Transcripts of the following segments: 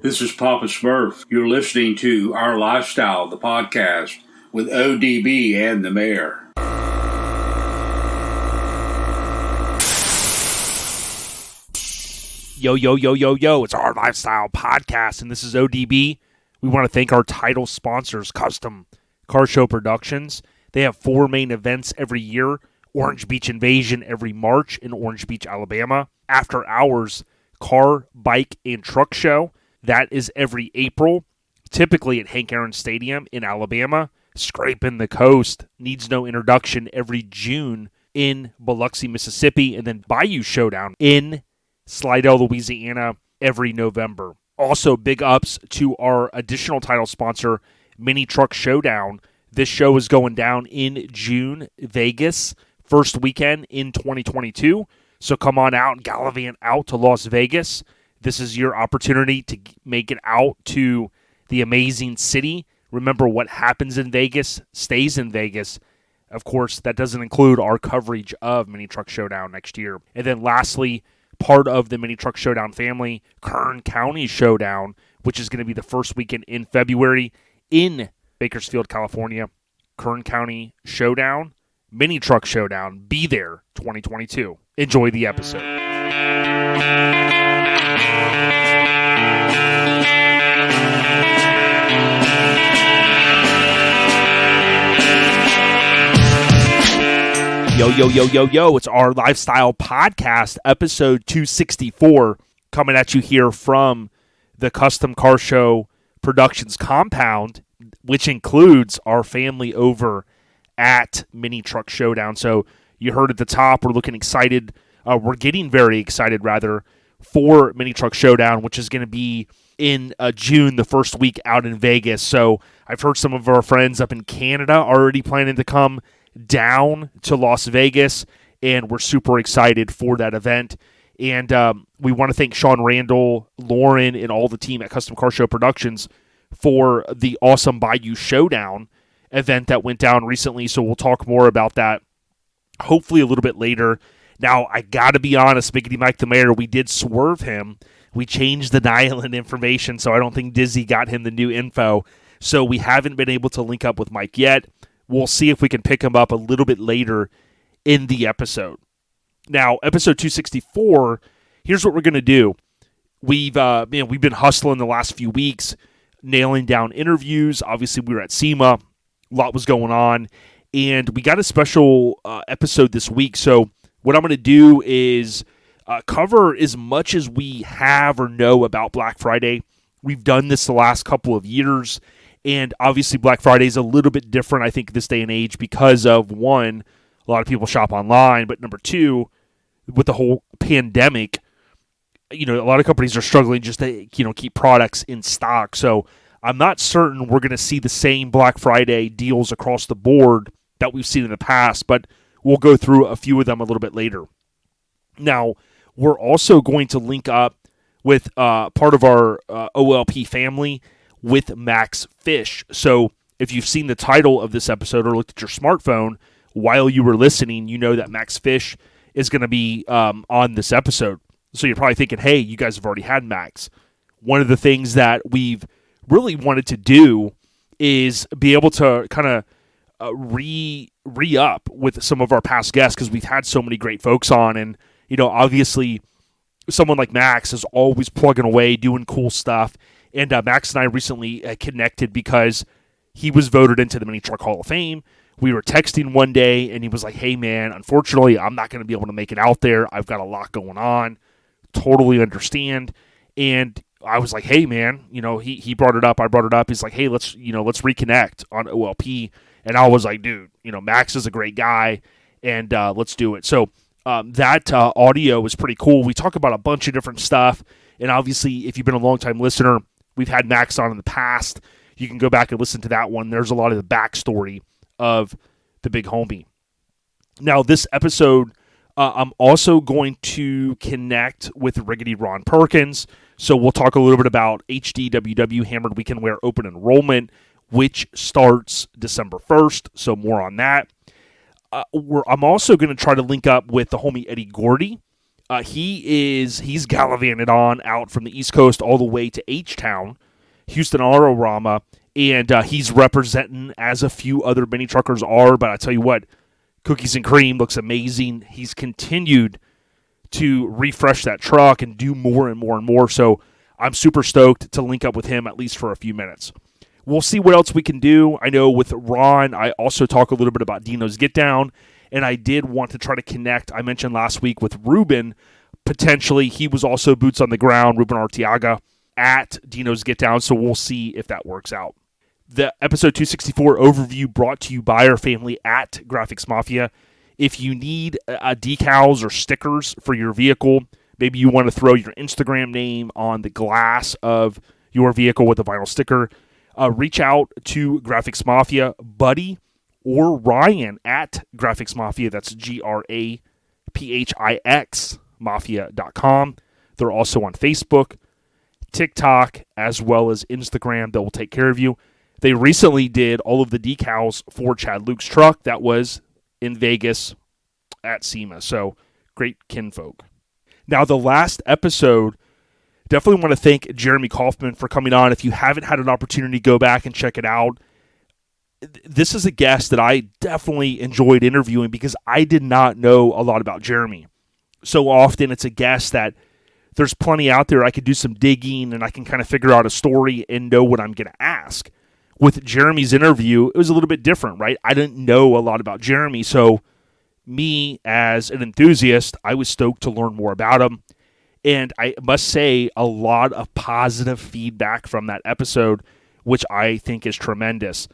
This is Papa Smurf. You're listening to Our Lifestyle, the podcast, with ODB and the Mayor. Yo, it's Our Lifestyle Podcast, and this is ODB. We want to thank our title sponsors, Custom Car Show Productions. They have 4 main events every year: Orange Beach Invasion every March in Orange Beach, Alabama. After Hours Car, Bike, and Truck Show. That is every April, typically at Hank Aaron Stadium in Alabama. Scraping the Coast needs no introduction every June in Biloxi, Mississippi. And then Bayou Showdown in Slidell, Louisiana every November. Also, big ups to our additional title sponsor, Mini Truck Showdown. This show is going down in June, Vegas, first weekend in 2022. So come on out and gallivant out to Las Vegas. This is your opportunity to make it out to the amazing city. Remember, what happens in Vegas stays in Vegas. Of course, that doesn't include our coverage of Mini Truck Showdown next year. And then lastly, part of the Mini Truck Showdown family, Kern County Showdown, which is going to be the first weekend in February in Bakersfield, California. Kern County Showdown, Mini Truck Showdown. Be there 2022. Enjoy the episode. Yo, it's Our Lifestyle Podcast, episode 264, coming at you here from the Custom Car Show Productions compound, which includes our family over at Mini Truck Showdown. So you heard at the top, we're looking excited. We're getting very excited, rather, for Mini Truck Showdown, which is going to be in June, the first week out in Vegas. So I've heard some of our friends up in Canada already planning to come down to Las Vegas, and we're super excited for that event. And we want to thank Sean Randall, Lauren, and all the team at Custom Car Show Productions for the awesome Bayou Showdown event that went down recently. So we'll talk more about that hopefully a little bit later. Now, I got to be honest, Miggity Mike the Mayor, we did swerve him. We changed the dial-in information, so I don't think Dizzy got him the new info. So we haven't been able to link up with Mike yet. We'll see if we can pick him up a little bit later in the episode. Now, episode 264, here's what we're going to do. We've been hustling the last few weeks, nailing down interviews. Obviously, we were at SEMA. A lot was going on. And we got a special episode this week. So what I'm going to do is cover as much as we have or know about Black Friday. We've done this the last couple of years. And obviously Black Friday is a little bit different, I think, this day and age because of, one, a lot of people shop online, but number two, with the whole pandemic, a lot of companies are struggling just to, keep products in stock. So I'm not certain we're going to see the same Black Friday deals across the board that we've seen in the past, but we'll go through a few of them a little bit later. Now, we're also going to link up with part of our OLP family with Max Fish. So if you've seen the title of this episode or looked at your smartphone while you were listening, you know that Max Fish is going to be on this episode. So you're probably thinking, hey, you guys have already had Max. One of the things that we've really wanted to do is be able to kind of re-up with some of our past guests because we've had so many great folks on. And, obviously someone like Max is always plugging away, doing cool stuff. And Max and I recently connected because he was voted into the Mini Truck Hall of Fame. We were texting one day, and he was like, hey, man, unfortunately, I'm not going to be able to make it out there. I've got a lot going on. Totally understand. And I was like, hey, man, he brought it up. I brought it up. He's like, hey, let's reconnect on OLP. And I was like, dude, Max is a great guy, and let's do it. So that audio was pretty cool. We talk about a bunch of different stuff. And obviously, if you've been a long-time listener, we've had Max on in the past. You can go back and listen to that one. There's a lot of the backstory of the big homie. Now, this episode, I'm also going to connect with Riggedy Ron Perkins. So we'll talk a little bit about HDWW, Hammered Weekend Wear Open Enrollment, which starts December 1st. So more on that. I'm also going to try to link up with the homie Eddie Gordy. He's gallivanted on out from the East Coast all the way to H-Town, Houston Auto Rama, and he's representing as a few other mini truckers are. But I tell you what, Cookies and Cream looks amazing. He's continued to refresh that truck and do more and more and more. So I'm super stoked to link up with him at least for a few minutes. We'll see what else we can do. I know with Ron, I also talk a little bit about Dino's Get Down, and I did want to try to connect. I mentioned last week with Ruben, potentially. He was also boots on the ground, Ruben Arteaga, at Dino's Get Down, so we'll see if that works out. The episode 264 overview brought to you by our family at Graphics Mafia. If you need decals or stickers for your vehicle, maybe you want to throw your Instagram name on the glass of your vehicle with a vinyl sticker, reach out to Graphics Mafia, Buddy, or Ryan at Graphics Mafia. That's GRAPHIX Mafia.com. They're also on Facebook, TikTok, as well as Instagram. That will take care of you. They recently did all of the decals for Chad Luke's truck. That was in Vegas at SEMA. So great kinfolk. Now, the last episode, definitely want to thank Jeremy Kaufman for coming on. If you haven't had an opportunity, go back and check it out. This is a guest that I definitely enjoyed interviewing because I did not know a lot about Jeremy. So often it's a guest that there's plenty out there. I could do some digging and I can kind of figure out a story and know what I'm going to ask. With Jeremy's interview, it was a little bit different, right? I didn't know a lot about Jeremy, so me as an enthusiast, I was stoked to learn more about him. And I must say, a lot of positive feedback from that episode, which I think is tremendous.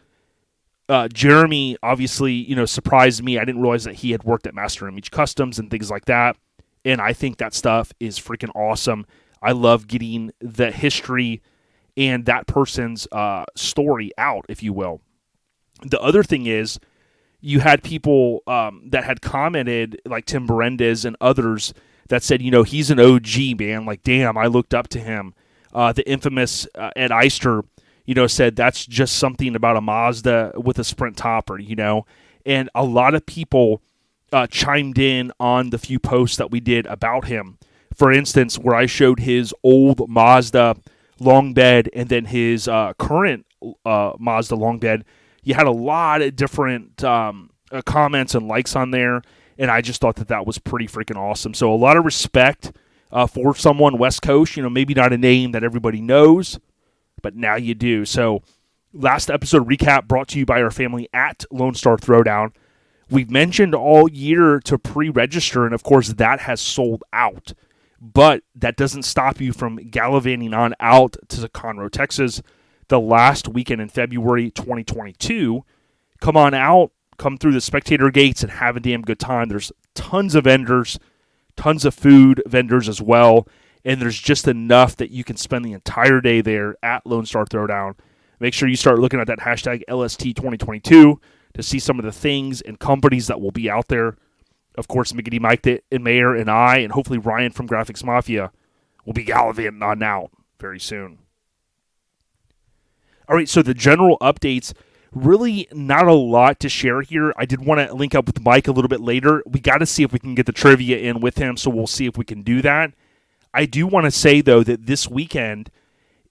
Jeremy obviously, surprised me. I didn't realize that he had worked at Master Image Customs and things like that. And I think that stuff is freaking awesome. I love getting the history and that person's story out, if you will. The other thing is, you had people that had commented, like Tim Berendez and others, that said, he's an OG, man. Like, damn, I looked up to him. The infamous Ed Eister, said that's just something about a Mazda with a Sprint topper, And a lot of people chimed in on the few posts that we did about him. For instance, where I showed his old Mazda long bed and then his current Mazda long bed, you had a lot of different comments and likes on there, and I just thought that was pretty freaking awesome. So a lot of respect for someone West Coast, maybe not a name that everybody knows, but now you do. So last episode recap brought to you by our family at Lone Star Throwdown. We've mentioned all year to pre-register, and of course that has sold out. But that doesn't stop you from gallivanting on out to Conroe, Texas, the last weekend in February 2022. Come on out, come through the spectator gates and have a damn good time. There's tons of vendors, tons of food vendors as well, and there's just enough that you can spend the entire day there at Lone Star Throwdown. Make sure you start looking at that hashtag LST2022 to see some of the things and companies that will be out there. Of course, Miggity Mike and Mayor and I, and hopefully Ryan from Graphics Mafia, will be gallivanting on out very soon. All right, so the general updates, really not a lot to share here. I did want to link up with Mike a little bit later. We got to see if we can get the trivia in with him, so we'll see if we can do that. I do want to say, though, that this weekend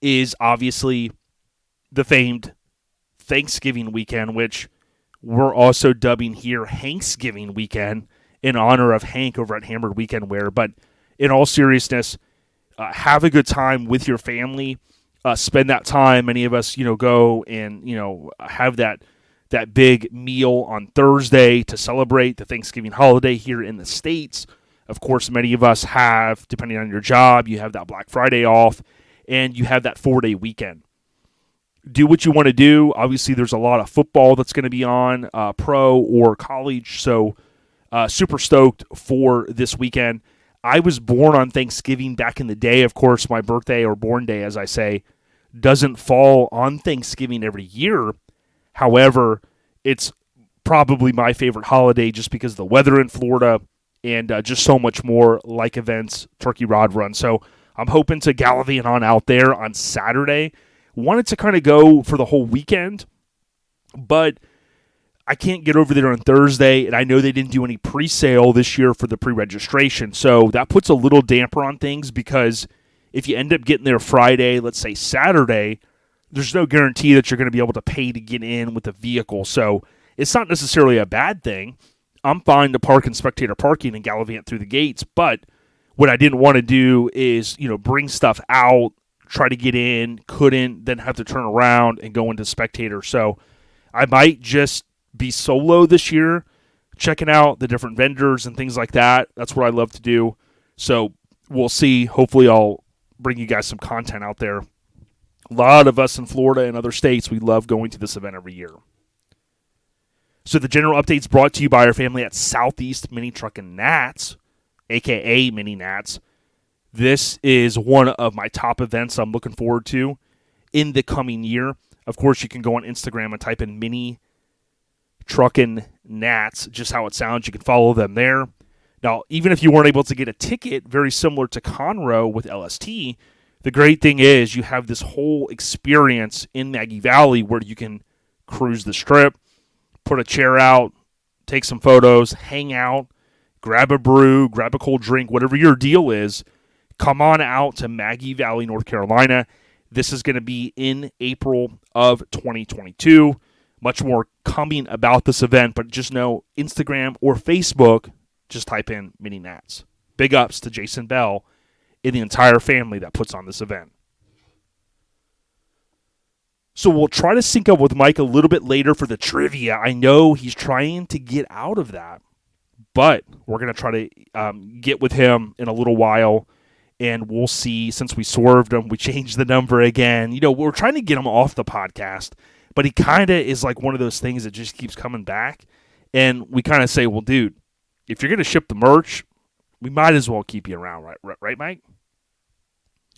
is obviously the famed Thanksgiving weekend, which we're also dubbing here Hanksgiving weekend in honor of Hank over at Hammered Weekend Wear. But in all seriousness, have a good time with your family. Spend that time. Many of us, go and, have that big meal on Thursday to celebrate the Thanksgiving holiday here in the States. Of course, many of us have, depending on your job, you have that Black Friday off, and you have that 4-day weekend. Do what you want to do. Obviously, there's a lot of football that's going to be on, pro or college, so super stoked for this weekend. I was born on Thanksgiving back in the day. Of course, my birthday, or born day, as I say, doesn't fall on Thanksgiving every year. However, it's probably my favorite holiday just because of the weather in Florida and just so much more, like events, turkey rod run. So I'm hoping to gallivant on out there on Saturday. Wanted to kind of go for the whole weekend, but I can't get over there on Thursday, and I know they didn't do any pre-sale this year for the pre-registration, so that puts a little damper on things because if you end up getting there Friday, let's say Saturday, there's no guarantee that you're going to be able to pay to get in with a vehicle, so it's not necessarily a bad thing. I'm fine to park in spectator parking and gallivant through the gates, but what I didn't want to do is, bring stuff out, try to get in, couldn't, then have to turn around and go into spectator, so I might just be solo this year, checking out the different vendors and things like that. That's what I love to do. So we'll see. Hopefully I'll bring you guys some content out there. A lot of us in Florida and other states, we love going to this event every year. So the general update's brought to you by our family at Southeast Mini Truckin Nats, a.k.a. Mini Nats. This is one of my top events I'm looking forward to in the coming year. Of course, you can go on Instagram and type in Mini Truckin Nats, just how it sounds. You can follow them there. Now, even if you weren't able to get a ticket, very similar to Conroe with LST, the great thing is you have this whole experience in Maggie Valley where you can cruise the strip, put a chair out, take some photos, hang out, grab a brew, grab a cold drink, whatever your deal is. Come on out to Maggie Valley, North Carolina. This is going to be in April of 2022. Much more coming about this event, but just know Instagram or Facebook, just type in Mini Nats. Big ups to Jason Bell and the entire family that puts on this event. So we'll try to sync up with Mike a little bit later for the trivia. I know he's trying to get out of that, but we're going to try to get with him in a little while, and we'll see. Since we swerved him, we changed the number again. We're trying to get him off the podcast. But he kind of is like one of those things that just keeps coming back. And we kind of say, well, dude, if you're going to ship the merch, we might as well keep you around, right, Mike?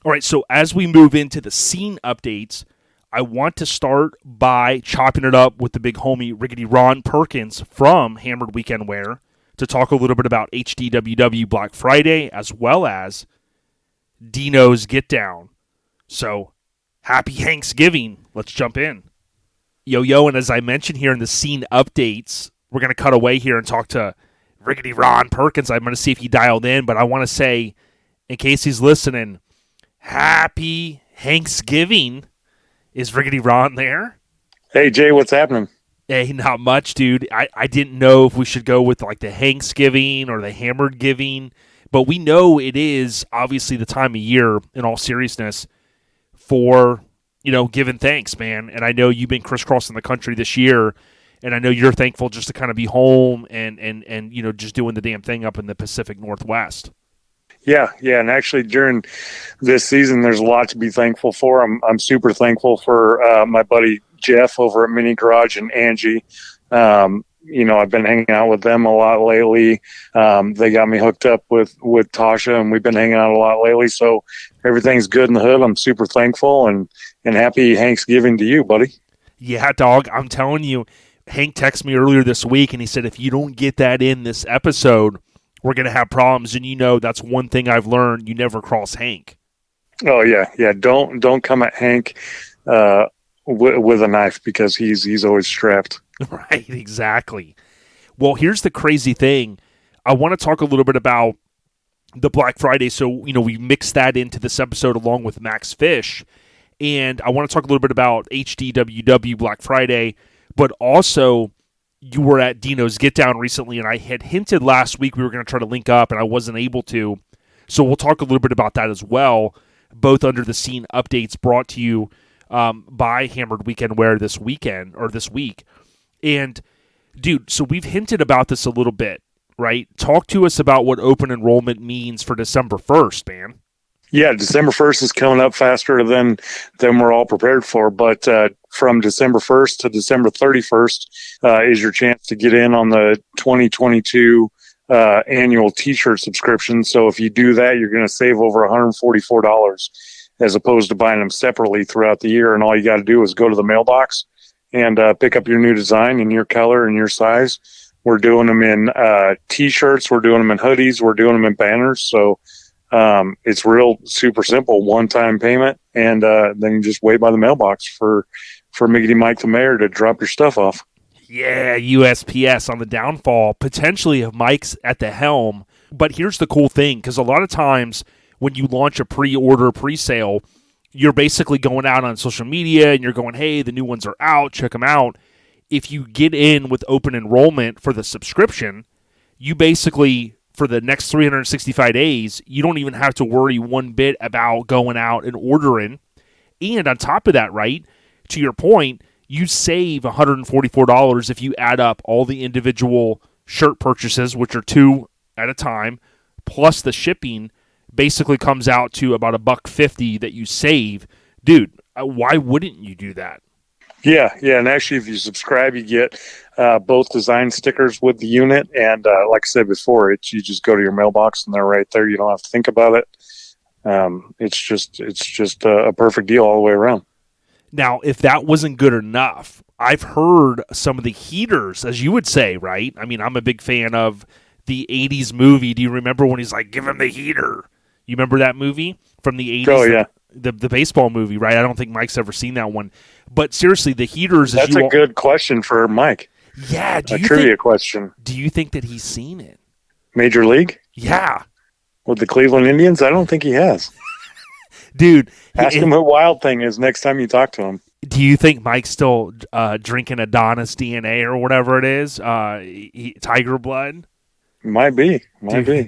All right, so as we move into the scene updates, I want to start by chopping it up with the big homie Riggedy Ron Perkins from Hammered Weekend Wear to talk a little bit about HDWW Black Friday as well as Dino's Get Down. So, happy Thanksgiving. Let's jump in. Yo, and as I mentioned here in the scene updates, we're going to cut away here and talk to Riggedy Ron Perkins. I'm going to see if he dialed in, but I want to say, in case he's listening, happy Thanksgiving. Is Riggedy Ron there? Hey, Jay, what's happening? Hey, not much, dude. I didn't know if we should go with like the Thanksgiving or the Hammered Giving, but we know it is obviously the time of year, in all seriousness, for giving thanks, man. And I know you've been crisscrossing the country this year, and I know you're thankful just to kind of be home and just doing the damn thing up in the Pacific Northwest. Yeah, and actually during this season, there's a lot to be thankful for. I'm super thankful for my buddy Jeff over at Mini Garage and Angie. I've been hanging out with them a lot lately. They got me hooked up with Tasha, and we've been hanging out a lot lately. So everything's good in the hood. I'm super thankful and happy Thanksgiving to you, buddy. Yeah, dog. I'm telling you, Hank texted me earlier this week, and he said, if you don't get that in this episode, we're going to have problems. And that's one thing I've learned. You never cross Hank. Oh, yeah. Don't come at Hank with a knife because he's always strapped. Right, exactly. Well, here's the crazy thing. I want to talk a little bit about the Black Friday. So, we mixed that into this episode along with Max Fish. And I want to talk a little bit about HDWW Black Friday, but also you were at Dino's Get Down recently, and I had hinted last week we were going to try to link up, and I wasn't able to. So we'll talk a little bit about that as well, both under the scene updates brought to you by Hammered Weekend Wear this week. And, dude, so we've hinted about this a little bit, right? Talk to us about what open enrollment means for December 1st, man. Yeah, December 1st is coming up faster than we're all prepared for. But from December 1st to December 31st is your chance to get in on the 2022 annual T-shirt subscription. So if you do that, you're going to save over $144 as opposed to buying them separately throughout the year. And all you got to do is go to the mailbox and pick up your new design in your color and your size. We're doing them in T-shirts. We're doing them in hoodies. We're doing them in banners. So it's real super simple, one-time payment, and then you just wait by the mailbox for Miggity Mike the Mayor to drop your stuff off. Yeah, USPS on the downfall, potentially if Mike's at the helm. But here's the cool thing, because a lot of times when you launch a pre-order, pre-sale, you're basically going out on social media and you're going, hey, the new ones are out, check them out. If you get in with open enrollment for the subscription, you basically, for the next 365 days, you don't even have to worry one bit about going out and ordering. And on top of that, right, to your point, you save $144 if you add up all the individual shirt purchases, which are 2 at a time, plus the shipping basically comes out to about $150 that you save. Dude, why wouldn't you do that? Yeah, and actually, if you subscribe, you get both design stickers with the unit, and like I said before, you just go to your mailbox and they're right there. You don't have to think about it. It's just a perfect deal all the way around. Now, if that wasn't good enough, I've heard some of the heaters, as you would say, right? I mean, I'm a big fan of the 80s movie. Do you remember when he's like, give him the heater? You remember that movie from the 80s? Oh, yeah. The baseball movie, right? I don't think Mike's ever seen that one. But seriously, the heaters... That's a good question for Mike. Yeah. A trivia question. Do you think that he's seen it? Major League? Yeah. With the Cleveland Indians? I don't think he has. Dude. Ask him what Wild Thing is next time you talk to him. Do you think Mike's still drinking Adonis DNA or whatever it is? Tiger blood? Might be.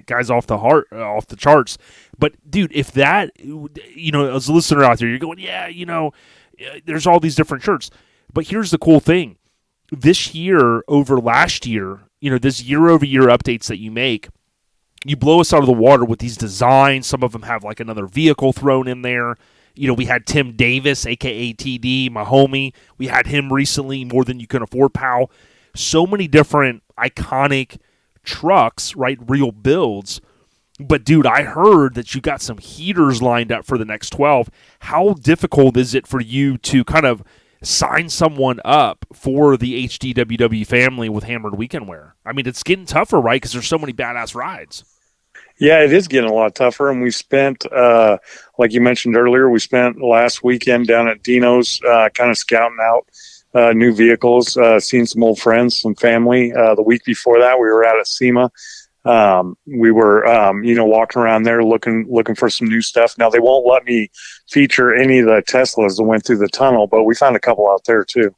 Guy's off the charts. But, dude, if that, as a listener out there, you're going, yeah, there's all these different shirts. But here's the cool thing. This year over last year, this year-over-year updates that you make, you blow us out of the water with these designs. Some of them have like another vehicle thrown in there. We had Tim Davis, a.k.a. TD, my homie. We had him recently, More Than You Can Afford, pal. So many different iconic trucks, right? Real builds. But, dude, I heard that you got some heaters lined up for the next 12. How difficult is it for you to kind of sign someone up for the HDWW family with Hammered Weekend Wear? I mean, it's getting tougher, right? Because there's so many badass rides. Yeah, it is getting a lot tougher. And we spent, like you mentioned earlier, we spent last weekend down at Dino's kind of scouting out new vehicles, seeing some old friends, some family. The week before that, we were out at SEMA. We were, walking around there looking for some new stuff. Now, they won't let me feature any of the Teslas that went through the tunnel, but we found a couple out there too.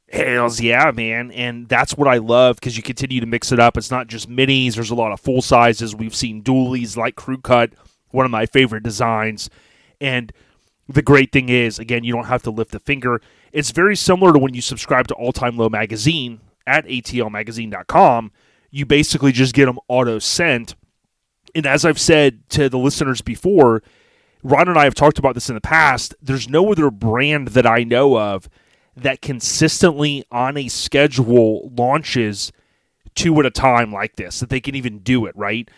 Hells yeah, man. And that's what I love, because you continue to mix it up. It's not just minis. There's a lot of full sizes. We've seen dualies like Crew Cut, one of my favorite designs. And the great thing is, again, you don't have to lift a finger. It's very similar to when you subscribe to All Time Low Magazine at atlmagazine.com. You basically just get them auto-sent. And as I've said to the listeners before, Ron and I have talked about this in the past, there's no other brand that I know of that consistently on a schedule launches 2 at a time like this, that they can even do it, right?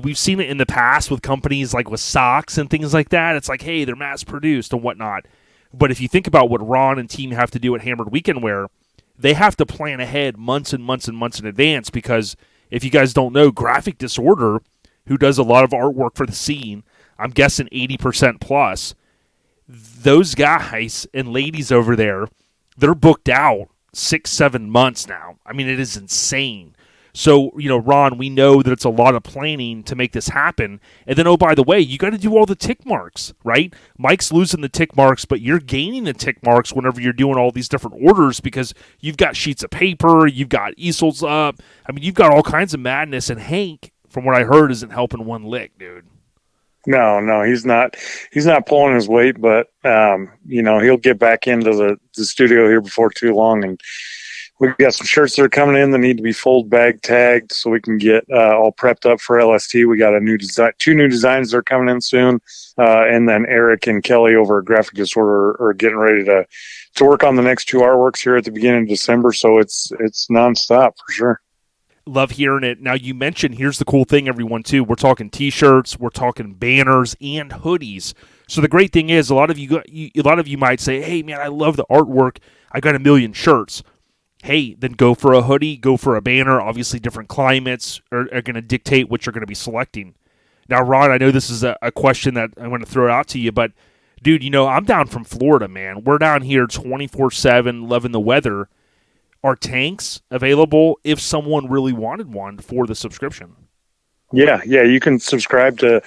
We've seen it in the past with companies like with socks and things like that. It's like, hey, they're mass-produced and whatnot. But if you think about what Ron and team have to do at Hammered Weekend Wear, they have to plan ahead months and months and months in advance, because if you guys don't know, Graphic Disorder, who does a lot of artwork for the scene, I'm guessing 80% plus, those guys and ladies over there, they're booked out 6-7 months now. I mean, it is insane. So, Ron, we know that it's a lot of planning to make this happen. And then, oh, by the way, you got to do all the tick marks, right? Mike's losing the tick marks, but you're gaining the tick marks whenever you're doing all these different orders, because you've got sheets of paper, you've got easels up. I mean, you've got all kinds of madness. And Hank, from what I heard, isn't helping one lick, dude. No, he's not. He's not pulling his weight, but he'll get back into the studio here before too long, and we've got some shirts that are coming in that need to be fold bag tagged so we can get all prepped up for LST. We got a new design, 2 new designs that are coming in soon, and then Eric and Kelly over at Graphic Disorder are getting ready to work on the next 2 artworks here at the beginning of December. So it's nonstop for sure. Love hearing it. Now, you mentioned, here's the cool thing, everyone, too. We're talking T-shirts, we're talking banners, and hoodies. So the great thing is, a lot of you might say, hey, man, I love the artwork. I got 1 million shirts. Hey, then go for a hoodie, go for a banner. Obviously, different climates are going to dictate what you're going to be selecting. Now, Ron, I know this is a question that I'm going to throw out to you, but, dude, I'm down from Florida, man. We're down here 24/7, loving the weather. are tanks available if someone really wanted one for the subscription? Yeah, you can subscribe to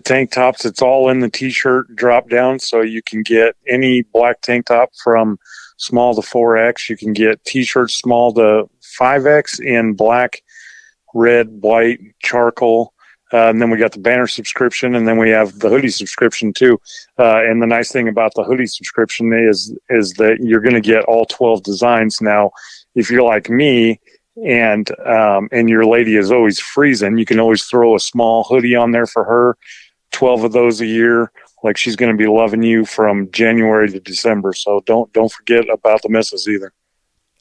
tank tops. It's all in the t-shirt drop down, so you can get any black tank top from small to 4X. You can get t-shirts small to 5X in black, red, white, charcoal. And then we got the banner subscription, and then we have the hoodie subscription too. And the nice thing about the hoodie subscription is that you're going to get all 12 designs. Now, if you're like me and your lady is always freezing, you can always throw a small hoodie on there for her. 12 of those a year. Like, she's going to be loving you from January to December. So don't forget about the missus either.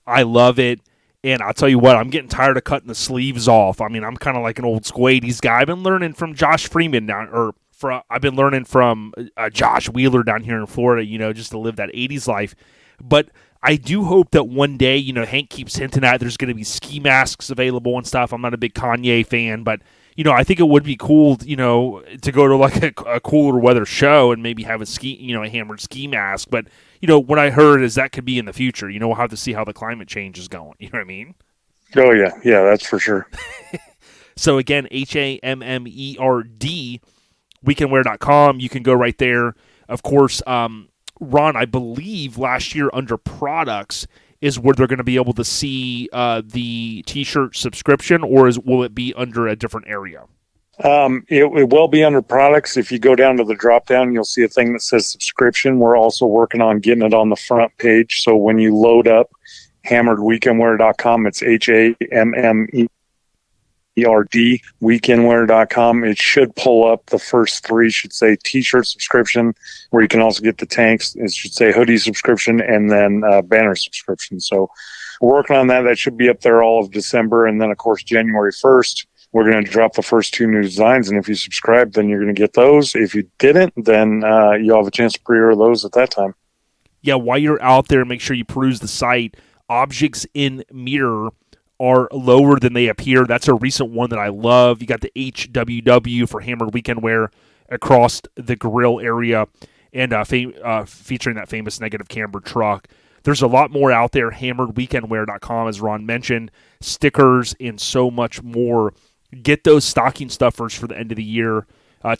I love it. And I'll tell you what, I'm getting tired of cutting the sleeves off. I mean, I'm kind of like an old school 80s guy. I've been learning from Josh Freeman I've been learning from Josh Wheeler down here in Florida, just to live that 80s life. But I do hope that one day, Hank keeps hinting at there's going to be ski masks available and stuff. I'm not a big Kanye fan, but, I think it would be cool, to go to like a cooler weather show and maybe have a hammered ski mask. But, what I heard is that could be in the future. We'll have to see how the climate change is going. You know what I mean? Oh, yeah. Yeah, that's for sure. So, again, HAMMERD, weekendwear.com. You can go right there. Of course, Ron, I believe last year under products is where they're going to be able to see the T-shirt subscription, or will it be under a different area? It will be under products. If you go down to the drop down, you'll see a thing that says subscription. We're also working on getting it on the front page. So when you load up hammeredweekendwear.com, it's HAMMERD weekendwear.com. It should pull up the first three, should say t-shirt subscription, where you can also get the tanks. It should say hoodie subscription, and then banner subscription. So we're working on that. That should be up there all of December. And then, of course, January 1st, we're going to drop the first two new designs. And if you subscribe, then you're going to get those. If you didn't, then you'll have a chance to pre-order those at that time. Yeah, while you're out there, make sure you peruse the site. Objects in mirror are lower than they appear. That's a recent one that I love. You got the HDWW for Hammered Weekend Wear across the grill area, and featuring that famous negative camber truck. There's a lot more out there. HammeredWeekendWear.com, as Ron mentioned, stickers and so much more. Get those stocking stuffers for the end of the year.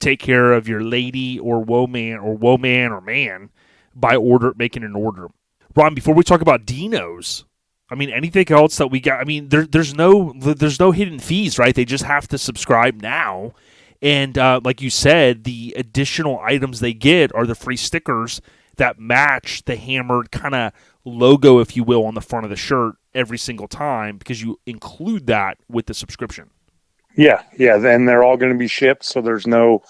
Take care of your lady or woman or man by making an order. Ron, before we talk about Dino's, I mean, anything else that we got? I mean, there's no hidden fees, right? They just have to subscribe now. And like you said, the additional items they get are the free stickers that match the Hammered kind of logo, if you will, on the front of the shirt every single time, because you include that with the subscription. Yeah. And they're all going to be shipped, so there's no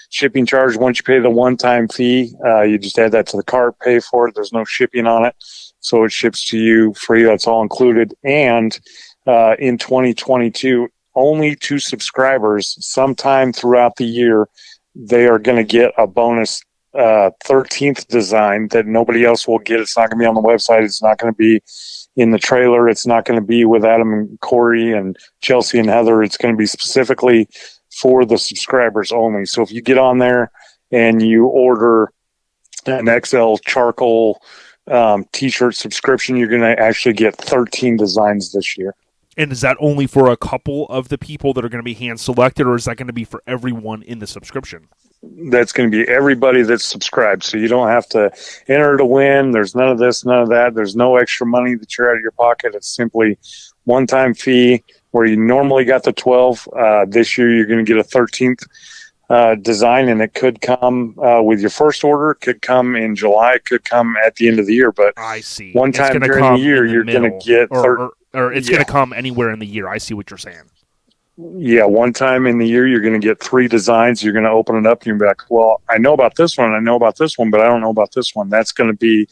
shipping charge. Once you pay the one-time fee, you just add that to the cart, pay for it. There's no shipping on it. So it ships to you free. That's all included. And in 2022, only to subscribers sometime throughout the year, they are going to get a bonus 13th design that nobody else will get. It's not going to be on the website. It's not going to be in the trailer. It's not going to be with Adam and Corey and Chelsea and Heather. It's going to be specifically for the subscribers only. So if you get on there and you order an XL charcoal t-shirt subscription, you're going to actually get 13 designs this year. And is that only for a couple of the people that are going to be hand selected, or is that going to be for everyone in the subscription? That's going to be everybody that's subscribed. So you don't have to enter to win. There's none of this, none of that. There's no extra money that you're out of your pocket. It's simply one-time fee where you normally got the 12. This year you're going to get a 13th design, and it could come with your first order. It could come in July. It could come at the end of the year. But I see. One time during the year, you're going to get or it's going to come anywhere in the year. I see what you're saying. Yeah, one time in the year, you're going to get 3 designs. You're going to open it up, and you're going to be like, well, I know about this one, I know about this one, but I don't know about this one. That's going to be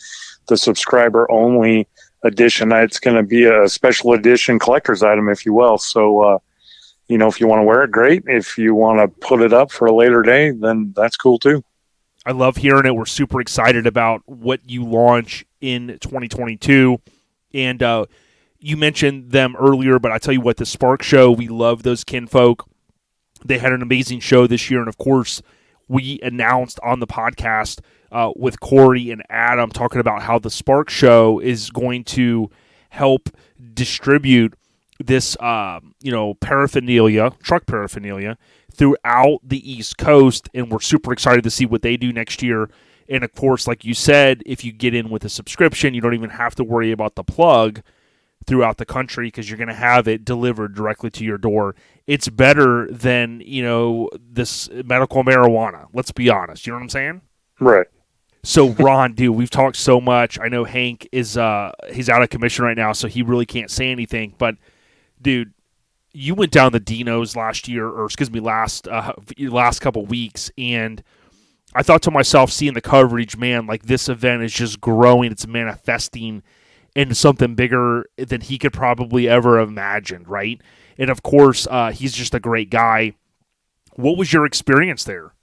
the subscriber-only edition. It's going to be a special edition collector's item, if you will. So, if you want to wear it, great. If you want to put it up for a later day, then that's cool too. I love hearing it. We're super excited about what you launch in 2022. And you mentioned them earlier, but I tell you what, the Spark Show, we love those kinfolk. They had an amazing show this year. And, of course, we announced on the podcast with Corey and Adam talking about how the Spark Show is going to help distribute this, paraphernalia, truck paraphernalia, throughout the East Coast, and we're super excited to see what they do next year. And of course, like you said, if you get in with a subscription, you don't even have to worry about the plug throughout the country because you're going to have it delivered directly to your door. It's better than, this medical marijuana. Let's be honest. You know what I'm saying? Right. So, Ron, dude, we've talked so much. I know Hank is he's out of commission right now, so he really can't say anything. But, dude, you went down the Dinos last couple weeks, and I thought to myself, seeing the coverage, man, like this event is just growing. It's manifesting into something bigger than he could probably ever have imagined, right? And, of course, he's just a great guy. What was your experience there?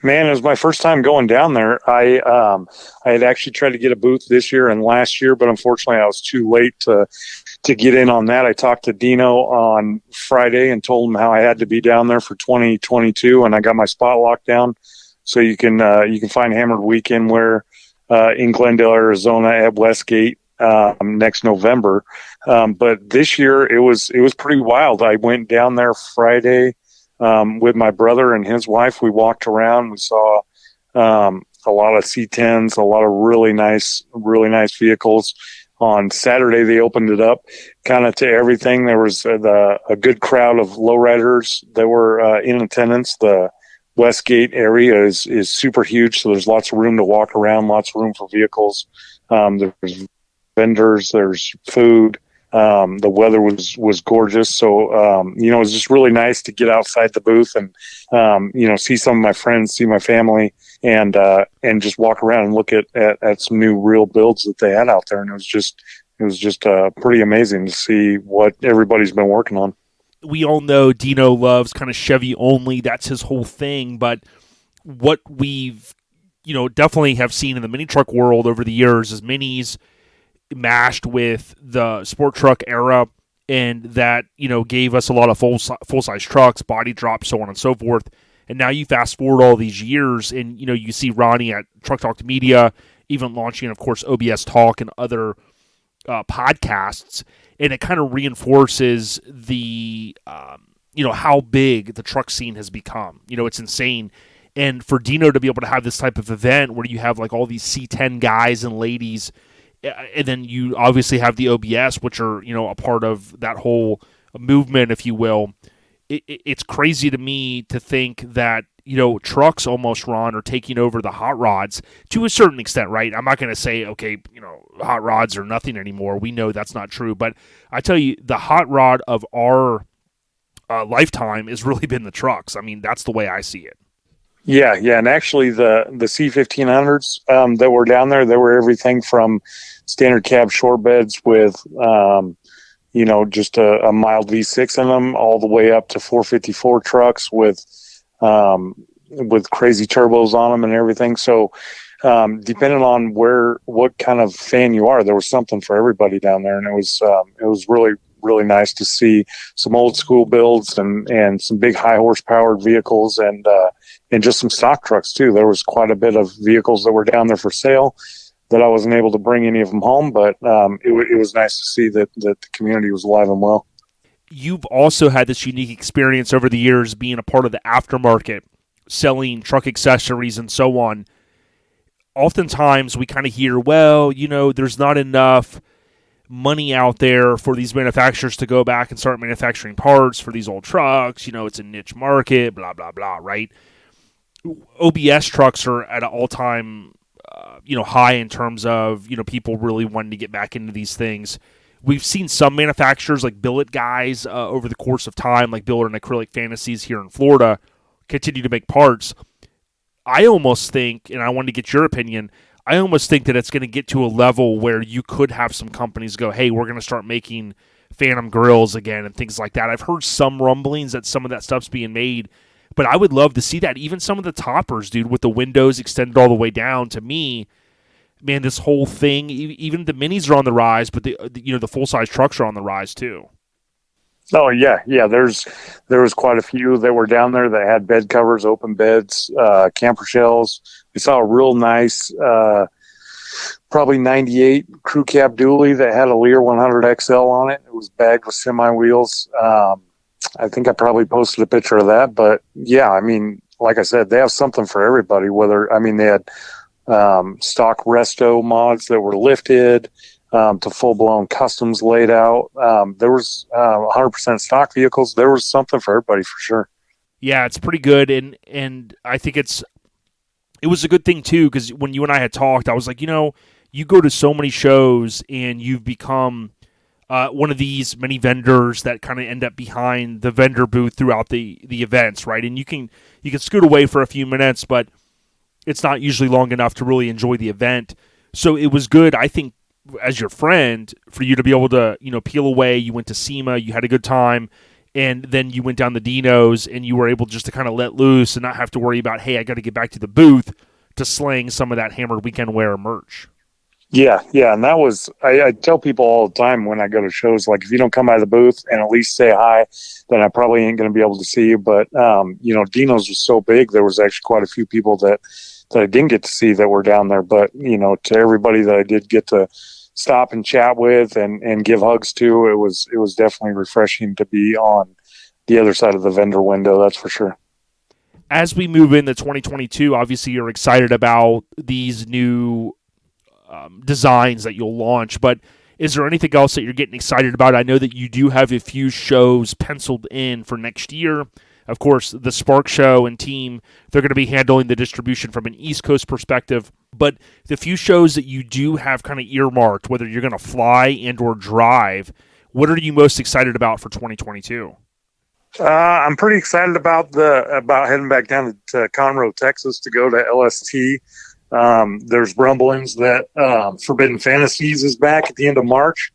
Man, it was my first time going down there. I had actually tried to get a booth this year and last year, but unfortunately I was too late to get in on that. I talked to Dino on Friday and told him how I had to be down there for 2022, and I got my spot locked down. So you can find Hammered Weekend where in Glendale, Arizona at Westgate next November. But this year it was pretty wild. I went down there Friday with my brother and his wife. We walked around. We saw a lot of C10s, a lot of really nice vehicles. On Saturday, they opened it up kind of to everything. There was a good crowd of lowriders that were in attendance. The Westgate area is super huge, so there's lots of room to walk around, lots of room for vehicles. There's vendors, there's food. The weather was gorgeous. So, it was just really nice to get outside the booth and, see some of my friends, see my family, and just walk around and look at some new real builds that they had out there. And it was just pretty amazing to see what everybody's been working on. We all know Dino loves kind of Chevy only. That's his whole thing. But what we've, definitely have seen in the mini truck world over the years is minis mashed with the sport truck era, and that gave us a lot of full size trucks, body drops, so on and so forth. And now you fast forward all these years, and you see Ronnie at Truck Talk Media, even launching, of course, OBS Talk and other podcasts, and it kind of reinforces the how big the truck scene has become. It's insane. And for Dino to be able to have this type of event where you have like all these C10 guys and ladies, and then you obviously have the OBS, which are, a part of that whole movement, if you will. It's crazy to me to think that, trucks almost, Ron, are taking over the hot rods to a certain extent, right? I'm not going to say, okay, hot rods are nothing anymore. We know that's not true. But I tell you, the hot rod of our lifetime has really been the trucks. I mean, that's the way I see it. Yeah, and actually the C1500s that were down there, there were everything from standard cab short beds with just a mild V6 in them, all the way up to 454 trucks with crazy turbos on them and everything. So depending on what kind of fan you are, there was something for everybody down there, and it was really, really nice to see some old school builds and some big high horsepower vehicles and just some stock trucks too. There was quite a bit of vehicles that were down there for sale that I wasn't able to bring any of them home, but it was nice to see that the community was alive and well. You've also had this unique experience over the years being a part of the aftermarket, selling truck accessories and so on. Oftentimes we kind of hear, well, there's not enough money out there for these manufacturers to go back and start manufacturing parts for these old trucks. It's a niche market, blah, blah, blah, right? OBS trucks are at an all-time, high in terms of, people really wanting to get back into these things. We've seen some manufacturers like billet guys over the course of time, like Ballard and Acrylic Fantasies here in Florida, continue to make parts. I almost think, and I wanted to get your opinion, I almost think that it's going to get to a level where you could have some companies go, hey, we're going to start making Phantom grills again and things like that. I've heard some rumblings that some of that stuff's being made, but I would love to see that. Even some of the toppers, dude, with the windows extended all the way down. To me, man, this whole thing, even the minis are on the rise, but the full-size trucks are on the rise too. Oh yeah. There was quite a few that were down there that had bed covers, open beds, camper shells. We saw a real nice probably 98 crew cab dually that had a Lear 100 XL on it. It was bagged with semi wheels. I think I probably posted a picture of that, but yeah, I mean, like I said, they have something for everybody. They had stock resto mods that were lifted to full blown customs laid out. There was 100% stock vehicles. There was something for everybody for sure. Yeah, it's pretty good, and I think it was a good thing too, because when you and I had talked, I was like, you go to so many shows and you've become one of these many vendors that kind of end up behind the vendor booth throughout the events, right? And you can scoot away for a few minutes, but it's not usually long enough to really enjoy the event. So it was good, I think, as your friend, for you to be able to peel away. You went to SEMA, you had a good time, and then you went down the Dino's and you were able just to kind of let loose and not have to worry about, hey, I got to get back to the booth to sling some of that Hammered Weekend Wear merch. Yeah, and that was, I tell people all the time when I go to shows, like, if you don't come by the booth and at least say hi, then I probably ain't going to be able to see you. But, Dino's was so big, there was actually quite a few people that I didn't get to see that were down there. But, to everybody that I did get to stop and chat with and give hugs to, it was definitely refreshing to be on the other side of the vendor window, that's for sure. As we move into 2022, obviously you're excited about these new designs that you'll launch, but is there anything else that you're getting excited about? I know that you do have a few shows penciled in for next year. Of course, the Spark Show and team, they're going to be handling the distribution from an East Coast perspective, but the few shows that you do have kind of earmarked, whether you're going to fly and or drive, what are you most excited about for 2022? I'm pretty excited about heading back down to Conroe, Texas to go to LST. There's rumblings that Forbidden Fantasies is back at the end of March.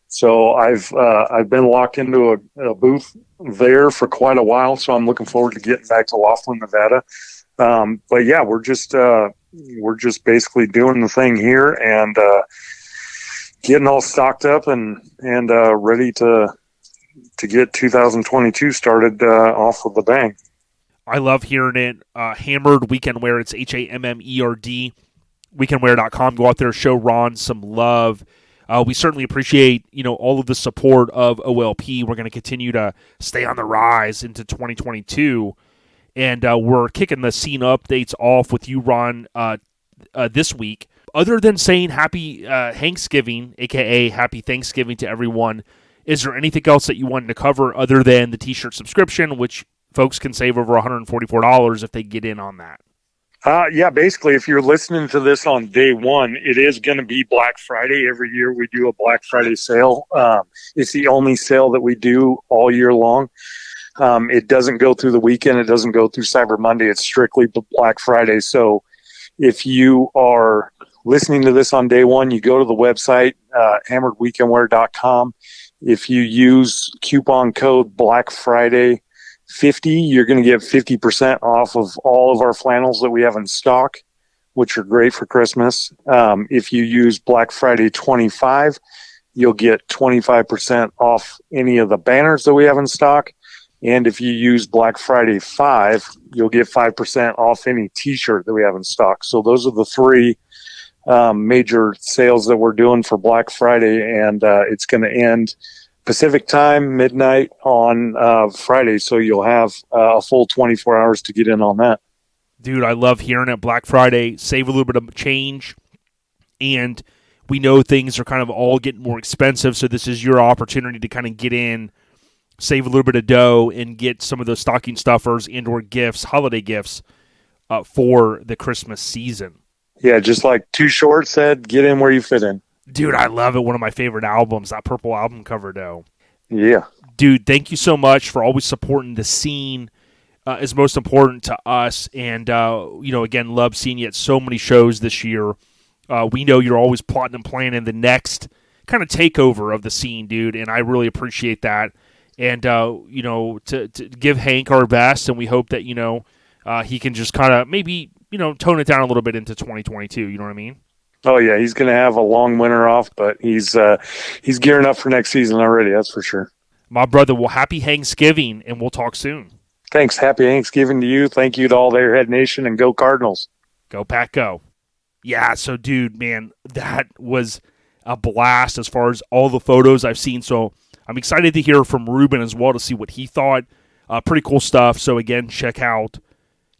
So I've been locked into a booth there for quite a while. So I'm looking forward to getting back to Laughlin, Nevada. But yeah, we're just basically doing the thing here and getting all stocked up and ready to get 2022 started off with a bang. I love hearing it. Hammered Weekend Wear. It's HAMMERD. Weekendwear.com. Go out there, show Ron some love. We certainly appreciate all of the support of OLP. We're going to continue to stay on the rise into 2022, and we're kicking the scene updates off with you, Ron, this week. Other than saying Happy Thanksgiving, aka Happy Thanksgiving to everyone, is there anything else that you wanted to cover other than the T-shirt subscription, which folks can save over $144 if they get in on that? Yeah, basically, if you're listening to this on day one, it is going to be Black Friday. Every year we do a Black Friday sale. It's the only sale that we do all year long. It doesn't go through the weekend. It doesn't go through Cyber Monday. It's strictly Black Friday. So if you are listening to this on day one, you go to the website, hammeredweekendwear.com. If you use coupon code Black Friday 50, you're going to get 50% off of all of our flannels that we have in stock, which are great for Christmas. If you use Black Friday 25, you'll get 25% off any of the banners that we have in stock. And if you use Black Friday 5, you'll get 5% off any t-shirt that we have in stock. So those are the three major sales that we're doing for Black Friday, and it's going to end Pacific time, midnight on Friday, so you'll have a full 24 hours to get in on that. Dude, I love hearing it. Black Friday, save a little bit of change, and we know things are kind of all getting more expensive, so this is your opportunity to kind of get in, save a little bit of dough, and get some of those stocking stuffers and or gifts, holiday gifts, for the Christmas season. Yeah, just like Too Short said, get in where you fit in. Dude, I love it. One of my favorite albums, that purple album cover, though. Yeah. Dude, thank you so much for always supporting the scene. Is most important to us. And, again, love seeing you at so many shows this year. We know you're always plotting and planning the next kind of takeover of the scene, dude, and I really appreciate that. And, to give Hank our best, and we hope that, he can just kind of maybe, tone it down a little bit into 2022. You know what I mean? Oh yeah, he's going to have a long winter off, but he's gearing up for next season already. That's for sure. My brother, well, happy Thanksgiving, and we'll talk soon. Thanks. Happy Thanksgiving to you. Thank you to all the Airhead Nation, and go Cardinals. Go Pack, go. Yeah, so dude, man, that was a blast as far as all the photos I've seen. So I'm excited to hear from Ruben as well to see what he thought. Pretty cool stuff. So again, check out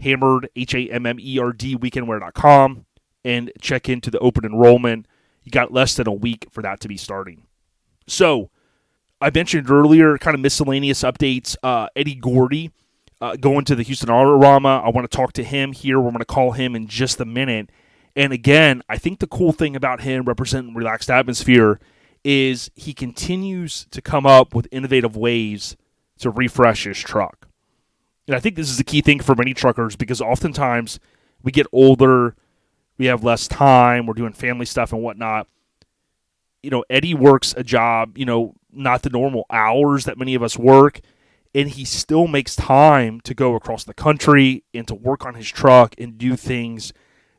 Hammered, HAMMERD, weekendwear.com, and check into the open enrollment. You got less than a week for that to be starting. So I mentioned earlier, kind of miscellaneous updates. Eddie Gordy going to the Houston Auto Rama. I want to talk to him here. We're going to call him in just a minute. And again, I think the cool thing about him representing Relaxed Atmosphere is he continues to come up with innovative ways to refresh his truck. And I think this is the key thing for many truckers, because oftentimes we get older, we have less time, we're doing family stuff and whatnot. Eddie works a job, not the normal hours that many of us work, and he still makes time to go across the country and to work on his truck and do things.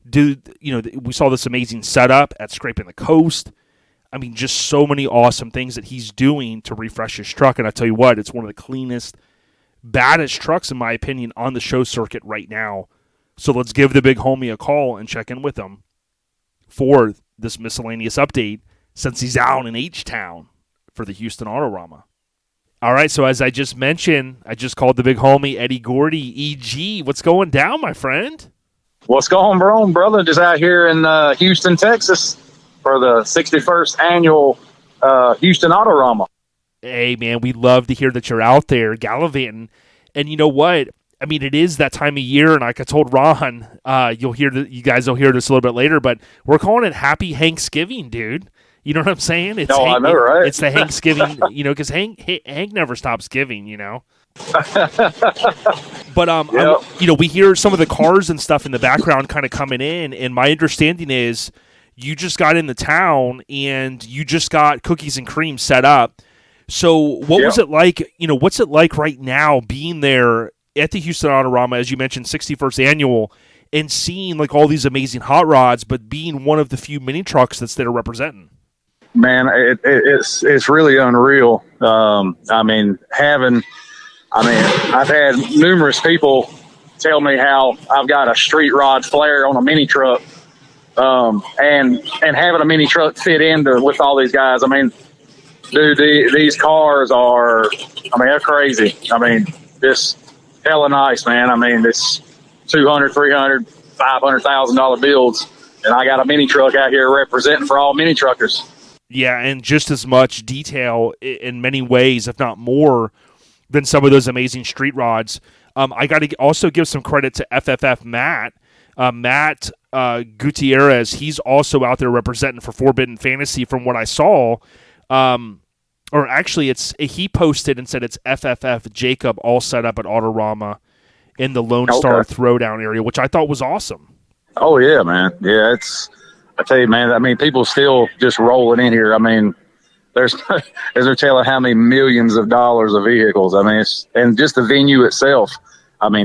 We saw this amazing setup at Scraping the Coast. I mean, just so many awesome things that he's doing to refresh his truck. And I tell you what, it's one of the cleanest, baddest trucks, in my opinion, on the show circuit right now. So let's give the big homie a call and check in with him for this miscellaneous update, since he's out in H-Town for the Houston Auto Rama. All right, so as I just mentioned, I just called the big homie, Eddie Gordy, EG. What's going down, my friend? What's going on, brother? Just out here in Houston, Texas for the 61st annual Houston Auto Rama. Hey, man, we love to hear that you're out there gallivanting. And you know what? I mean, it is that time of year, and like I told Ron, you guys will hear this a little bit later, but we're calling it Happy Thanksgiving, dude. You know what I'm saying? I know, right? It's the Thanksgiving, because Hank never stops giving, But Yep. We hear some of the cars and stuff in the background kind of coming in, and my understanding is you just got into town and you just got cookies and cream set up. So what was it like? What's it like right now being there at the Houston Auto Rama, as you mentioned, 61st annual, and seeing like all these amazing hot rods, but being one of the few mini trucks that's there representing? Man, it's really unreal. I've had numerous people tell me how I've got a street rod flare on a mini truck, and having a mini truck fit into with all these guys. I mean, dude, these cars are, they're crazy. Just hella nice, man. It's $200,000, $300,000, $500,000 builds, and I got a mini truck out here representing for all mini truckers. Yeah, and just as much detail in many ways, if not more, than some of those amazing street rods. I got to also give some credit to FFF Matt. Matt Gutierrez, he's also out there representing for Forbidden Fantasy from what I saw. Or actually, he posted and said it's FFF Jacob all set up at Autorama in the Lone Star Throwdown area, which I thought was awesome. Oh, yeah, man. Yeah, I tell you, man, people still just rolling in here. There's no telling how many millions of dollars of vehicles. And just the venue itself.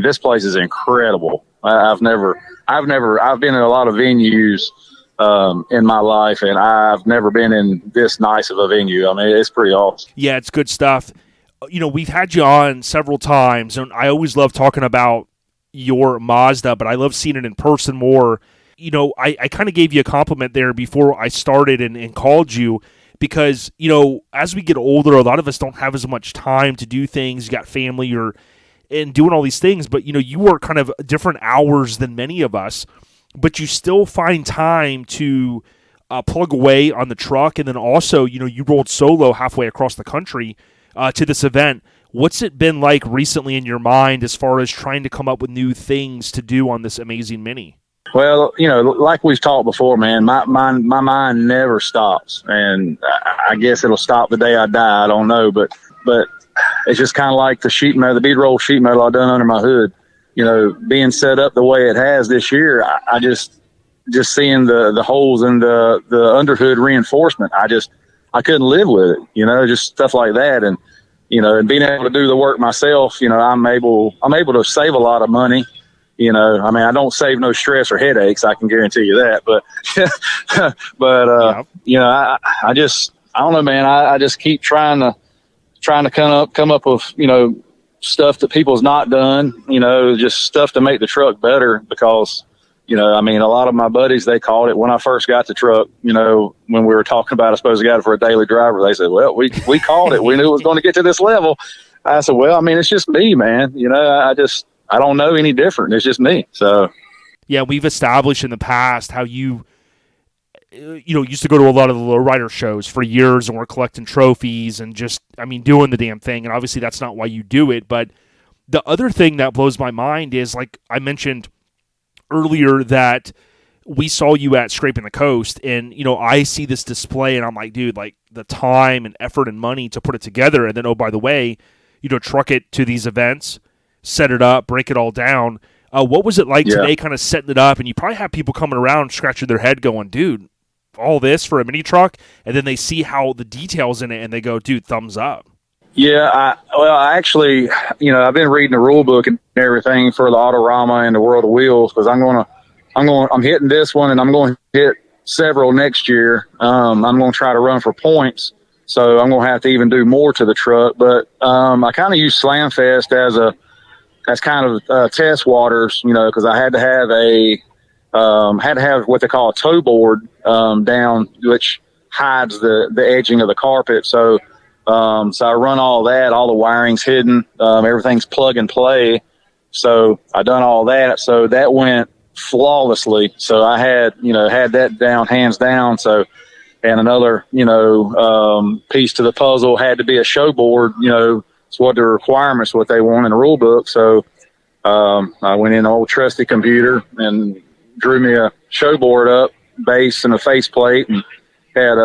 This place is incredible. I've been in a lot of venues in my life, and I've never been in this nice of a venue. It's pretty awesome. Yeah, it's good stuff. We've had you on several times, and I always love talking about your Mazda, but I love seeing it in person more. I kind of gave you a compliment there before I started and called you, because, as we get older, a lot of us don't have as much time to do things. You got family and doing all these things, but, you work kind of different hours than many of us, but you still find time to plug away on the truck. And then also, you rolled solo halfway across the country to this event. What's it been like recently in your mind as far as trying to come up with new things to do on this amazing Mini? Well, like we've talked before, man, my mind never stops, and I guess it'll stop the day I die. I don't know, but it's just kind of like the sheet metal, the bead roll sheet metal I done under my hood. Being set up the way it has this year, I just seeing the holes in the underhood reinforcement. I couldn't live with it, just stuff like that, and being able to do the work myself. I'm able to save a lot of money. I don't save no stress or headaches. I can guarantee you that. But, I don't know, man. I just keep trying to come up with, stuff that people's not done, just stuff to make the truck better, because, I mean, a lot of my buddies, they called it when I first got the truck, when we were talking about, I suppose I got it for a daily driver. They said, well, we called it. We knew it was going to get to this level. I said, well, I mean, it's just me, man. I don't know any different. It's just me. So, yeah, we've established in the past how you used to go to a lot of the lowrider shows for years and we're collecting trophies and just, doing the damn thing. And obviously that's not why you do it. But the other thing that blows my mind is, like I mentioned earlier, that we saw you at Scraping the Coast, and I see this display and I'm like, dude, like the time and effort and money to put it together, and then, oh, by the way, truck it to these events, set it up, break it all down. What was it like today, kind of setting it up? And you probably have people coming around scratching their head going, dude, all this for a mini truck, and then they see how the details in it and they go, dude, thumbs up. Yeah, I actually, I've been reading the rule book and everything for the Auto Rama and the World of Wheels, because I'm hitting this one and I'm going to hit several next year. I'm going to try to run for points, so I'm going to have to even do more to the truck. But I kind of use Slamfest as kind of test waters, because I had to have what they call a toe board down, which hides the edging of the carpet. So I run all that, all the wiring's hidden, everything's plug and play. So I done all that. So that went flawlessly. So I had that down, hands down. So, and another, piece to the puzzle had to be a show board. It's what the requirements, what they want in the rule book. So I went in an old trusty computer and drew me a show board up, base and a faceplate, and had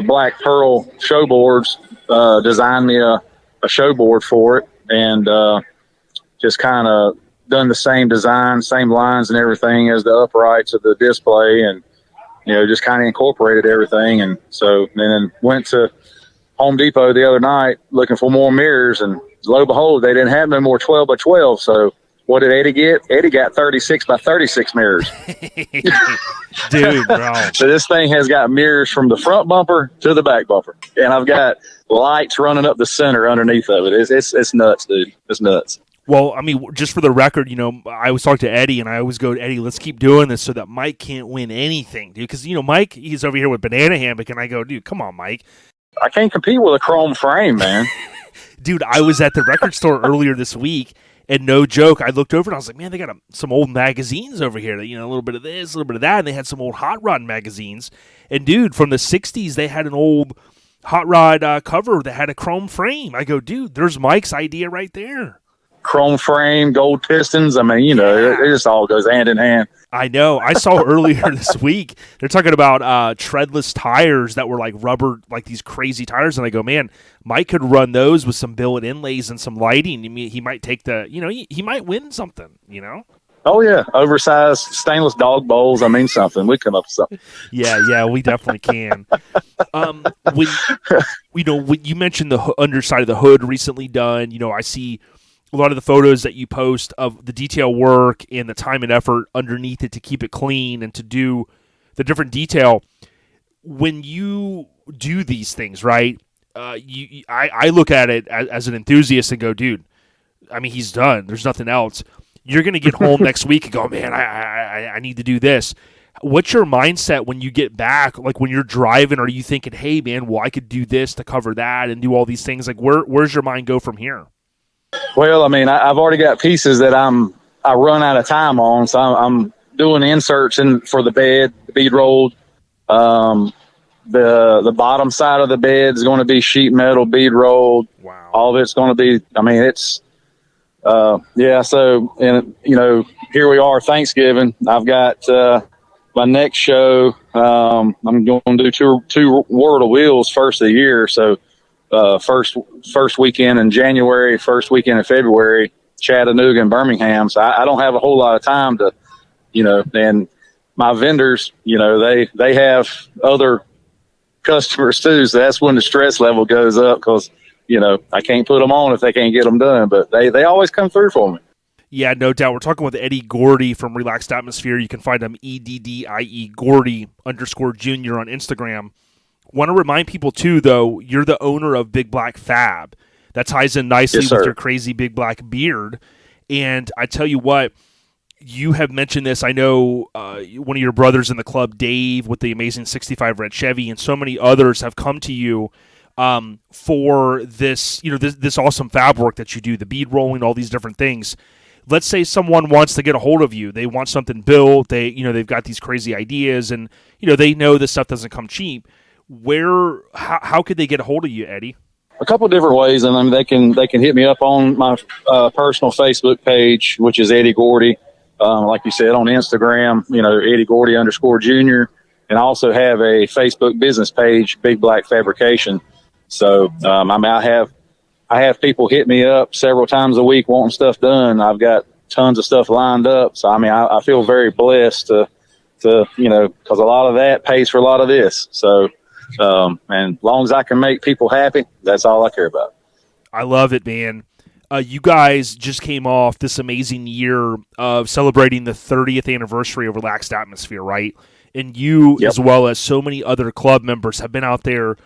black pearl show boards, designed me a show board for it, and just kind of done the same design, same lines and everything as the uprights of the display, and just kind of incorporated everything. And so then went to Home Depot the other night looking for more mirrors, and lo and behold, they didn't have no more 12 by 12. So what did Eddie get? Eddie got 36 by 36 mirrors. Dude, bro. So this thing has got mirrors from the front bumper to the back bumper, and I've got lights running up the center underneath of it. It's nuts, dude. It's nuts. Well, just for the record, I always talk to Eddie, and I always go, Eddie, let's keep doing this so that Mike can't win anything, dude. Because, Mike, he's over here with banana hammock, and I go, dude, come on, Mike. I can't compete with a chrome frame, man. Dude, I was at the record store earlier this week, and no joke, I looked over and I was like, man, they got some old magazines over here. That, a little bit of this, a little bit of that, and they had some old hot rod magazines. And, dude, from the 60s, they had an old hot rod cover that had a chrome frame. I go, dude, there's Mike's idea right there. Chrome frame, gold pistons. It just all goes hand in hand. I know. I saw earlier this week, they're talking about treadless tires that were like rubber, like these crazy tires. And I go, man, Mike could run those with some billet inlays and some lighting. He might take he might win something, Oh, yeah. Oversized stainless dog bowls. Something. We come up with something. Yeah, we definitely can. When you mentioned the underside of the hood recently done, I see a lot of the photos that you post of the detail work and the time and effort underneath it to keep it clean and to do the different detail. When you do these things, right, I look at it as an enthusiast and go, dude, he's done. There's nothing else. You're going to get home next week and go, man, I need to do this. What's your mindset when you get back? Like when you're driving, are you thinking, hey, man, well, I could do this to cover that and do all these things? Like where's your mind go from here? Well, I've already got pieces that I run out of time on, so I'm doing inserts for the bed, the bead rolled. The bottom side of the bed is going to be sheet metal, bead rolled. Wow. All of it's going to be. It's yeah. So here we are, Thanksgiving. I've got my next show. I'm going to do two World of Wheels first of the year. So. First weekend in January, first weekend in February, Chattanooga and Birmingham. So I don't have a whole lot of time to, and my vendors, they have other customers too. So that's when the stress level goes up because, I can't put them on if they can't get them done, but they always come through for me. Yeah, no doubt. We're talking with Eddie Gordy from Relaxed Atmosphere. You can find him EDDIE Gordy _Junior on Instagram. Want to remind people, too, though, you're the owner of Big Black Fab. That ties in nicely with your crazy big black beard. And I tell you what, you have mentioned this. I know one of your brothers in the club, Dave, with the amazing 65 red Chevy, and so many others have come to you for this, this awesome fab work that you do, the bead rolling, all these different things. Let's say someone wants to get a hold of you. They want something built. They've got these crazy ideas, and they know this stuff doesn't come cheap. How could they get a hold of you, Eddie? A couple of different ways. I mean, they can hit me up on my personal Facebook page, which is Eddie Gordy. Like you said, on Instagram, Eddie Gordy _Junior, and I also have a Facebook business page, Big Black Fabrication. So, I have people hit me up several times a week wanting stuff done. I've got tons of stuff lined up. So, I feel very blessed to because a lot of that pays for a lot of this. So, and as long as I can make people happy, that's all I care about. I love it, man. You guys just came off this amazing year of celebrating the 30th anniversary of Relaxed Atmosphere, right? And you, Yep. as well as so many other club members, have been out there,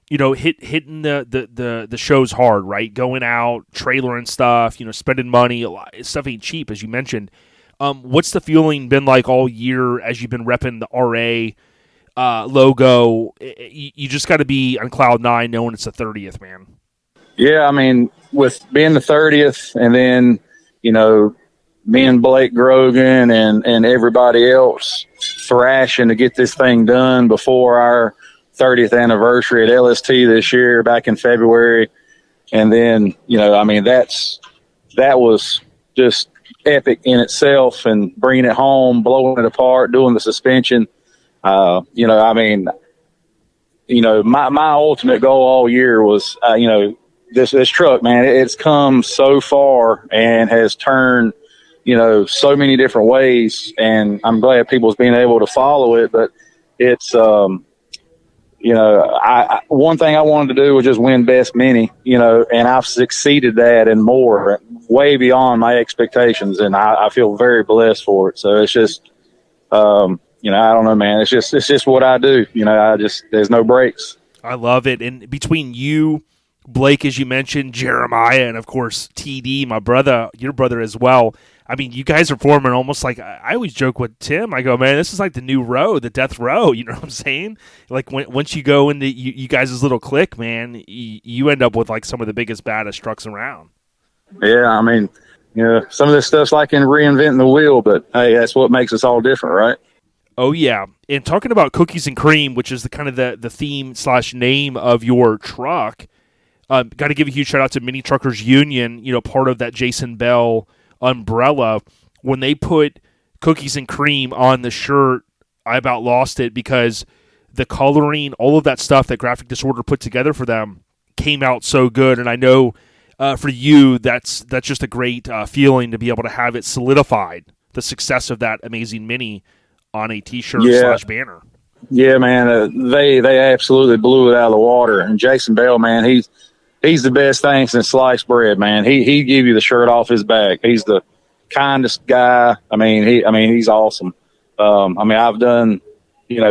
hitting the shows hard, right? Going out, trailering stuff, spending money. A lot stuff ain't cheap, as you mentioned. What's the feeling been like all year as you've been repping the RA logo? You just got to be on cloud nine knowing it's the 30th, man. Yeah, with being the 30th, and then, me and Blake Grogan and everybody else thrashing to get this thing done before our 30th anniversary at LST this year back in February. And then, that was just epic in itself, and bringing it home, blowing it apart, doing the suspension. My ultimate goal all year was, this truck, man, it's come so far and has turned, so many different ways, and I'm glad people's being able to follow it. But it's, one thing I wanted to do was just win Best Mini, and I've succeeded that and more, way beyond my expectations, and I feel very blessed for it. So it's just, I don't know, man. It's just what I do. There's no breaks. I love it. And between you, Blake, as you mentioned, Jeremiah, and of course TD, my brother, your brother as well. You guys are forming almost like, I always joke with Tim. I go, man, this is like the new row, the death row. You know what I'm saying? Like once you go into you guys' little clique, man, you end up with like some of the biggest, baddest trucks around. Yeah, some of this stuff's like in reinventing the wheel, but hey, that's what makes us all different, right? Oh yeah, and talking about cookies and cream, which is the kind of the theme / name of your truck. Got to give a huge shout out to Mini Truckers Union, part of that Jason Bell umbrella. When they put cookies and cream on the shirt, I about lost it, because the coloring, all of that stuff that Graphic Disorder put together for them came out so good. And I know for you, that's just a great feeling to be able to have it solidified, the success of that amazing Mini on a T-shirt / banner. Yeah, man, they absolutely blew it out of the water. And Jason Bell, man, he's the best thing since sliced bread, man. He'd give you the shirt off his back. He's the kindest guy. He's awesome. I've done,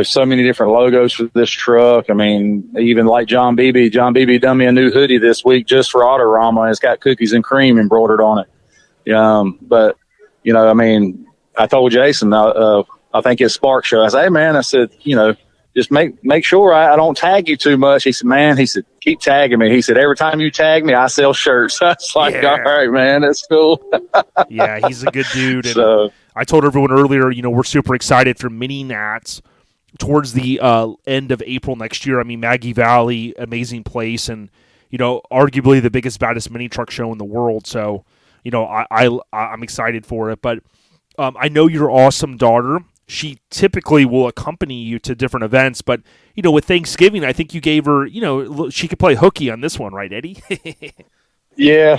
so many different logos for this truck. Even like John Beebe. John Beebe done me a new hoodie this week just for Auto Rama, and it's got cookies and cream embroidered on it. I told Jason, I think his Spark show, I said, hey, man, I said, just make sure I don't tag you too much. He said, keep tagging me. He said, every time you tag me, I sell shirts. I was like, all right, man, that's cool. Yeah, he's a good dude. And I told everyone earlier, we're super excited for Mini Nats towards the end of April next year. Maggie Valley, amazing place, and, arguably the biggest, baddest mini truck show in the world. So, I'm excited for it. But I know your awesome daughter. She typically will accompany you to different events, but, with Thanksgiving, I think you gave her, she could play hooky on this one, right, Eddie? Yeah,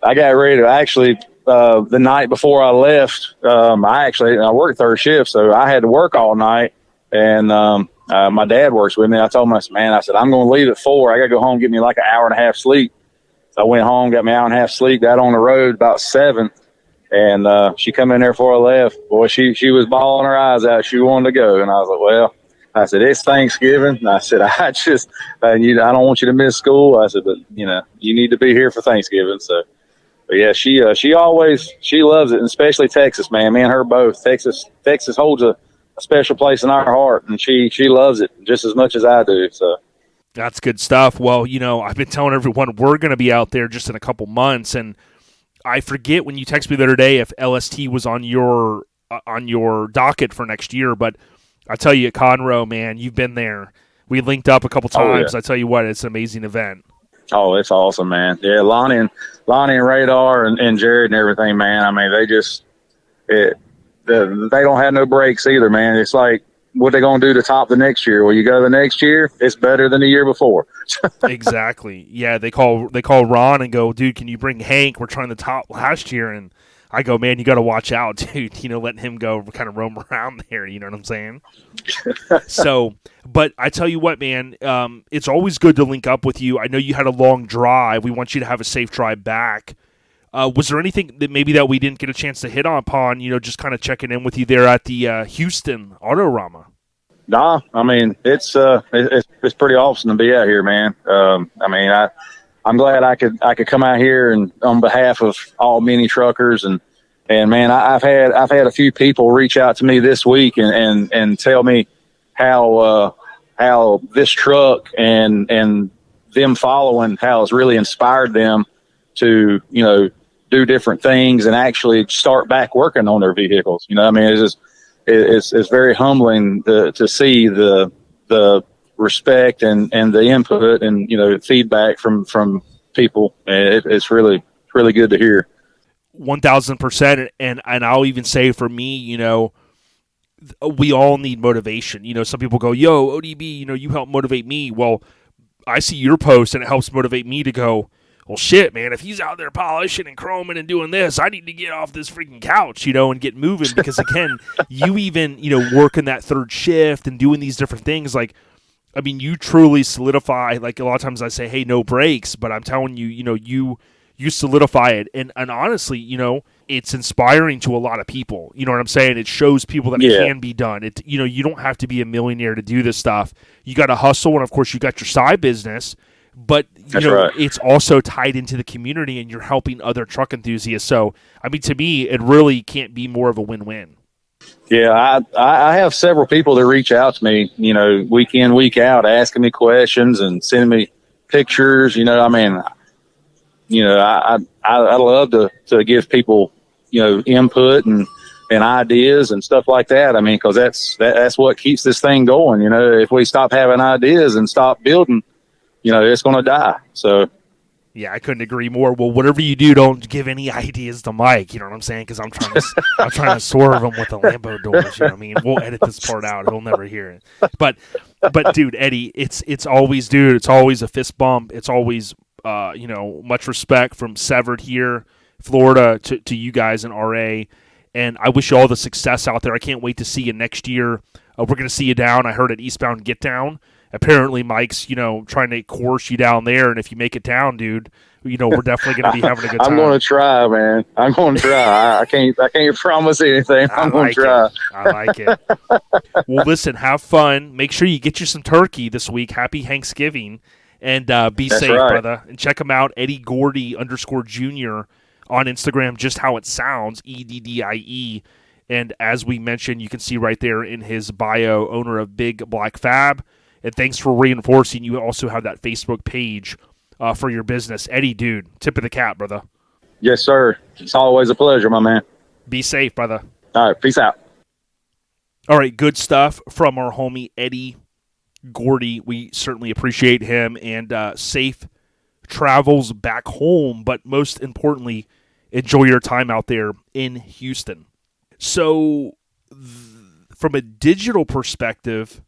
I got ready to actually, the night before I left, I worked third shift, so I had to work all night, and my dad works with me. I told him, I said, I'm going to leave at 4. I got to go home and get me like an hour and a half sleep. So I went home, got me an hour and a half sleep, got on the road about 7. And she come in there before I left. Boy, she was bawling her eyes out. She wanted to go. And I was like, well, I said, it's Thanksgiving. And I said, I don't want you to miss school. I said, but, you need to be here for Thanksgiving. So, But yeah, she loves it, and especially Texas, man. Me and her both. Texas holds a special place in our heart, and she loves it just as much as I do. So That's good stuff. Well, I've been telling everyone we're going to be out there just in a couple months, and I forget when you texted me the other day if LST was on your docket for next year, but I tell you, at Conroe, man, you've been there. We linked up a couple times. Oh, yeah. I tell you what, it's an amazing event. Oh, it's awesome, man. Yeah, Lonnie and Radar and Jared and everything, man. I mean, they don't have no breaks either, man. It's like, what they going to do to top the next year? Well, you go the next year, it's better than the year before. Exactly. Yeah, they call Ron and go, dude, can you bring Hank? We're trying to top last year. And I go, man, you got to watch out, dude. Letting him go kind of roam around there. You know what I'm saying? So, but I tell you what, man, it's always good to link up with you. I know you had a long drive. We want you to have a safe drive back. Was there anything that we didn't get a chance to hit upon, just kind of checking in with you there at the Houston Auto Rama? Nah, I mean, it's pretty awesome to be out here, man. I mean, I'm glad I could come out here and on behalf of all mini truckers and man, I've had a few people reach out to me this week and tell me how this truck and them following how it's really inspired them to, do different things and actually start back working on their vehicles. I mean, it's very humbling to see the respect and the input and, feedback from people. It's really good to hear. 1,000%. And I'll even say for me, we all need motivation. Some people go, yo, ODB, you help motivate me. Well, I see your post and it helps motivate me to go, well, shit, man, if he's out there polishing and chroming and doing this, I need to get off this freaking couch, and get moving. Because, again, you even, working that third shift and doing these different things, like, I mean, you truly solidify, like a lot of times I say, hey, no breaks, but I'm telling you, you solidify it. And honestly, it's inspiring to a lot of people. You know what I'm saying? It shows people that it can be done. You don't have to be a millionaire to do this stuff. You got to hustle, and, of course, you got your side business. But it's also tied into the community, and you're helping other truck enthusiasts. So, I mean, to me, it really can't be more of a win-win. Yeah, I have several people that reach out to me, week in, week out, asking me questions and sending me pictures. I mean, I love to give people, input and ideas and stuff like that. I mean, because that's what keeps this thing going. If we stop having ideas and stop building, it's going to die. So, yeah, I couldn't agree more. Well, whatever you do, don't give any ideas to Mike. You know what I'm saying? Because I'm trying to swerve him with the Lambo doors. You know what I mean? We'll edit this part out. He'll never hear it. But dude, Eddie, it's always, dude. It's always a fist bump. It's always, much respect from Severed here, Florida, to you guys in RA. And I wish you all the success out there. I can't wait to see you next year. We're going to see you down. I heard at Eastbound Get Down. Apparently, Mike's, trying to course you down there, and if you make it down, dude, we're definitely going to be having a good time. I'm going to try, man. I'm going to try. I can't promise anything. I'm going to try. I like it. Well, listen, have fun. Make sure you get you some turkey this week. Happy Thanksgiving, and be That's safe, right. brother. And check him out, Eddie Gordy _ on Instagram, just how it sounds, EDDIE. And as we mentioned, you can see right there in his bio, owner of Big Black Fab. And thanks for reinforcing. You also have that Facebook page for your business. Eddie, dude, tip of the cap, brother. Yes, sir. It's always a pleasure, my man. Be safe, brother. All right, peace out. All right, good stuff from our homie Eddie Gordy. We certainly appreciate him, and safe travels back home. But most importantly, enjoy your time out there in Houston. So from a digital perspective,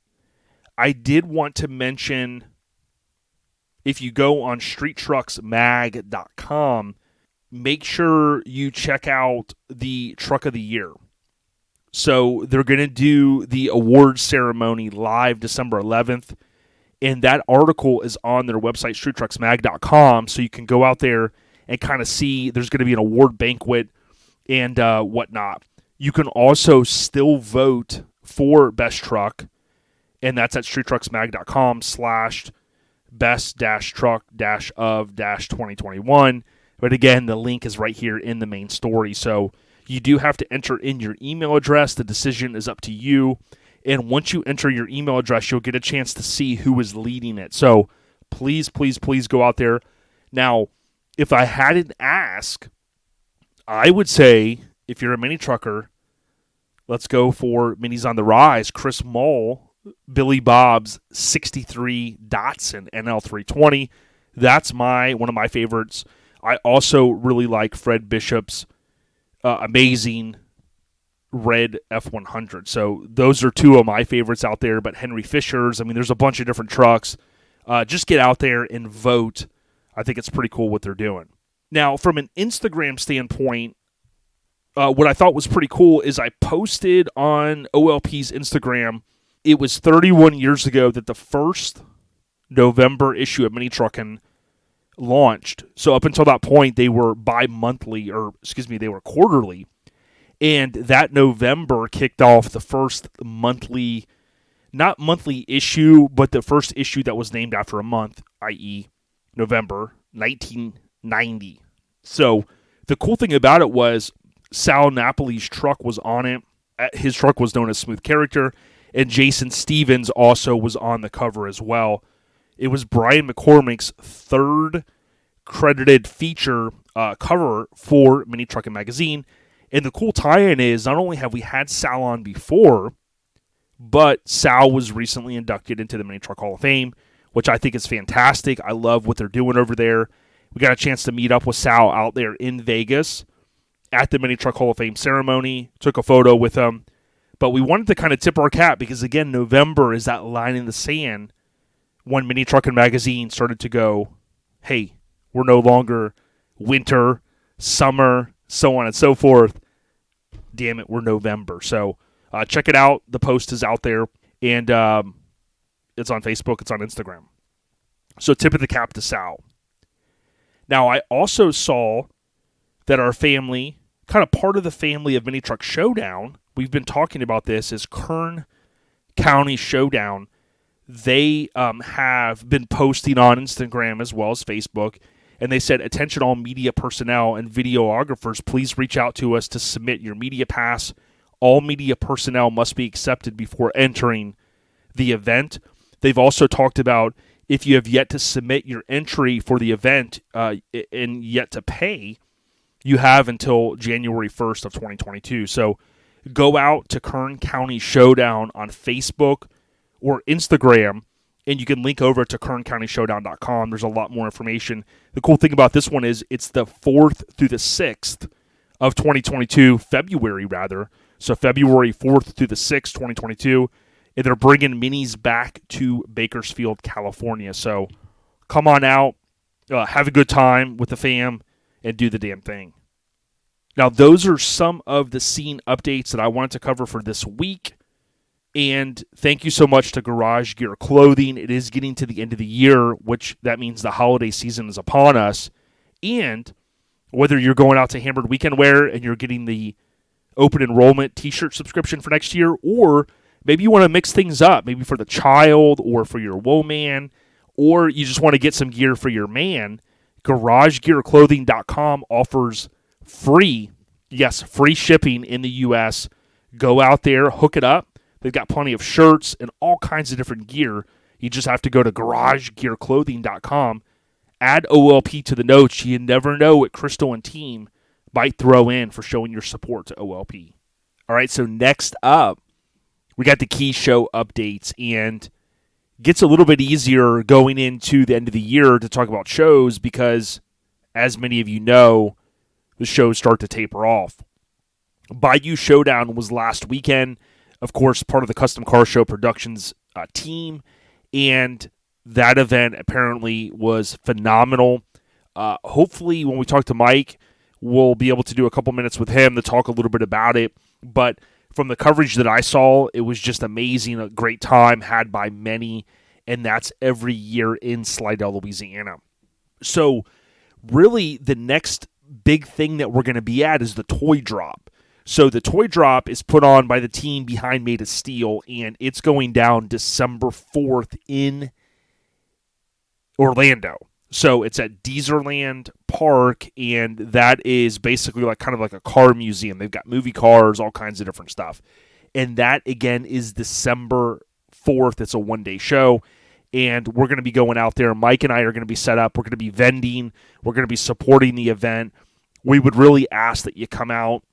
I did want to mention, if you go on streettrucksmag.com, make sure you check out the Truck of the Year. So they're going to do the awards ceremony live December 11th, and that article is on their website, streettrucksmag.com, so you can go out there and kind of see there's going to be an award banquet and whatnot. You can also still vote for Best Truck, and that's at streettrucksmag.com/best-truck-of-2021. But again, the link is right here in the main story. So you do have to enter in your email address. The decision is up to you. And once you enter your email address, you'll get a chance to see who is leading it. So please, please, please go out there. Now, if I had an ask, I would say if you're a mini trucker, let's go for Minis on the Rise. Chris Mull, Billy Bob's 63 Datsun NL320. That's one of my favorites. I also really like Fred Bishop's amazing red F100. So those are two of my favorites out there. But Henry Fisher's, there's a bunch of different trucks. Just get out there and vote. I think it's pretty cool what they're doing. Now, from an Instagram standpoint, what I thought was pretty cool is I posted on OLP's Instagram. It was 31 years ago that the first November issue of Mini Truckin' launched. So up until that point, they were they were quarterly. And that November kicked off the first not monthly issue, but the first issue that was named after a month, i.e. November 1990. So the cool thing about it was Sal Napoli's truck was on it. His truck was known as Smooth Character, and Jason Stevens also was on the cover as well. It was Brian McCormick's third credited feature cover for Mini Truckin' Magazine. And the cool tie-in is not only have we had Sal on before, but Sal was recently inducted into the Mini Truck Hall of Fame, which I think is fantastic. I love what they're doing over there. We got a chance to meet up with Sal out there in Vegas at the Mini Truck Hall of Fame ceremony, took a photo with him. But we wanted to kind of tip our cap because, again, November is that line in the sand when Mini Truckin' Magazine started to go, hey, we're no longer winter, summer, so on and so forth. Damn it, we're November. So check it out. The post is out there, and it's on Facebook. It's on Instagram. So tip of the cap to Sal. Now, I also saw that our family, kind of part of the family of Mini Truck Showdown, we've been talking about this, is Kern County Showdown. They have been posting on Instagram as well as Facebook, and they said, attention all media personnel and videographers, please reach out to us to submit your media pass. All media personnel must be accepted before entering the event. They've also talked about if you have yet to submit your entry for the event and yet to pay, you have until January 1st of 2022. So go out to Kern County Showdown on Facebook or Instagram, and you can link over to kerncountyshowdown.com. There's a lot more information. The cool thing about this one is it's the 4th through the 6th of 2022, February rather. So February 4th through the 6th, 2022. And they're bringing minis back to Bakersfield, California. So come on out, have a good time with the fam, and do the damn thing. Now, those are some of the scene updates that I wanted to cover for this week. And thank you so much to Garage Gear Clothing. It is getting to the end of the year, which that means the holiday season is upon us. And whether you're going out to Hammered Weekend Wear and you're getting the open enrollment t-shirt subscription for next year, or maybe you want to mix things up, maybe for the child or for your woman, or you just want to get some gear for your man, GarageGearClothing.com offers free shipping in the U.S. Go out there, hook it up. They've got plenty of shirts and all kinds of different gear. You just have to go to GarageGearClothing.com, add OLP to the notes. You never know what Crystal and team might throw in for showing your support to OLP. All right, so next up, we got the key show updates, and gets a little bit easier going into the end of the year to talk about shows because, as many of you know, the shows start to taper off. Bayou Showdown was last weekend, of course, part of the Custom Car Show Productions team, and that event apparently was phenomenal. Hopefully, when we talk to Mike, we'll be able to do a couple minutes with him to talk a little bit about it, but from the coverage that I saw, it was just amazing, a great time had by many, and that's every year in Slidell, Louisiana. So really, the next big thing that we're going to be at is the toy drop. So the toy drop is put on by the team behind Made of Steel, and it's going down December 4th in Orlando. So it's at Deezerland park, and that is basically like kind of like a car museum. They've got movie cars, all kinds of different stuff. And that, again, is December 4th. It's a one-day show, and we're going to be going out there. Mike and I are going to be set up. We're going to be vending. We're going to be supporting the event. We would really ask that you come out,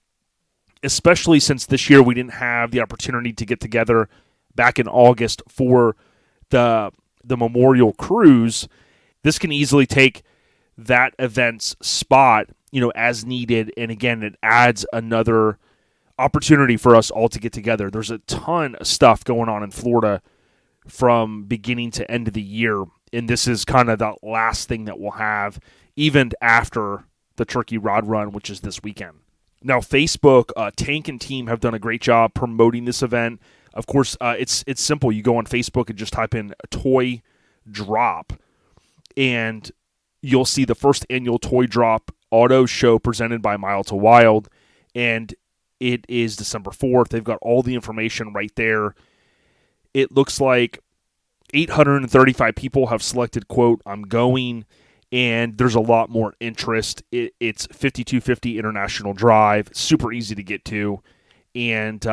especially since this year we didn't have the opportunity to get together back in August for the Memorial Cruise. This can easily take that event's spot, as needed. And again, it adds another opportunity for us all to get together. There's a ton of stuff going on in Florida from beginning to end of the year. And this is kind of the last thing that we'll have, even after the Turkey Rod Run, which is this weekend. Now, Facebook, Tank and team have done a great job promoting this event. Of course, it's simple. You go on Facebook and just type in toy drop, and you'll see the first annual toy drop auto show presented by Mile to Wild, and it is December 4th. They've got all the information right there. It looks like 835 people have selected, quote, I'm going, and there's a lot more interest. It's 5250 International Drive, super easy to get to, and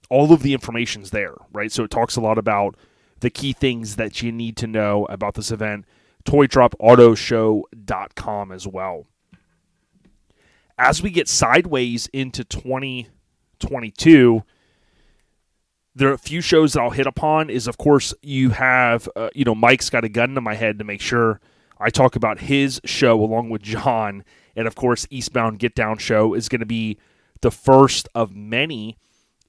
all of the information's there, right? So it talks a lot about the key things that you need to know about this event. ToyDropAutoShow.com as well. As we get sideways into 2022, there are a few shows that I'll hit upon. Is, of course, you have, Mike's got a gun to my head to make sure I talk about his show along with John. And, of course, Eastbound Get Down show is going to be the first of many,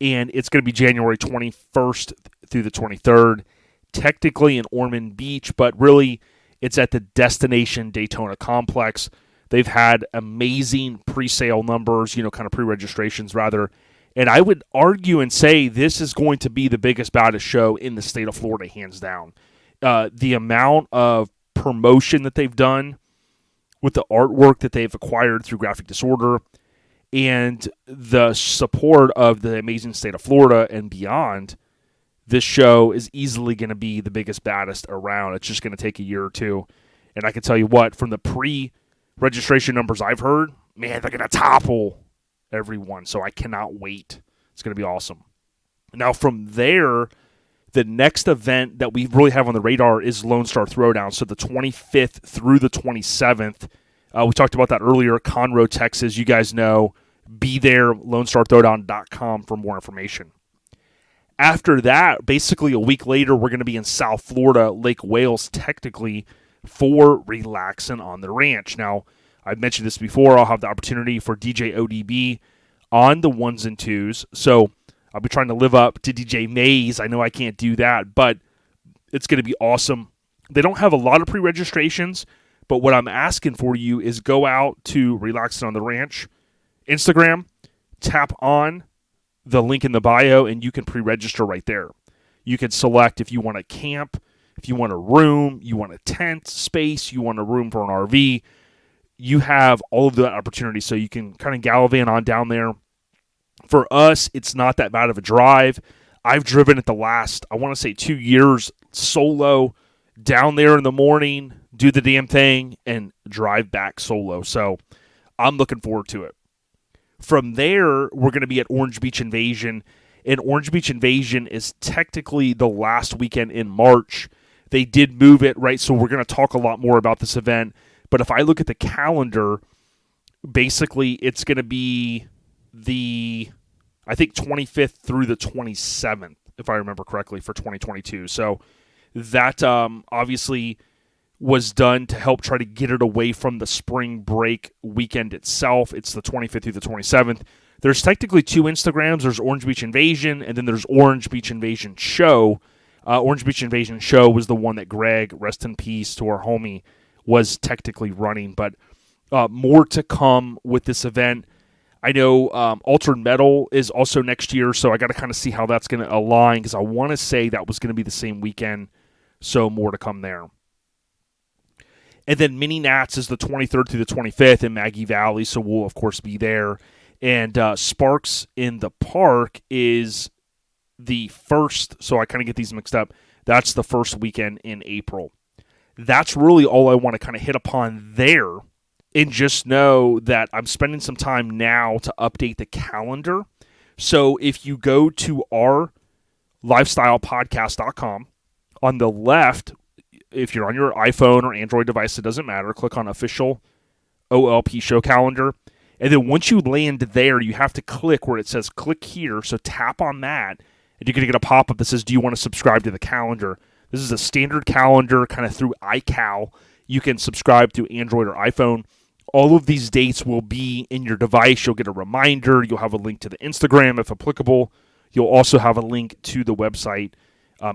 and it's going to be January 21st through the 23rd, technically in Ormond Beach, but really it's at the Destination Daytona Complex. They've had amazing pre-sale numbers, kind of pre-registrations rather, and I would argue and say this is going to be the biggest, baddest show in the state of Florida, hands down. The amount of promotion that they've done with the artwork that they've acquired through Graphic Disorder and the support of the amazing state of Florida and beyond, this show is easily going to be the biggest, baddest around. It's just going to take a year or two. And I can tell you what, from the pre-registration numbers I've heard, man, they're going to topple everyone. So I cannot wait. It's going to be awesome. Now from there, the next event that we really have on the radar is Lone Star Throwdown. So the 25th through the 27th. We talked about that earlier. Conroe, Texas. You guys know. Be there, LoneStarThrowdown.com for more information. After that, basically a week later, we're going to be in South Florida, Lake Wales, technically, for Relaxin' on the Ranch. Now, I've mentioned this before. I'll have the opportunity for DJ ODB on the ones and twos. So I'll be trying to live up to DJ Mays. I know I can't do that, but it's going to be awesome. They don't have a lot of pre-registrations, but what I'm asking for you is go out to Relaxin' on the Ranch Instagram, tap on the link in the bio, and you can pre-register right there. You can select if you want to camp, if you want a room, you want a tent space, you want a room for an RV. You have all of that opportunity, so you can kind of gallivant on down there. For us, it's not that bad of a drive. I've driven it the last, I want to say 2 years, solo, down there in the morning, do the damn thing, and drive back solo. So I'm looking forward to it. From there, we're going to be at Orange Beach Invasion, and Orange Beach Invasion is technically the last weekend in March. They did move it, right? So we're going to talk a lot more about this event. But if I look at the calendar, basically it's going to be the, I think, 25th through the 27th, if I remember correctly, for 2022. So that obviously was done to help try to get it away from the spring break weekend itself. It's the 25th through the 27th. There's technically two Instagrams. There's Orange Beach Invasion, and then there's Orange Beach Invasion Show. Orange Beach Invasion Show was the one that Greg, rest in peace to our homie, was technically running. But more to come with this event. I know Altered Metal is also next year, so I got to kind of see how that's going to align, because I want to say that was going to be the same weekend, so more to come there. And then Mini Nats is the 23rd through the 25th in Maggie Valley, so we'll, of course, be there. And Sparks in the Park is the first, so I kind of get these mixed up. That's the first weekend in April. That's really all I want to kind of hit upon there And just know that I'm spending some time now to update the calendar. So if you go to our lifestylepodcast.com, on the left, if you're on your iPhone or Android device, it doesn't matter, click on official OLP show calendar. And then once you land there, you have to click where it says click here. So tap on that, and you're going to get a pop-up that says, do you want to subscribe to the calendar? This is a standard calendar kind of through iCal. You can subscribe to Android or iPhone. All of these dates will be in your device. You'll get a reminder. You'll have a link to the Instagram if applicable. You'll also have a link to the website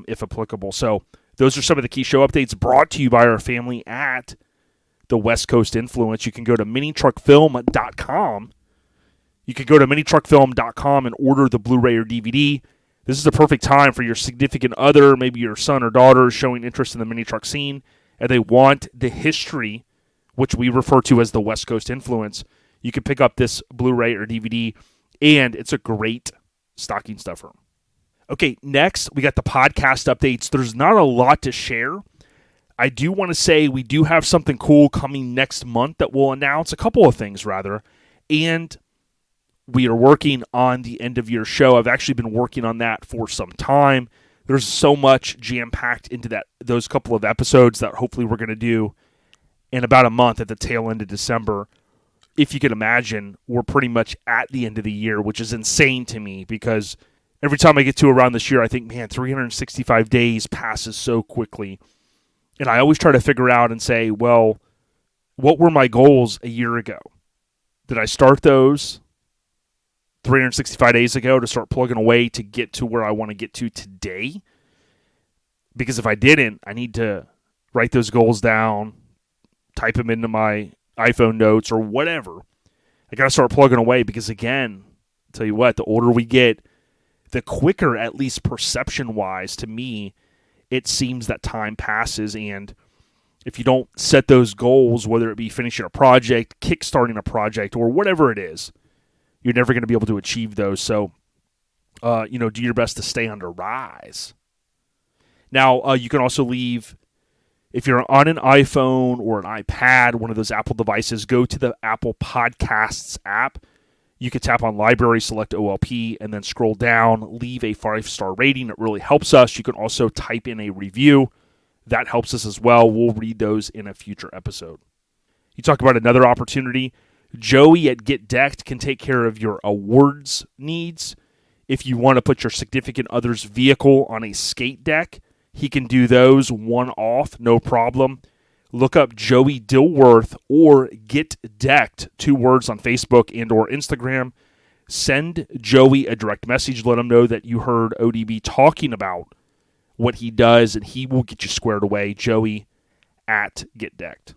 if applicable. So those are some of the key show updates brought to you by our family at the West Coast Influence. You can go to minitruckfilm.com. You can go to minitruckfilm.com and order the Blu-ray or DVD. This is the perfect time for your significant other, maybe your son or daughter, showing interest in the mini truck scene, and they want the history, which we refer to as the West Coast Influence. You can pick up this Blu-ray or DVD, and it's a great stocking stuffer. Okay, next, we got the podcast updates. There's not a lot to share. I do want to say we do have something cool coming next month that we'll announce, a couple of things, rather, and we are working on the end-of-year show. I've actually been working on that for some time. There's so much jam-packed into those couple of episodes that hopefully we're going to do in about a month at the tail end of December. If you can imagine, we're pretty much at the end of the year, which is insane to me because every time I get to around this year, I think, man, 365 days passes so quickly. And I always try to figure out and say, well, what were my goals a year ago? Did I start those 365 days ago to start plugging away to get to where I want to get to today? Because if I didn't, I need to write those goals down, type them into my iPhone notes or whatever. I got to start plugging away because, again, I'll tell you what, the older we get, the quicker, at least perception-wise, to me, it seems that time passes. And if you don't set those goals, whether it be finishing a project, kickstarting a project, or whatever it is, you're never going to be able to achieve those. So, do your best to stay on the rise. Now, you can also leave, if you're on an iPhone or an iPad, one of those Apple devices, go to the Apple Podcasts app. You can tap on Library, select OLP, and then scroll down, leave a 5-star rating. It really helps us. You can also type in a review. That helps us as well. We'll read those in a future episode. You talk about another opportunity. Joey at Get Decked can take care of your awards needs. If you want to put your significant other's vehicle on a skate deck, he can do those one-off, no problem. Look up Joey Dilworth or Get Decked, 2 words on Facebook and or Instagram. Send Joey a direct message. Let him know that you heard ODB talking about what he does, and he will get you squared away. Joey at Get Decked.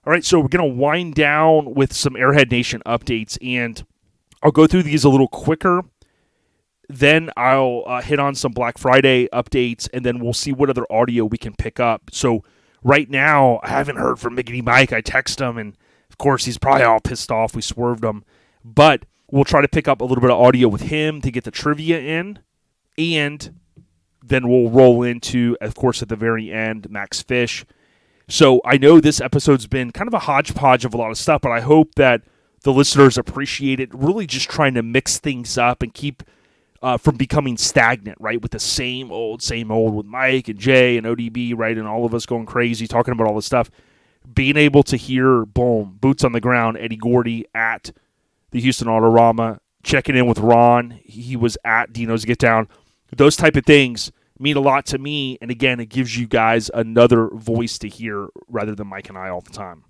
All right, so we're going to wind down with some Airhead Nation updates, and I'll go through these a little quicker. Then I'll hit on some Black Friday updates, and then we'll see what other audio we can pick up. So right now, I haven't heard from Miggity Mike. I text him, and of course, he's probably all pissed off. We swerved him. But we'll try to pick up a little bit of audio with him to get the trivia in, and then we'll roll into, of course, at the very end, Max Fish. So I know this episode's been kind of a hodgepodge of a lot of stuff, but I hope that the listeners appreciate it, really just trying to mix things up and keep from becoming stagnant, right, with the same old with Mike and Jay and ODB, right, and all of us going crazy, talking about all this stuff. Being able to hear, boom, boots on the ground, Eddie Gordy at the Houston Auto Rama, checking in with Ron. He was at Dino's Get Down. Those type of things mean a lot to me, and again, it gives you guys another voice to hear rather than Mike and I all the time.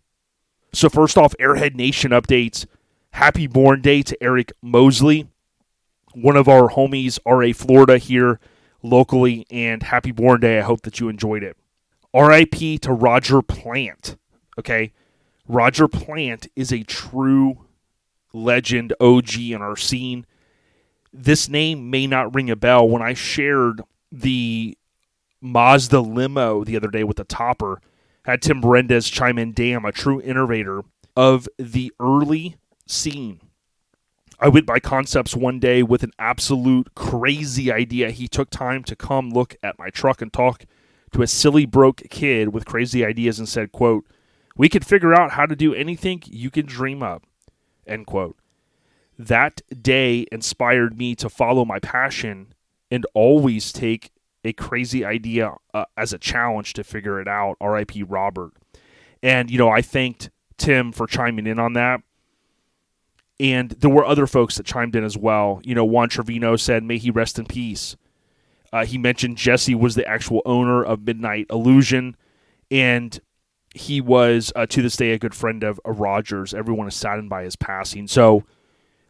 So first off, Airhead Nation updates. Happy Born Day to Eric Mosley, one of our homies, RA Florida here locally, and happy Born Day. I hope that you enjoyed it. RIP to Roger Plant, okay? Roger Plant is a true legend, OG in our scene. This name may not ring a bell. When I shared the Mazda limo the other day with the topper, had Tim Berendez chime in, damn, a true innovator of the early scene. I went by Concepts one day with an absolute crazy idea. He took time to come look at my truck and talk to a silly broke kid with crazy ideas and said, quote, We could figure out how to do anything you can dream up, end quote. That day inspired me to follow my passion and always take a crazy idea as a challenge to figure it out, R.I.P. Robert. And, I thanked Tim for chiming in on that. And there were other folks that chimed in as well. Juan Trevino said, may he rest in peace. He mentioned Jesse was the actual owner of Midnight Illusion, and he was, to this day, a good friend of Rogers. Everyone is saddened by his passing. So,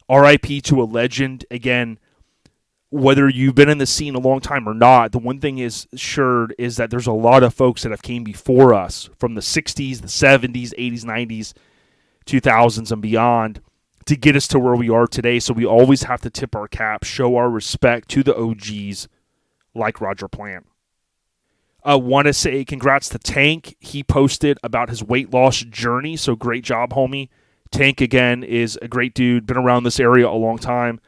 R.I.P. to a legend. Again, whether you've been in the scene a long time or not, the one thing is assured is that there's a lot of folks that have came before us from the 60s, the 70s, 80s, 90s, 2000s, and beyond to get us to where we are today. So we always have to tip our cap, show our respect to the OGs like Roger Plant. I want to say congrats to Tank. He posted about his weight loss journey, so great job, homie. Tank, again, is a great dude, been around this area a long time.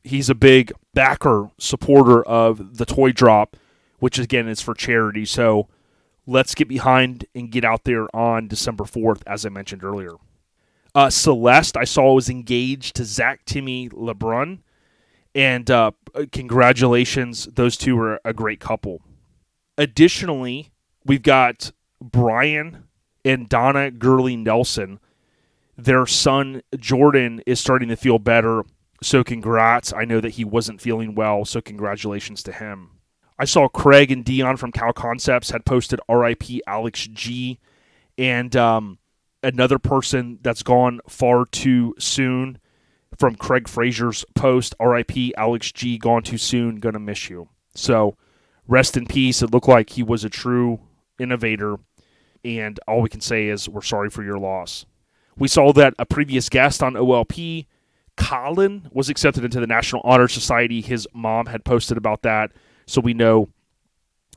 He's a big backer, supporter of the toy drop, which, again, is for charity. So let's get behind and get out there on December 4th, as I mentioned earlier. Celeste, I saw, was engaged to Zach Timmy LeBrun. And congratulations, those two are a great couple. Additionally, we've got Brian and Donna Gurley Nelson. Their son, Jordan, is starting to feel better, so congrats. I know that he wasn't feeling well, so congratulations to him. I saw Craig and Dion from Cal Concepts had posted RIP Alex G, and another person that's gone far too soon from Craig Frazier's post, RIP Alex G, gone too soon, gonna miss you. So rest in peace. It looked like he was a true innovator, and all we can say is we're sorry for your loss. We saw that a previous guest on OLP, Colin, was accepted into the National Honor Society. His mom had posted about that, so we know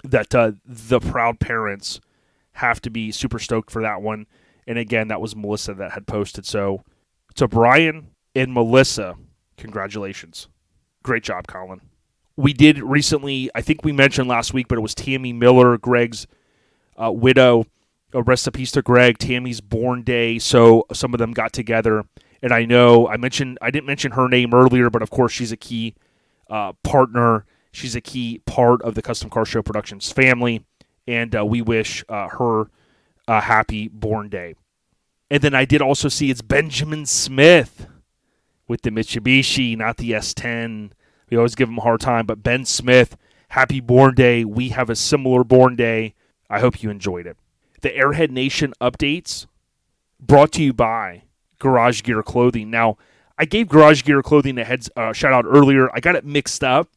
that the proud parents have to be super stoked for that one. And again, that was Melissa that had posted. So to Brian and Melissa, congratulations. Great job, Colin. We did recently, I think we mentioned last week, but it was Tammy Miller, Greg's widow. Rest in peace to Greg, Tammy's born day. So some of them got together. And I know I didn't mention her name earlier, but of course she's a key partner. She's a key part of the Custom Car Show Productions family. And we wish her a happy born day. And then I did also see it's Benjamin Smith with the Mitsubishi, not the S10. We always give him a hard time, but Ben Smith, happy born day. We have a similar born day. I hope you enjoyed it. The Airhead Nation updates brought to you by Garage Gear Clothing. Now, I gave Garage Gear Clothing a shout out earlier. I got it mixed up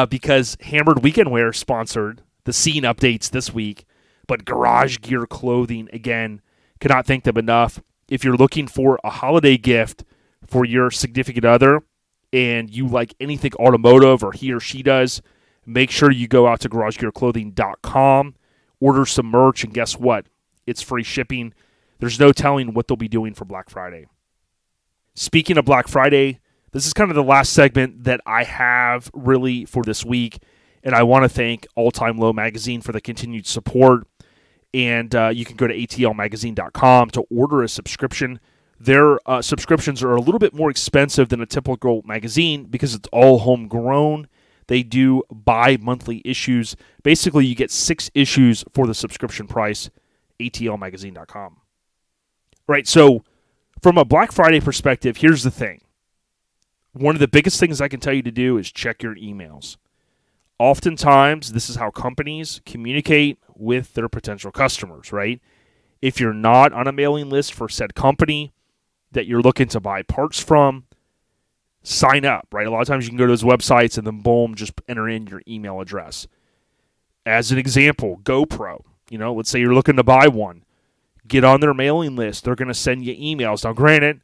because Hammered Weekend Wear sponsored the scene updates this week. But Garage Gear Clothing, again, cannot thank them enough. If you're looking for a holiday gift for your significant other and you like anything automotive or he or she does, make sure you go out to garagegearclothing.com, order some merch, and guess what? It's free shipping. There's no telling what they'll be doing for Black Friday. Speaking of Black Friday, this is kind of the last segment that I have really for this week, and I want to thank All Time Low Magazine for the continued support. And you can go to atlmagazine.com to order a subscription. Their subscriptions are a little bit more expensive than a typical magazine because it's all homegrown. They do bi-monthly issues. Basically, you get 6 issues for the subscription price, atlmagazine.com. Right, so from a Black Friday perspective, here's the thing. One of the biggest things I can tell you to do is check your emails. Oftentimes, this is how companies communicate with their potential customers, right? If you're not on a mailing list for said company that you're looking to buy parts from, sign up, right? A lot of times you can go to those websites and then boom, just enter in your email address. As an example, GoPro, let's say you're looking to buy one. Get on their mailing list. They're going to send you emails. Now, granted,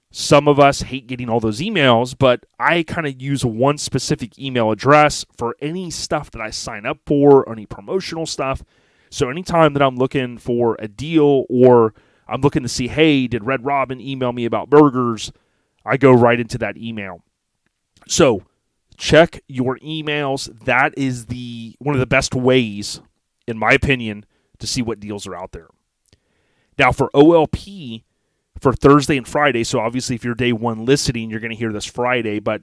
some of us hate getting all those emails, but I kind of use one specific email address for any stuff that I sign up for, or any promotional stuff. So anytime that I'm looking for a deal or I'm looking to see, hey, did Red Robin email me about burgers? I go right into that email. So check your emails. That is one of the best ways, in my opinion, to see what deals are out there. Now for OLP, for Thursday and Friday, so obviously if you're day one listening, you're going to hear this Friday, but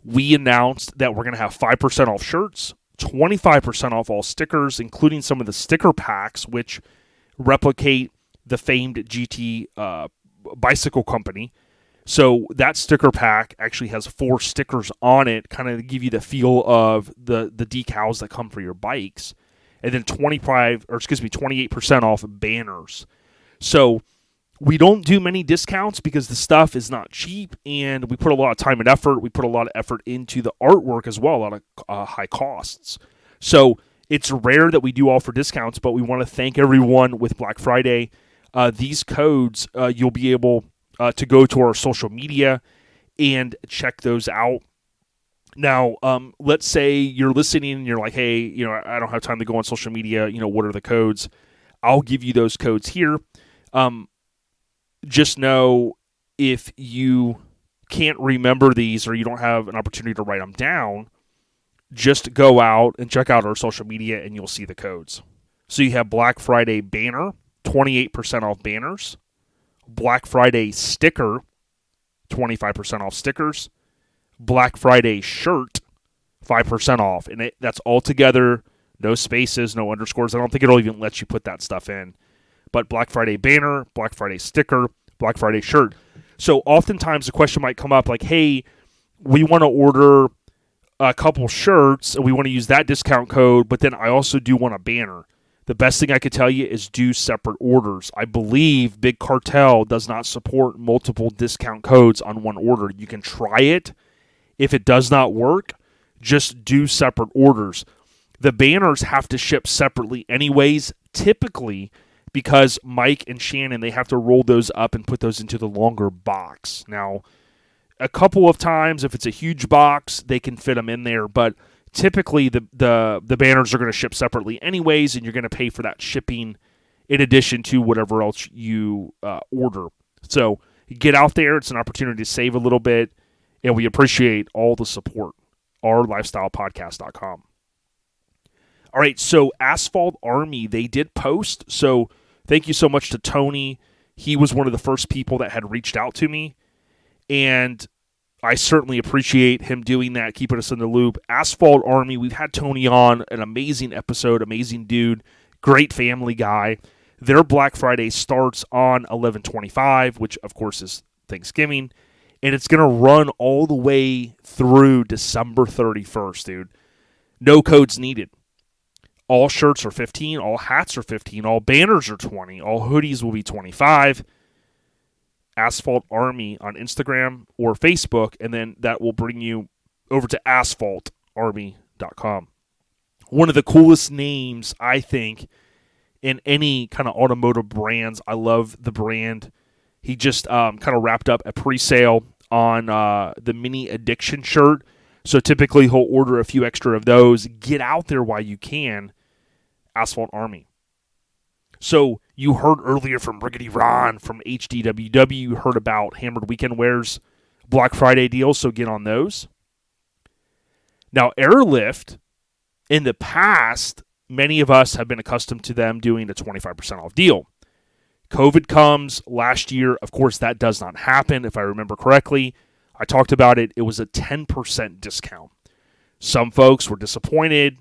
we announced that we're going to have 5% off shirts, 25% off all stickers, including some of the sticker packs, which replicate the famed GT bicycle company. So that sticker pack actually has 4 stickers on it, kind of give you the feel of the decals that come for your bikes. And then 28% off banners. So we don't do many discounts because the stuff is not cheap, and we put a lot of time and effort. We put a lot of effort into the artwork as well, a lot of high costs. So it's rare that we do offer discounts, but we want to thank everyone with Black Friday. These codes, you'll be able to go to our social media and check those out. Now, let's say you're listening and you're like, hey, I don't have time to go on social media. What are the codes? I'll give you those codes here. Just know if you can't remember these or you don't have an opportunity to write them down, just go out and check out our social media and you'll see the codes. So you have Black Friday banner, 28% off banners. Black Friday sticker, 25% off stickers. Black Friday shirt, 5% off. And that's all together, no spaces, no underscores. I don't think it'll even let you put that stuff in. But Black Friday banner, Black Friday sticker, Black Friday shirt. So oftentimes the question might come up like, hey, we want to order a couple shirts and we want to use that discount code, but then I also do want a banner. The best thing I could tell you is do separate orders. I believe Big Cartel does not support multiple discount codes on one order. You can try it. If it does not work, just do separate orders. The banners have to ship separately anyways, typically because Mike and Shannon, they have to roll those up and put those into the longer box. Now, a couple of times, if it's a huge box, they can fit them in there, but typically the banners are going to ship separately anyways, and you're going to pay for that shipping in addition to whatever else you order. So get out there. It's an opportunity to save a little bit, and we appreciate all the support. OurLifestylePodcast.com. All right, so Asphalt Army, they did post. So thank you so much to Tony. He was one of the first people that had reached out to me, and I certainly appreciate him doing that, keeping us in the loop. Asphalt Army, we've had Tony on, an amazing episode, amazing dude, great family guy. Their Black Friday starts on 11/25, which of course is Thanksgiving, and it's going to run all the way through December 31st, dude. No codes needed. All shirts are 15, all hats are 15, all banners are 20, all hoodies will be 25. Asphalt Army on Instagram or Facebook, and then that will bring you over to asphaltarmy.com. One of the coolest names, I think, in any kind of automotive brands. I love the brand. He just kind of wrapped up a pre-sale on the Mini Addiction shirt. So typically he'll order a few extra of those. Get out there while you can. Asphalt Army. So you heard earlier from Rickety Ron from HDWW. You heard about Hammered Weekend Wear's Black Friday deals, so get on those. Now, Airlift, in the past, many of us have been accustomed to them doing a 25% off deal. COVID comes last year. Of course, that does not happen. If I remember correctly, I talked about it. It was a 10% discount. Some folks were disappointed.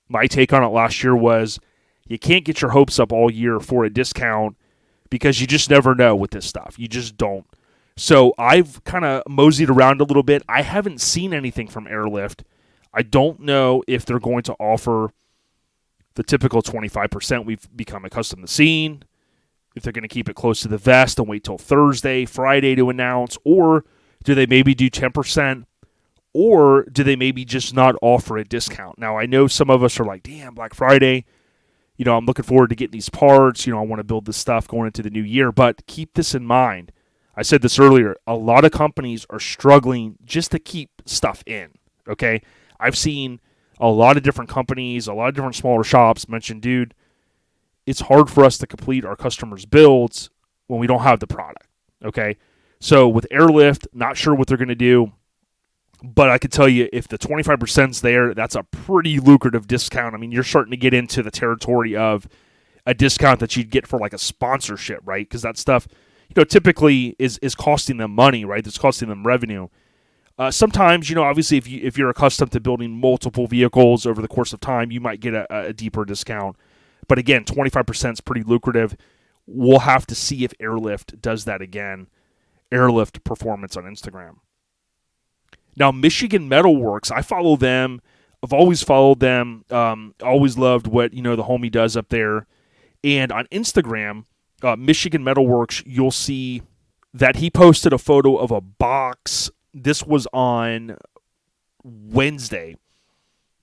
My take on it last year was you can't get your hopes up all year for a discount because you just never know with this stuff. You just don't. So I've kind of moseyed around a little bit. I haven't seen anything from Airlift. I don't know if they're going to offer the typical 25% we've become accustomed to seeing, if they're going to keep it close to the vest and wait till Thursday, Friday to announce, or do they maybe do 10%, or do they maybe just not offer a discount? Now, I know some of us are like, damn, Black Friday, I'm looking forward to getting these parts. I want to build this stuff going into the new year. But keep this in mind. I said this earlier. A lot of companies are struggling just to keep stuff in, okay? I've seen a lot of different companies, a lot of different smaller shops mention, dude, it's hard for us to complete our customers' builds when we don't have the product, okay? So with Airlift, not sure what they're going to do. But I can tell you, if the 25% is there, that's a pretty lucrative discount. I mean, you're starting to get into the territory of a discount that you'd get for like a sponsorship, right? Because that stuff, typically is costing them money, right? It's costing them revenue. Sometimes, obviously, if you're accustomed to building multiple vehicles over the course of time, you might get a deeper discount. But again, 25% is pretty lucrative. We'll have to see if Airlift does that again. Airlift Performance on Instagram. Now, Michigan Metalworks, I follow them. I've always followed them. Always loved what the homie does up there. And on Instagram, Michigan Metalworks, you'll see that he posted a photo of a box. This was on Wednesday.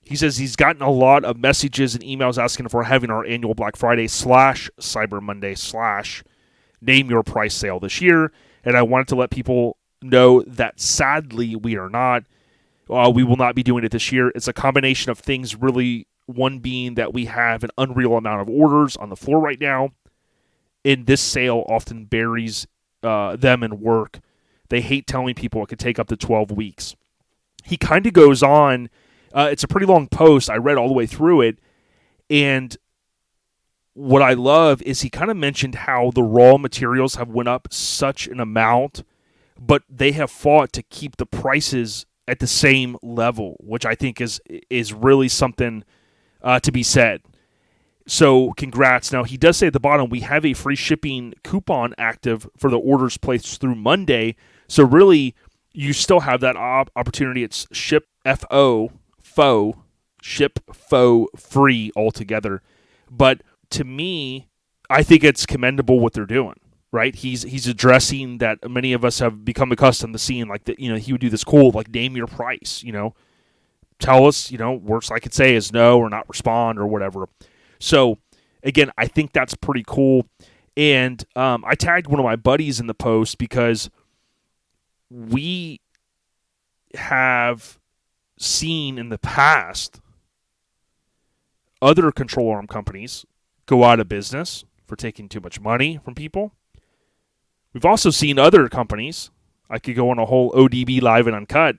He says he's gotten a lot of messages and emails asking if we're having our annual Black Friday / Cyber Monday / Name Your Price sale this year. And I wanted to let people know that sadly we are not. We will not be doing it this year. It's a combination of things, really. One being that we have an unreal amount of orders on the floor right now. And this sale often buries them in work. They hate telling people it could take up to 12 weeks. He kind of goes on. It's a pretty long post. I read all the way through it. And what I love is he kind of mentioned how the raw materials have went up such an amount, but they have fought to keep the prices at the same level, which I think is really something to be said. So congrats. Now, he does say at the bottom, we have a free shipping coupon active for the orders placed through Monday. So really, you still have that opportunity. It's ship free altogether. But to me, I think it's commendable what they're doing, right? He's addressing that many of us have become accustomed to seeing, like, he would do this cool, like, name your price, tell us, worst I could say is no or not respond or whatever. So, again, I think that's pretty cool. And I tagged one of my buddies in the post because we have seen in the past other control arm companies go out of business for taking too much money from people. We've also seen other companies, I could go on a whole ODB live and uncut,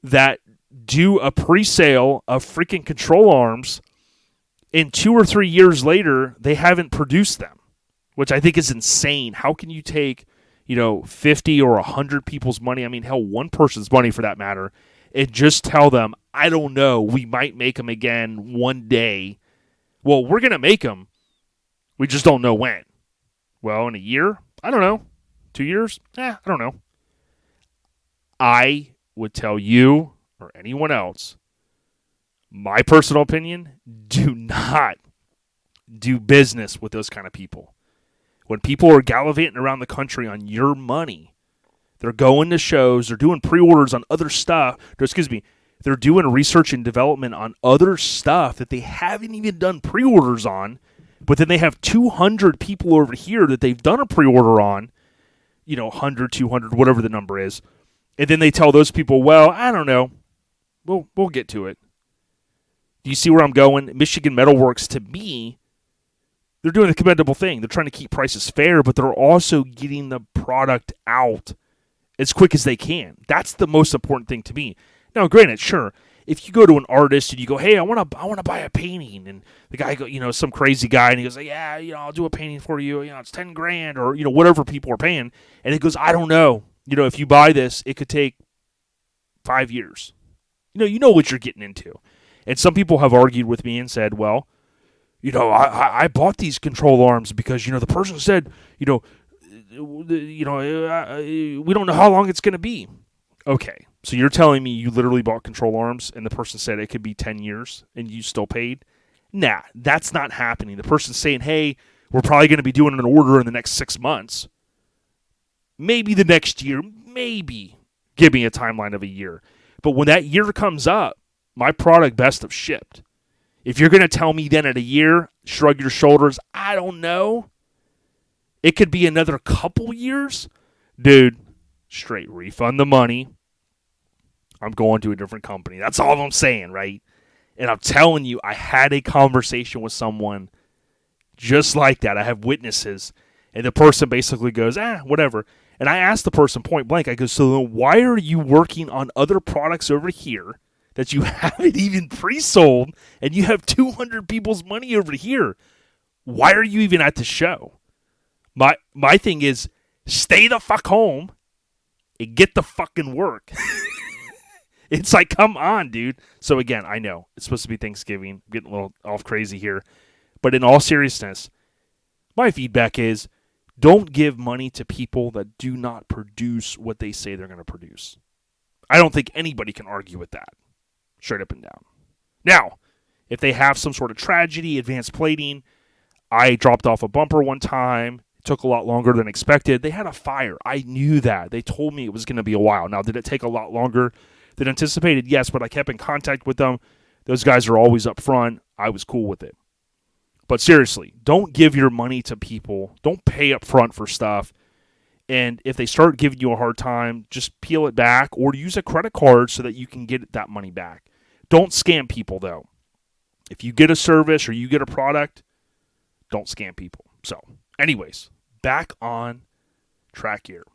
that do a pre-sale of freaking control arms, and 2 or 3 years later, they haven't produced them, which I think is insane. How can you take, 50 or 100 people's money, I mean, hell, one person's money for that matter, and just tell them, I don't know, we might make them again one day. Well, we're going to make them. We just don't know when. Well, in a year? I don't know. 2 years? I don't know. I would tell you or anyone else, my personal opinion, do not do business with those kind of people. When people are gallivanting around the country on your money, they're going to shows, they're doing pre-orders on other stuff. They're doing research and development on other stuff that they haven't even done pre-orders on, but then they have 200 people over here that they've done a pre-order on, 100, 200, whatever the number is. And then they tell those people, well, I don't know. We'll get to it. Do you see where I'm going? Michigan Metalworks, to me, they're doing a commendable thing. They're trying to keep prices fair, but they're also getting the product out as quick as they can. That's the most important thing to me. Now, granted, sure, if you go to an artist and you go, hey, I want to buy a painting, and the guy go, some crazy guy, and he goes, yeah, I'll do a painting for you. It's $10,000 or whatever people are paying, and it goes, I don't know. If you buy this, it could take 5 years. You know what you're getting into. And some people have argued with me and said, well, I bought these control arms because, the person said, we don't know how long it's going to be. Okay, so you're telling me you literally bought control arms and the person said it could be 10 years and you still paid? Nah, that's not happening. The person's saying, hey, we're probably going to be doing an order in the next 6 months. Maybe the next year, maybe. Give me a timeline of a year. But when that year comes up, my product best have shipped. If you're going to tell me then at a year, shrug your shoulders, I don't know. It could be another couple years. Dude, straight refund the money. I'm going to a different company. That's all I'm saying, right? And I'm telling you, I had a conversation with someone just like that. I have witnesses. And the person basically goes, whatever. And I asked the person point blank, I go, so then why are you working on other products over here that you haven't even pre-sold and you have 200 people's money over here? why are you even at the show? My thing is, stay the fuck home and get the fucking work. It's like, come on, dude. So again, I know it's supposed to be Thanksgiving. I'm getting a little off crazy here. But in all seriousness, my feedback is, don't give money to people that do not produce what they say they're going to produce. I don't think anybody can argue with that, straight up and down. Now, if they have some sort of tragedy, advanced plating, I dropped off a bumper one time. It took a lot longer than expected. They had a fire. I knew that. They told me it was going to be a while. Now, did it take a lot longer than anticipated? Yes, but I kept in contact with them. Those guys are always up front. I was cool with it. But seriously, don't give your money to people. Don't pay up front for stuff. And if they start giving you a hard time, just peel it back or use a credit card so that you can get that money back. Don't scam people, though. If you get a service or you get a product, don't scam people. So, anyways, back on track here.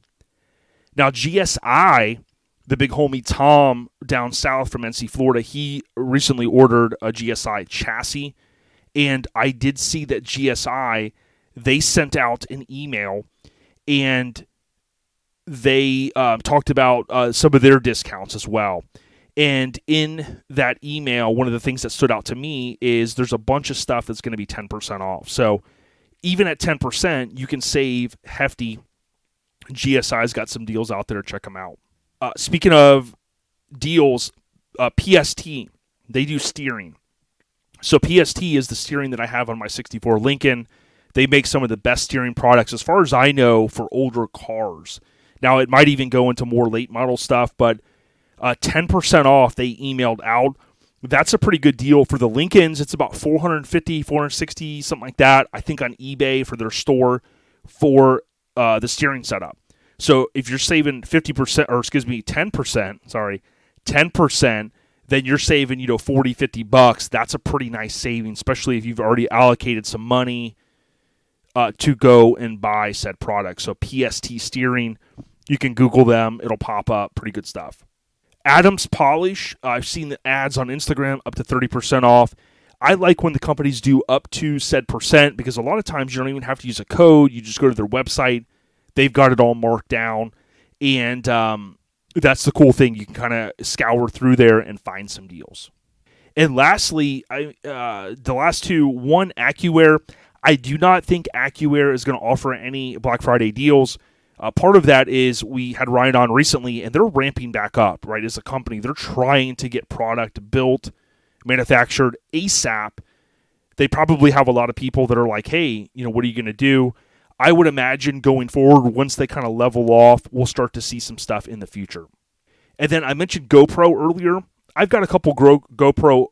Now, GSI, the big homie Tom down south from NC, Florida, he recently ordered a GSI chassis. And I did see that GSI, they sent out an email and they talked about some of their discounts as well. And in that email, one of the things that stood out to me is there's a bunch of stuff that's going to be 10% off. So even at 10%, you can save hefty. GSI's got some deals out there. Check them out. Speaking of deals, PST, they do steering. So PST is the steering that I have on my 64 Lincoln. They make some of the best steering products, as far as I know, for older cars. Now, it might even go into more late model stuff, but 10% off they emailed out. That's a pretty good deal for the Lincolns. It's about $450, $460, something like that, I think, on eBay for their store for the steering setup. So if you're saving 10%, then you're saving, $40, $50. That's a pretty nice saving, especially if you've already allocated some money to go and buy said product. So PST Steering, you can Google them. It'll pop up. Pretty good stuff. Adams Polish, I've seen the ads on Instagram up to 30% off. I like when the companies do up to said percent because a lot of times you don't even have to use a code. You just go to their website. They've got it all marked down. And that's the cool thing. You can kind of scour through there and find some deals. And lastly, the last two, one, AccuAir. I do not think AccuAir is going to offer any Black Friday deals. Part of that is we had Ryan on recently, and they're ramping back up, right, as a company. They're trying to get product built, manufactured ASAP. They probably have a lot of people that are like, hey, what are you going to do? I would imagine going forward, once they kind of level off, we'll start to see some stuff in the future. And then I mentioned GoPro earlier. I've got a couple GoPro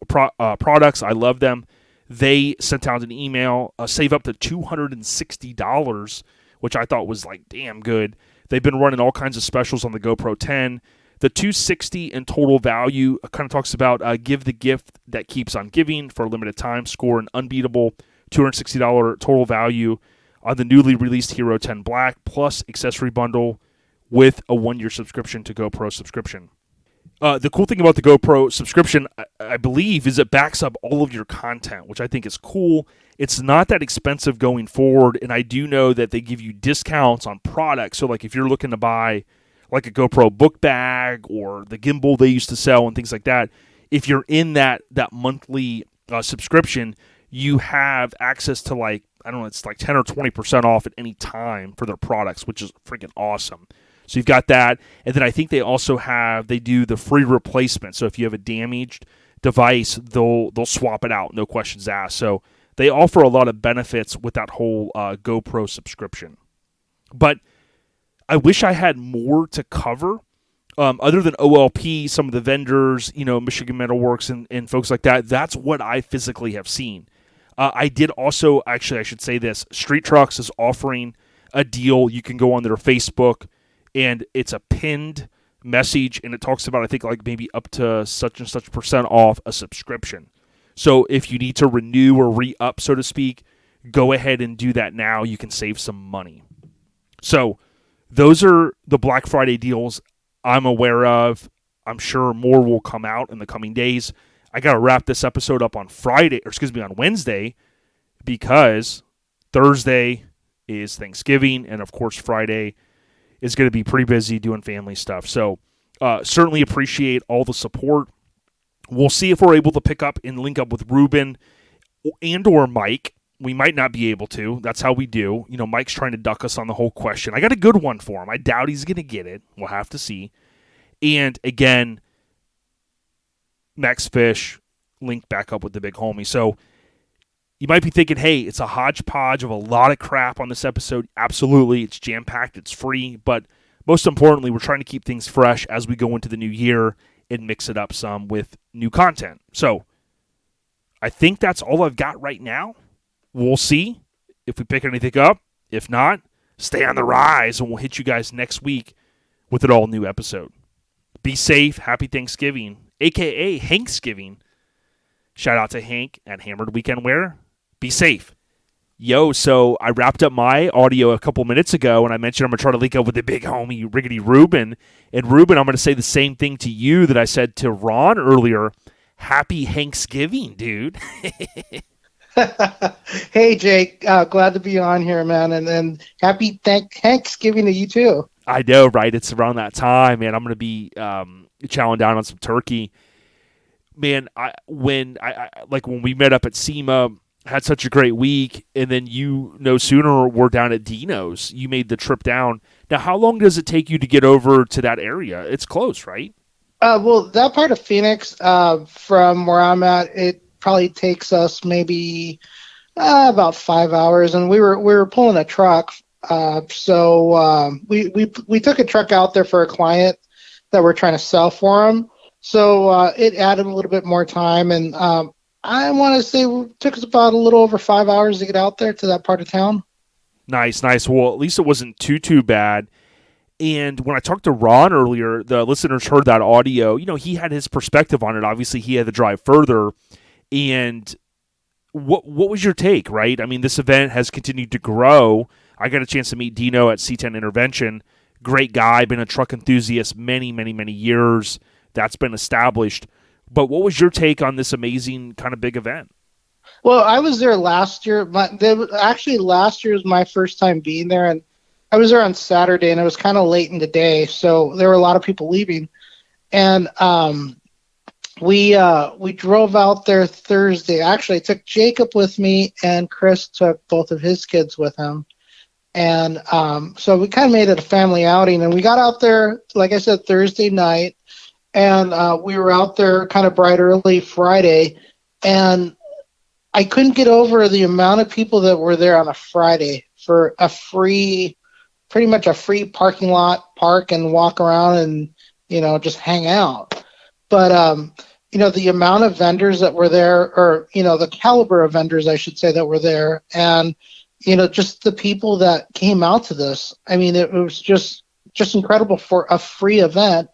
products. I love them. They sent out an email, save up to $260, which I thought was like damn good. They've been running all kinds of specials on the GoPro 10. The $260 in total value kind of talks about give the gift that keeps on giving for a limited time. Score an unbeatable $260 total value on the newly released Hero 10 Black plus accessory bundle with a 1-year subscription to GoPro subscription. The cool thing about the GoPro subscription, I believe, is it backs up all of your content, which I think is cool. It's not that expensive going forward, and I do know that they give you discounts on products. So, like, if you're looking to buy, like, a GoPro book bag or the gimbal they used to sell and things like that, if you're in that monthly subscription, you have access to, like, I don't know, it's like 10 or 20% off at any time for their products, which is freaking awesome. So you've got that. And then I think they also they do the free replacement. So if you have a damaged device, they'll swap it out, no questions asked. So they offer a lot of benefits with that whole GoPro subscription. But I wish I had more to cover. Other than OLP, some of the vendors, Michigan Metal Works and folks like that, that's what I physically have seen. I did also, actually, I should say this, Street Trucks is offering a deal. You can go on their Facebook, and it's a pinned message, and it talks about, I think, like maybe up to such and such percent off a subscription. So if you need to renew or re-up, so to speak, go ahead and do that now. You can save some money. So those are the Black Friday deals I'm aware of. I'm sure more will come out in the coming days. I got to wrap this episode up on Wednesday, because Thursday is Thanksgiving, and of course Friday is going to be pretty busy doing family stuff. So certainly appreciate all the support. We'll see if we're able to pick up and link up with Ruben and or Mike. We might not be able to. That's how we do. Mike's trying to duck us on the whole question. I got a good one for him. I doubt he's going to get it. We'll have to see. And again, Max Fish linked back up with the big homie. So you might be thinking, hey, it's a hodgepodge of a lot of crap on this episode. Absolutely. It's jam-packed. It's free. But most importantly, we're trying to keep things fresh as we go into the new year and mix it up some with new content. So I think that's all I've got right now. We'll see if we pick anything up. If not, stay on the rise, and we'll hit you guys next week with an all-new episode. Be safe. Happy Thanksgiving, a.k.a. Hanksgiving. Shout out to Hank at Hammered Weekend Wear. Be safe. Yo, so I wrapped up my audio a couple minutes ago, and I mentioned I'm going to try to link up with the big homie, Riggedy Ruben. And Ruben, I'm going to say the same thing to you that I said to Ron earlier. Happy Hanksgiving, dude. Hey, Jake. Glad to be on here, man. And happy Thanksgiving to you, too. I know, right? It's around that time, man. I'm going to be chowing down on some turkey. Man, when we met up at SEMA, had such a great week, and then no sooner we're down at Dino's. You made the trip down. Now, how long does it take you to get over to that area? It's close, right? Well, that part of Phoenix, from where I'm at, it probably takes us maybe about 5 hours, and we were pulling a truck. So we took a truck out there for a client that we're trying to sell for him. So it added a little bit more time, and I want to say it took us about a little over 5 hours to get out there to that part of town. Nice. Well, at least it wasn't too bad. And when I talked to Ron earlier, the listeners heard that audio. He had his perspective on it. Obviously, he had to drive further. And what was your take, right? I mean, this event has continued to grow. I got a chance to meet Dino at C10 Intervention. Great guy, been a truck enthusiast many, many, many years. That's been established. But what was your take on this amazing kind of big event? Well, I was there last year. Last year was my first time being there, and I was there on Saturday, and it was kind of late in the day, so there were a lot of people leaving. And we drove out there Thursday. Actually, I took Jacob with me, and Chris took both of his kids with him. And so we kind of made it a family outing, and we got out there, like I said, Thursday night, and we were out there kind of bright early Friday, and I couldn't get over the amount of people that were there on a Friday for pretty much a free parking lot, park and walk around and, just hang out. But, the amount of vendors that were there, or, the caliber of vendors, I should say, that were there, and, just the people that came out to this. I mean, it was just incredible for a free event.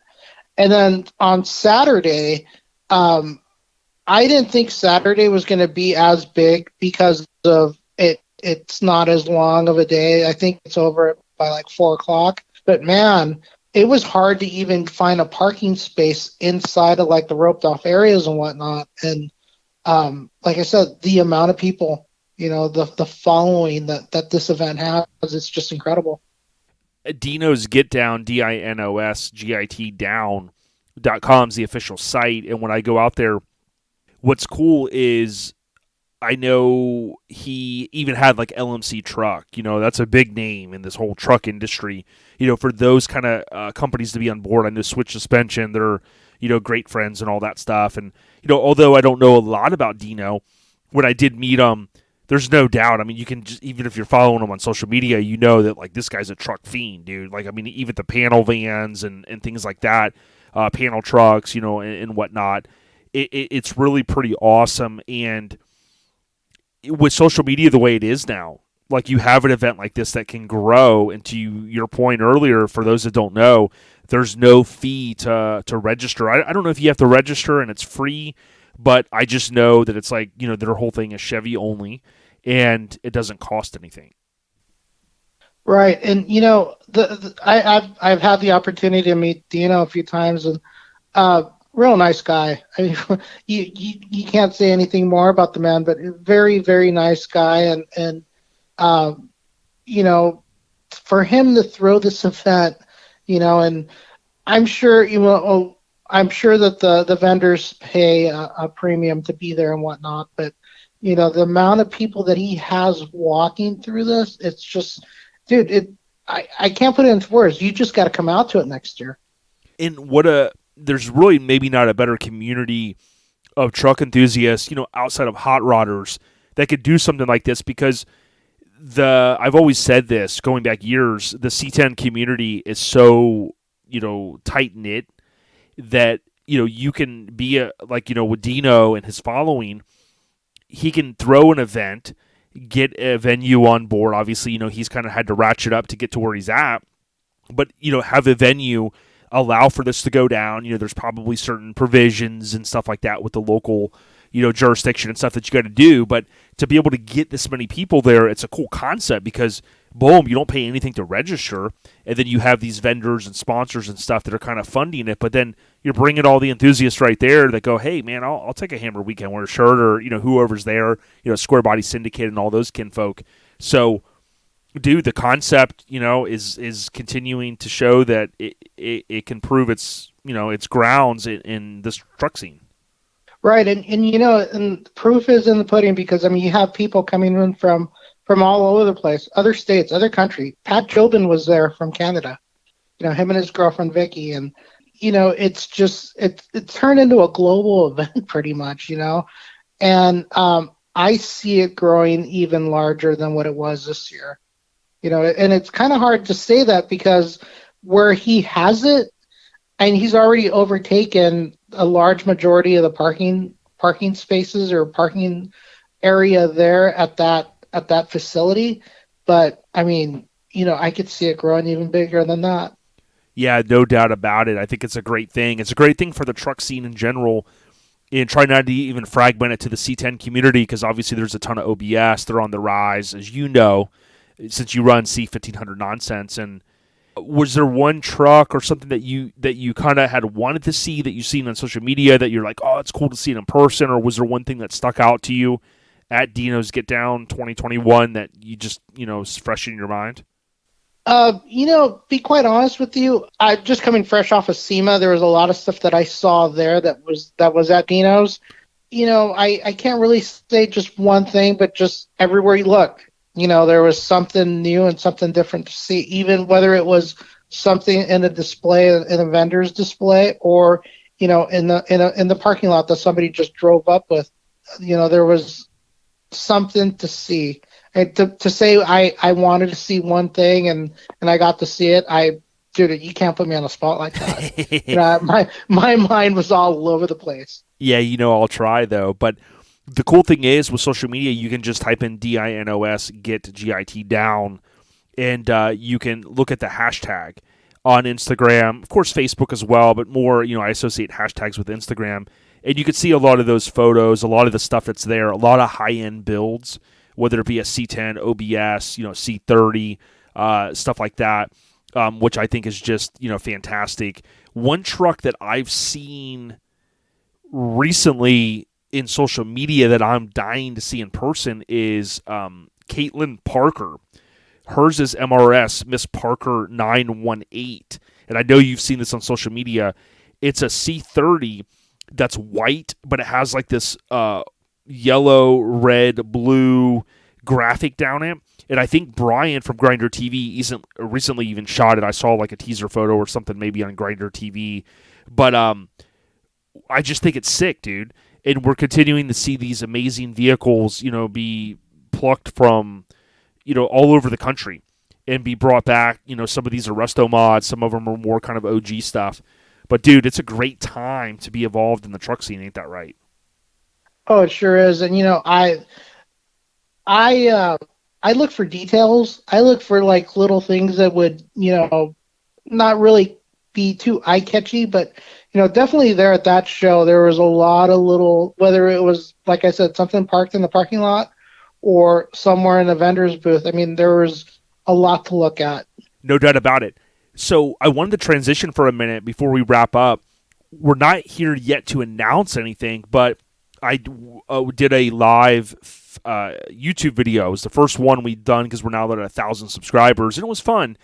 And then on Saturday, I didn't think Saturday was going to be as big because of it. It's not as long of a day. I think it's over by like 4 o'clock. But man, it was hard to even find a parking space inside of like the roped off areas and whatnot. And like I said, the amount of people, the following that this event has, it's just incredible. Dino's Get Down, DINOSGIT down.com is the official site. And when I go out there, what's cool is I know he even had like LMC Truck. That's a big name in this whole truck industry. For those kind of companies to be on board, I know Switch Suspension, they're, great friends and all that stuff. And, although I don't know a lot about Dino, when I did meet him, there's no doubt. I mean, you can just, even if you're following him on social media, that like this guy's a truck fiend, dude. Like, I mean, even the panel vans and things like that, panel trucks, and whatnot. It's really pretty awesome. And with social media the way it is now, like you have an event like this that can grow. And to your point earlier, for those that don't know, there's no fee to register. I don't know if you have to register and it's free, but I just know that it's like, their whole thing is Chevy only and it doesn't cost anything. Right. And, I've had the opportunity to meet Dino a few times, and real nice guy. I mean, you can't say anything more about the man, but very, very nice guy. And you know, for him to throw this event, and I'm sure, I'm sure that the vendors pay a premium to be there and whatnot, but the amount of people that he has walking through this, it's just, dude, I can't put it into words. You just got to come out to it next year. And there's really maybe not a better community of truck enthusiasts, outside of hot rodders that could do something like this, because I've always said this going back years, the C10 community is so, tight knit that, you can be with Dino and his following, he can throw an event, get a venue on board. Obviously, he's kind of had to ratchet up to get to where he's at, but, have a venue allow for this to go down. There's probably certain provisions and stuff like that with the local, jurisdiction and stuff that you got to do. But to be able to get this many people there, it's a cool concept because, boom, you don't pay anything to register. And then you have these vendors and sponsors and stuff that are kind of funding it. But then you're bringing all the enthusiasts right there that go, hey, man, I'll take a Hammer Weekend Wear shirt, or, whoever's there, Square Body Syndicate and all those kinfolk. So, dude, the concept, is continuing to show that it can prove its grounds in this truck scene. Right, and proof is in the pudding, because you have people coming in from all over the place, other states, other country. Pat Jobin was there from Canada. Him and his girlfriend Vicky, and it's just it turned into a global event pretty much, and I see it growing even larger than what it was this year. And it's kind of hard to say that because where he has it, and he's already overtaken a large majority of the parking spaces or parking area there at that facility. But I could see it growing even bigger than that. Yeah, no doubt about it. I think it's a great thing. It's a great thing for the truck scene in general, and try not to even fragment it to the C10 community, because obviously there's a ton of OBS. They're on the rise, as you know, since you run C1500 nonsense. And was there one truck or something that you kind of had wanted to see that you've seen on social media that you're like, oh, it's cool to see it in person? Or was there one thing that stuck out to you at Dino's Get Down 2021 that you just, is fresh in your mind? Be quite honest with you, I just coming fresh off of SEMA, there was a lot of stuff that I saw there that was at Dino's. I can't really say just one thing, but just everywhere you look, there was something new and something different to see, even whether it was something in a display, in a vendor's display, or, in the parking lot that somebody just drove up with. There was something to see. And to say I wanted to see one thing and I got to see it, dude, you can't put me on the spot like that. My mind was all over the place. Yeah, I'll try though. But the cool thing is with social media, you can just type in DINOS get GIT down, and you can look at the hashtag on Instagram, of course Facebook as well, but more, I associate hashtags with Instagram, and you can see a lot of those photos, a lot of the stuff that's there, a lot of high-end builds, whether it be a C10, OBS, C30, stuff like that, which I think is just, fantastic. One truck that I've seen recently in social media that I'm dying to see in person is Caitlin Parker. Hers is MRS, Miss Parker 918. And I know you've seen this on social media. It's a C30 that's white, but it has like this yellow, red, blue graphic down it. And I think Brian from Grinder TV recently even shot it. I saw like a teaser photo or something maybe on Grinder TV. But I just think it's sick, dude. And we're continuing to see these amazing vehicles, be plucked from, all over the country and be brought back. Some of these are resto mods. Some of them are more kind of OG stuff. But, dude, it's a great time to be involved in the truck scene. Ain't that right? Oh, it sure is. And, I look for details. I look for, like, little things that would, not really be too eye-catchy, but, definitely there at that show, there was a lot of little, whether it was, like I said, something parked in the parking lot or somewhere in the vendor's booth. There was a lot to look at. No doubt about it. So I wanted to transition for a minute before we wrap up. We're not here yet to announce anything, but I did a live YouTube video. It was the first one we'd done because we're now at 1,000 subscribers, and it was fun.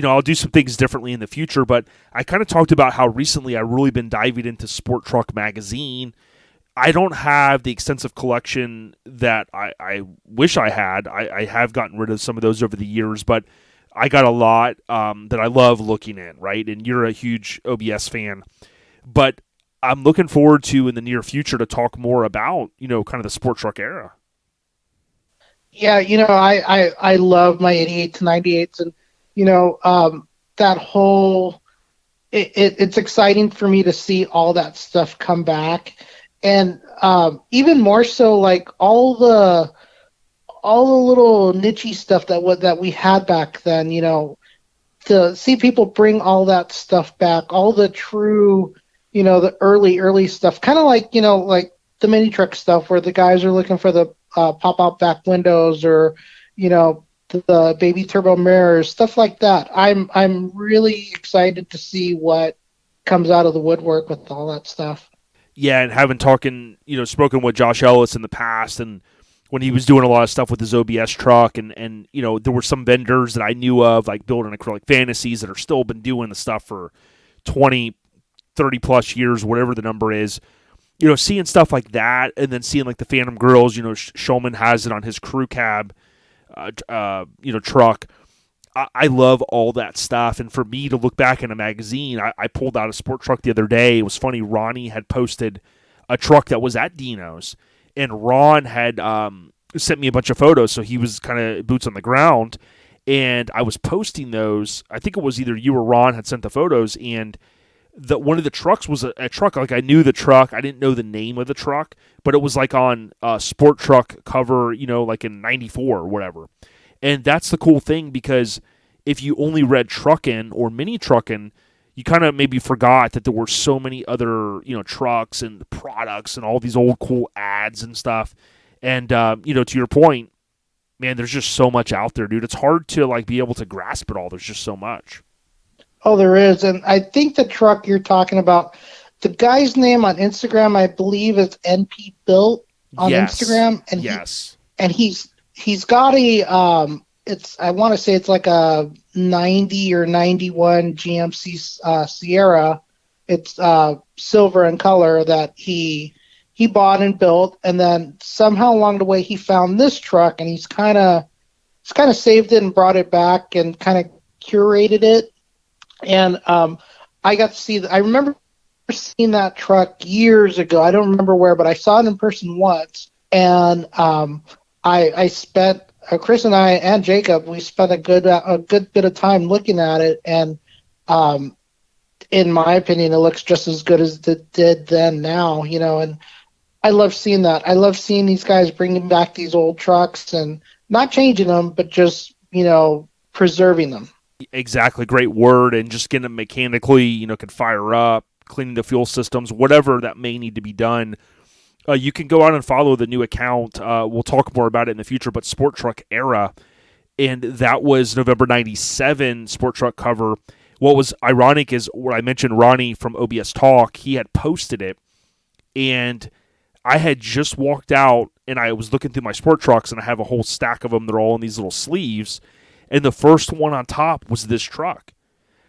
I'll do some things differently in the future, but I kind of talked about how recently I've really been diving into Sport Truck Magazine. I don't have the extensive collection that I wish I had. I have gotten rid of some of those over the years, but I got a lot that I love looking in, right? And you're a huge OBS fan. But I'm looking forward to, in the near future, to talk more about, kind of the sport truck era. Yeah, I love my 88 to 98s, and that whole it's exciting for me to see all that stuff come back, and even more so, like all the little niche stuff that we had back then. To see people bring all that stuff back, all the true, the early stuff, kind of like like the mini truck stuff where the guys are looking for the pop out back windows, or the baby turbo mirrors, stuff like that. I'm really excited to see what comes out of the woodwork with all that stuff. Yeah, and spoken with Josh Ellis in the past, and when he was doing a lot of stuff with his OBS truck, and there were some vendors that I knew of, like Building Acrylic Fantasies, that are still been doing the stuff for 20, 30 plus years, whatever the number is. Seeing stuff like that, and then seeing like the Phantom Grills, Shulman has it on his crew cab, truck. I love all that stuff. And for me to look back in a magazine, I pulled out a sport truck the other day. It was funny. Ronnie had posted a truck that was at Dino's, and Ron had sent me a bunch of photos. So he was kind of boots on the ground, and I was posting those. I think it was either you or Ron had sent the photos, and one of the trucks was a truck. Like, I knew the truck. I didn't know the name of the truck, but it was like on a sport truck cover, like in 94 or whatever. And that's the cool thing, because if you only read Truckin or Mini Truckin, you kind of maybe forgot that there were so many other, trucks and products and all these old cool ads and stuff. And, to your point, man, there's just so much out there, dude. It's hard to like be able to grasp it all. There's just so much. Oh, there is. And I think the truck you're talking about, the guy's name on Instagram, I believe, is NP Built on Instagram. And he's got a I want to say it's like a 90 or 91 GMC Sierra. It's silver in color that he bought and built, and then somehow along the way he found this truck, and he's kind of saved it and brought it back and kind of curated it. And I got to see I remember seeing that truck years ago. I don't remember where, but I saw it in person once. And I spent, Chris and I and Jacob, we spent a good bit of time looking at it. And in my opinion, it looks just as good as it did then now, and I love seeing that. I love seeing these guys bringing back these old trucks and not changing them, but just, preserving them. Exactly. Great word. And just getting them mechanically, can fire up, cleaning the fuel systems, whatever that may need to be done. You can go out and follow the new account. We'll talk more about it in the future, but Sport Truck Era. And that was November 97 Sport Truck cover. What was ironic is what I mentioned, Ronnie from OBS Talk, he had posted it. And I had just walked out and I was looking through my sport trucks, and I have a whole stack of them. They're all in these little sleeves. And the first one on top was this truck.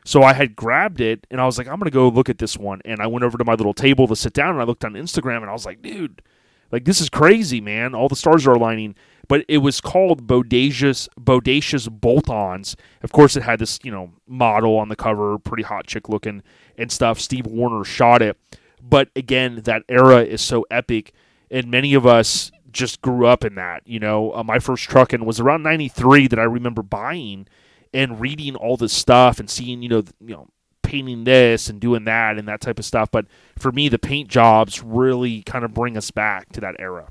So I had grabbed it, and I was like, I'm going to go look at this one. And I went over to my little table to sit down, and I looked on Instagram, and I was like, dude, like, this is crazy, man. All the stars are aligning. But it was called Bodacious Bolt-Ons. Of course, it had this, model on the cover, pretty hot chick looking and stuff. Steve Warner shot it. But again, that era is so epic, and many of us just grew up in that. My first Truckin was around 93 that I remember buying and reading all this stuff and seeing, painting this and doing that and that type of stuff. But for me, the paint jobs really kind of bring us back to that era.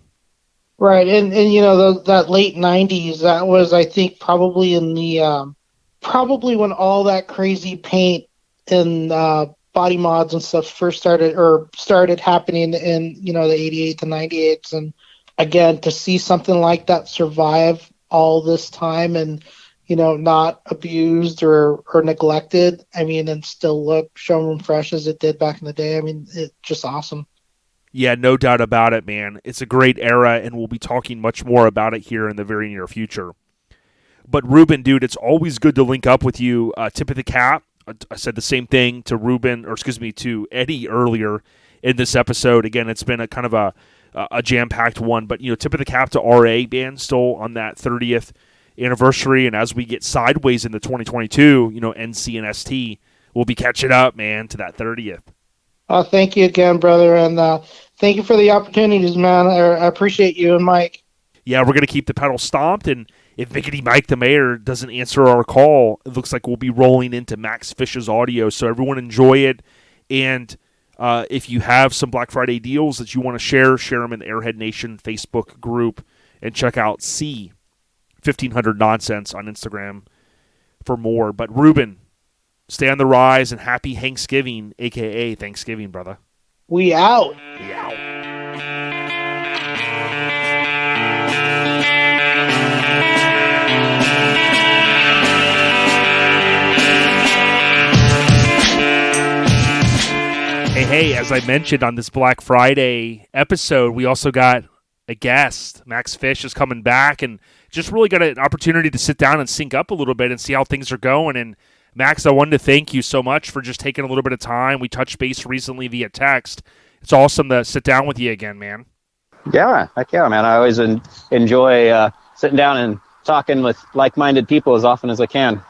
Right. And that late 90s, that was, I think, probably in the, probably when all that crazy paint and body mods and stuff first started happening in, the 88 to 98s. And again, to see something like that survive all this time and, not abused or neglected, and still look showroom fresh as it did back in the day. It's just awesome. Yeah, no doubt about it, man. It's a great era, and we'll be talking much more about it here in the very near future. But Ruben, dude, it's always good to link up with you. Tip of the cap. I said the same thing to Ruben, or excuse me, to Eddie earlier in this episode. Again, it's been a kind of a jam-packed one, but tip of the cap to RA band still on that 30th anniversary. And as we get sideways into 2022, NC and ST will be catching up, man, to that 30th. Thank you again, brother, and thank you for the opportunities, man. I appreciate you and Mike. Yeah, we're going to keep the pedal stomped, and if Mickety Mike the mayor doesn't answer our call, it looks like we'll be rolling into Max Fish's audio, so everyone enjoy it. And if you have some Black Friday deals that you want to share them in the Airhead Nation Facebook group, and check out C1500 Nonsense on Instagram for more. But Ruben, stay on the rise, and happy Thanksgiving, a.k.a. Thanksgiving, brother. We out. We out. Hey, as I mentioned on this Black Friday episode, we also got a guest. Max Fish is coming back, and just really got an opportunity to sit down and sync up a little bit and see how things are going. And Max, I wanted to thank you so much for just taking a little bit of time. We touched base recently via text. It's awesome to sit down with you again, man. Yeah, heck yeah, man. I always enjoy sitting down and talking with like-minded people as often as I can.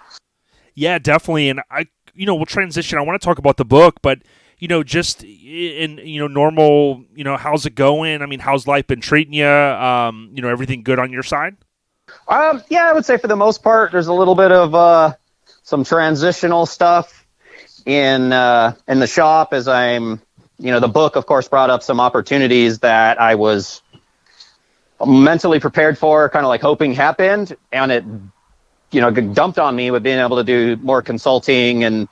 Yeah, definitely. And we'll transition. I want to talk about the book, but just in normal, how's it going? I mean, how's life been treating you? Everything good on your side? Yeah, I would say for the most part, there's a little bit of some transitional stuff in the shop as I'm, the book, of course, brought up some opportunities that I was mentally prepared for, kind of like hoping happened, and it, dumped on me with being able to do more consulting and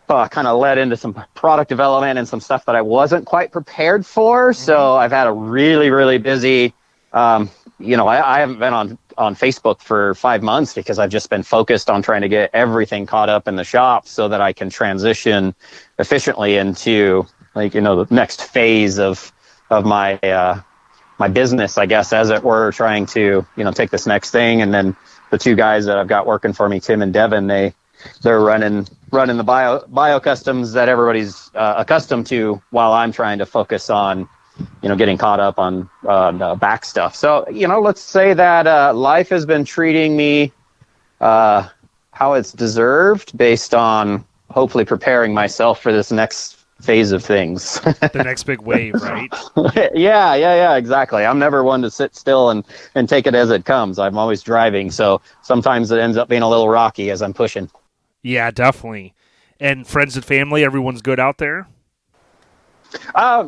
kind of led into some product development and some stuff that I wasn't quite prepared for. So I've had a really, really busy, I haven't been on Facebook for 5 months because I've just been focused on trying to get everything caught up in the shop so that I can transition efficiently into the next phase of my, my business, I guess, as it were, trying to, take this next thing. And then the two guys that I've got working for me, Tim and Devin, they're running the bio customs that everybody's accustomed to, while I'm trying to focus on, getting caught up on the back stuff. So, let's say that life has been treating me how it's deserved, based on hopefully preparing myself for this next phase of things. The next big wave, right? Yeah, exactly. I'm never one to sit still and take it as it comes. I'm always driving, so sometimes it ends up being a little rocky as I'm pushing. Yeah, definitely. And friends and family, everyone's good out there?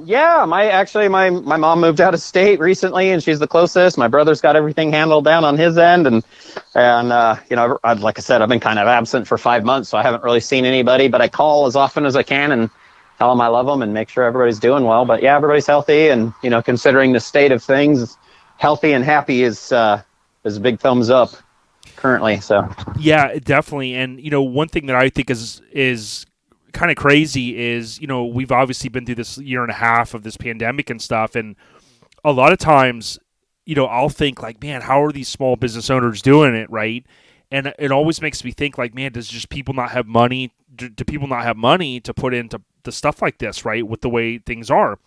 Yeah, my mom moved out of state recently, and she's the closest. My brother's got everything handled down on his end, and like I said, I've been kind of absent for 5 months, so I haven't really seen anybody, but I call as often as I can and tell them I love them and make sure everybody's doing well. But yeah, everybody's healthy, and considering the state of things, healthy and happy is a big thumbs up currently. So yeah, definitely. And one thing that I think is kind of crazy is we've obviously been through this year and a half of this pandemic and stuff, and a lot of times I'll think like, man, how are these small business owners doing it, right? And it always makes me think like, man, does just people not have money? Do people not have money to put into the stuff like this, right, with the way things are?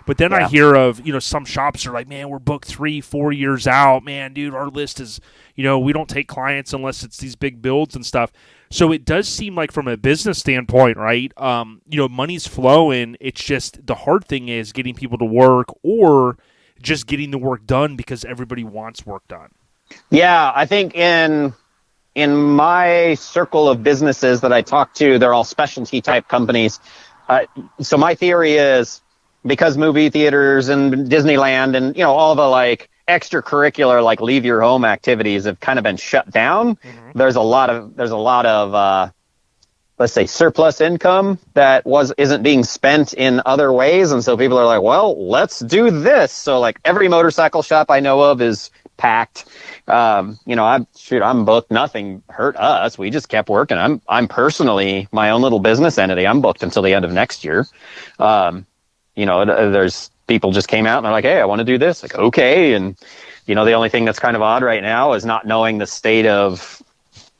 But then I hear of, some shops are like, man, we're booked 3-4 years out. Man, dude, our list is, we don't take clients unless it's these big builds and stuff. So it does seem like from a business standpoint, right, money's flowing. It's just the hard thing is getting people to work, or just getting the work done because everybody wants work done. Yeah, I think in my circle of businesses that I talk to, they're all specialty type companies. So my theory is, because movie theaters and Disneyland and all the like extracurricular like leave your home activities have kind of been shut down. Mm-hmm. There's a lot of let's say surplus income that isn't being spent in other ways, and so people are like, well, let's do this. So like every motorcycle shop I know of is packed. I'm booked. Nothing hurt us. We just kept working. I'm personally my own little business entity. I'm booked until the end of next year. there's people just came out and they're like, hey, I want to do this. Like, okay. And, the only thing that's kind of odd right now is not knowing the state of,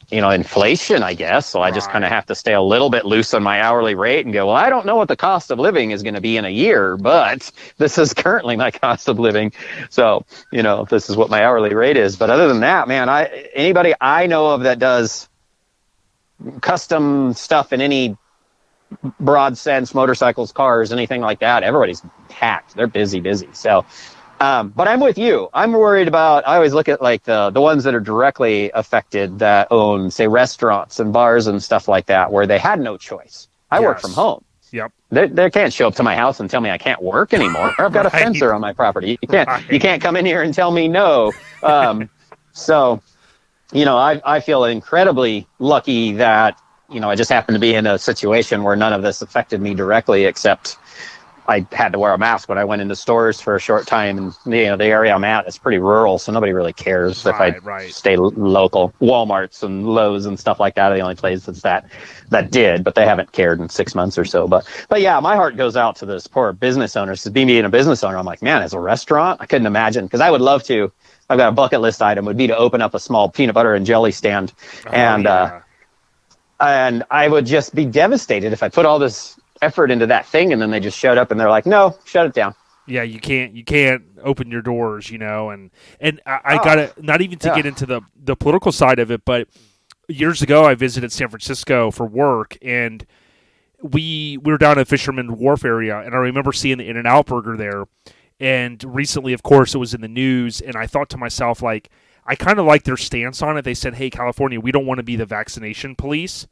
inflation, I guess. So I just kind of have to stay a little bit loose on my hourly rate and go, well, I don't know what the cost of living is going to be in a year, but this is currently my cost of living. So, this is what my hourly rate is. But other than that, man, anybody I know of that does custom stuff in any broad sense, motorcycles, cars, anything like that, everybody's packed. They're busy. So, but I'm with you. I'm worried about, I always look at like the ones that are directly affected that own, say, restaurants and bars and stuff like that, where they had no choice. I work from home. Yep. They can't show up to my house and tell me I can't work anymore. I've got a fencer on my property. You can't come in here and tell me no. So, I feel incredibly lucky that, I just happened to be in a situation where none of this affected me directly, except I had to wear a mask when I went into stores for a short time. And, the area I'm at is pretty rural, so nobody really cares if I stay local. Walmarts and Lowe's and stuff like that are the only places that did, but they haven't cared in 6 months or so. But yeah, my heart goes out to this poor business owners. Because being a business owner, I'm like, man, as a restaurant, I couldn't imagine, because I would love to. I've got a bucket list item would be to open up a small peanut butter and jelly stand. And I would just be devastated if I put all this effort into that thing and then they just showed up and they're like, no, shut it down. Yeah, you can't open your doors, and I gotta, not even to get into the political side of it, but years ago I visited San Francisco for work, and we were down at Fisherman Wharf area, and I remember seeing the In-N-Out burger there. And recently, of course, it was in the news, and I thought to myself, like, I kind of like their stance on it. They said, hey, California, we don't want to be the vaccination police,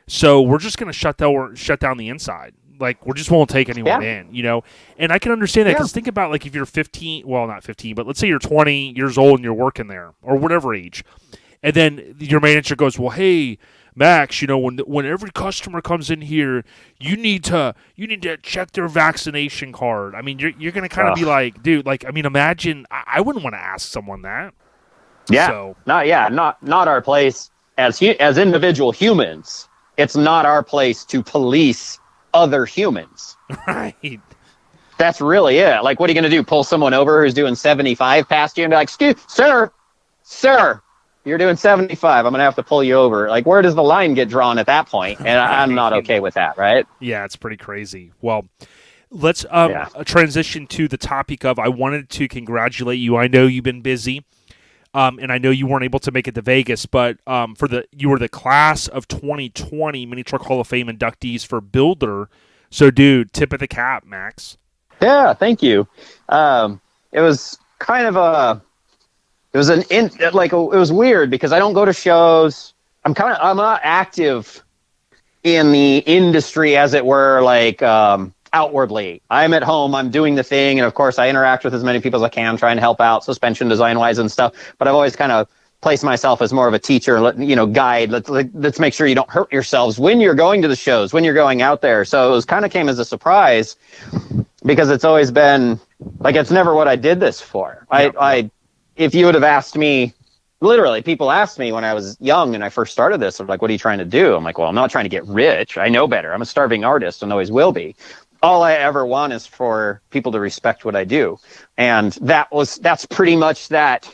so we're just going to shut down the inside. Like, we just won't take anyone in, And I can understand that, because think about, like, if you're 15, well, not 15, but let's say you're 20 years old and you're working there, or whatever age, and then your manager goes, well, hey, Max, when every customer comes in here, you need to check their vaccination card. I mean, you're going to kind of be like, dude, like, I mean, imagine, I wouldn't want to ask someone that. Yeah. So. Not our place as individual humans. It's not our place to police other humans. Right. That's really it. Like, what are you going to do? Pull someone over who's doing 75 past you and be like, excuse, sir, you're doing 75. I'm going to have to pull you over. Like, where does the line get drawn at that point? And I'm not okay with that, right? Yeah, it's pretty crazy. Well, let's transition to the topic of, I wanted to congratulate you. I know you've been busy, and I know you weren't able to make it to Vegas, but you were the class of 2020 Mini Truck Hall of Fame inductees for Builder. So, dude, tip of the cap, Max. Yeah, thank you. It was kind of it was weird because I don't go to shows. I'm not active in the industry, as it were, like outwardly. I'm at home, I'm doing the thing, and of course I interact with as many people as I can, trying to help out suspension design wise and stuff. But I've always kind of placed myself as more of a teacher, guide. Let's make sure you don't hurt yourselves when you're going to the shows, when you're going out there. So it was kind of came as a surprise, because it's always been like, it's never what I did this for. If you would have asked me, literally, people asked me when I was young and I first started this, they're like, what are you trying to do? I'm like, well, I'm not trying to get rich. I know better. I'm a starving artist and always will be. All I ever want is for people to respect what I do. And that's pretty much that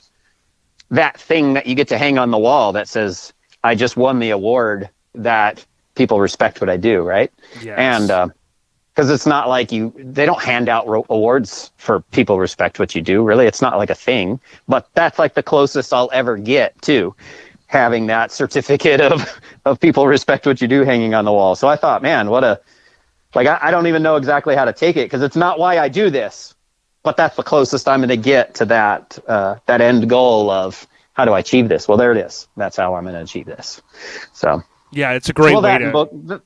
thing that you get to hang on the wall that says, I just won the award that people respect what I do, right? Yes. And because it's not like they don't hand out awards for people respect what you do, really. It's not like a thing, but that's like the closest I'll ever get to having that certificate of people respect what you do hanging on the wall. So I thought, man, I don't even know exactly how to take it, because it's not why I do this, but that's the closest I'm going to get to that end goal of, how do I achieve this? Well, there it is. That's how I'm going to achieve this. So. Yeah, it's a great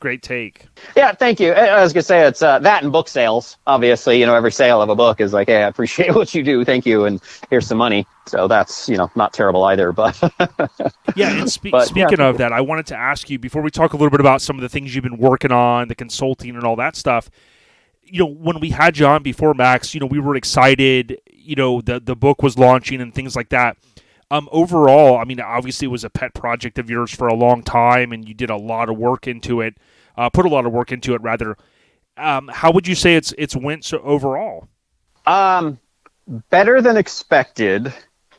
great take. Yeah, thank you. I was going to say, it's that and book sales. Obviously, every sale of a book is like, hey, I appreciate what you do. Thank you. And here's some money. So that's, not terrible either. But yeah, and speaking of that, I wanted to ask you, before we talk a little bit about some of the things you've been working on, the consulting and all that stuff, when we had you on before, Max, we were excited, the book was launching and things like that. Overall, I mean, obviously it was a pet project of yours for a long time, and you did a lot of work into it, put a lot of work into it, rather. How would you say it's went so overall? Better than expected.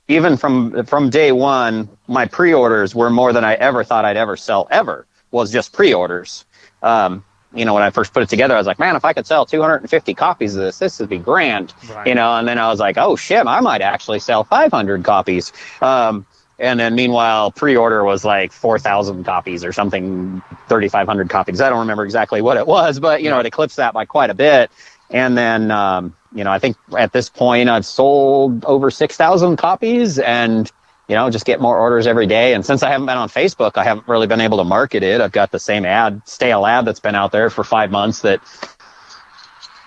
Even from day one, my pre-orders were more than I ever thought I'd ever sell. Ever was just pre-orders. When I first put it together, I was like, man, if I could sell 250 copies of this would be grand. Right. And then I was like, oh shit, I might actually sell 500 copies. And then meanwhile, pre-order was like 4,000 copies or something, 3,500 copies. I don't remember exactly what it was, but it eclipsed that by quite a bit. And then, I think at this point I've sold over 6,000 copies and, just get more orders every day. And since I haven't been on Facebook, I haven't really been able to market it. I've got the same stale ad that's been out there for 5 months that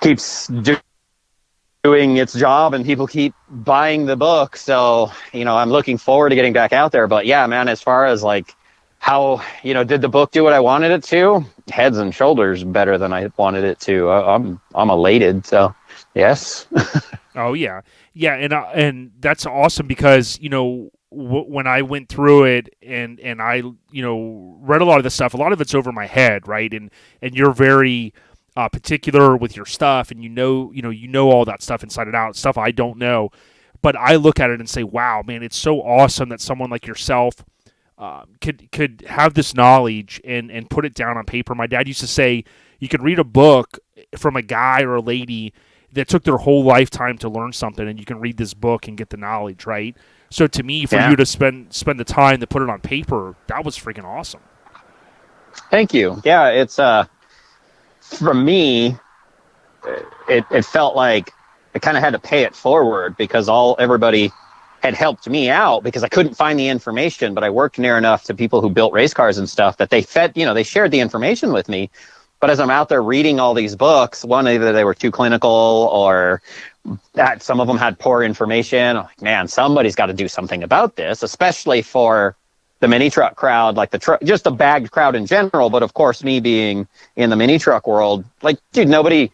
keeps doing its job and people keep buying the book. So, I'm looking forward to getting back out there. But yeah, man, as far as like how, did the book do what I wanted it to? Heads and shoulders better than I wanted it to. I'm elated. So yes. Oh yeah. Yeah. And that's awesome because, when I went through it and I, read a lot of the stuff, a lot of it's over my head. Right. And you're very, particular with your stuff and you know all that stuff inside and out, stuff I don't know, but I look at it and say, wow, man, it's so awesome that someone like yourself could have this knowledge and put it down on paper. My dad used to say you could read a book from a guy or a lady that took their whole lifetime to learn something, and you can read this book and get the knowledge, right? So to me, for you to spend the time to put it on paper, that was freaking awesome. Thank you. Yeah, it's for me, it felt like I kind of had to pay it forward because everybody had helped me out because I couldn't find the information, but I worked near enough to people who built race cars and stuff that they they shared the information with me. But as I'm out there reading all these books, either they were too clinical or that some of them had poor information. I'm like, man, somebody's got to do something about this, especially for the mini truck crowd, like just the bagged crowd in general. But of course, me being in the mini truck world, like, dude, nobody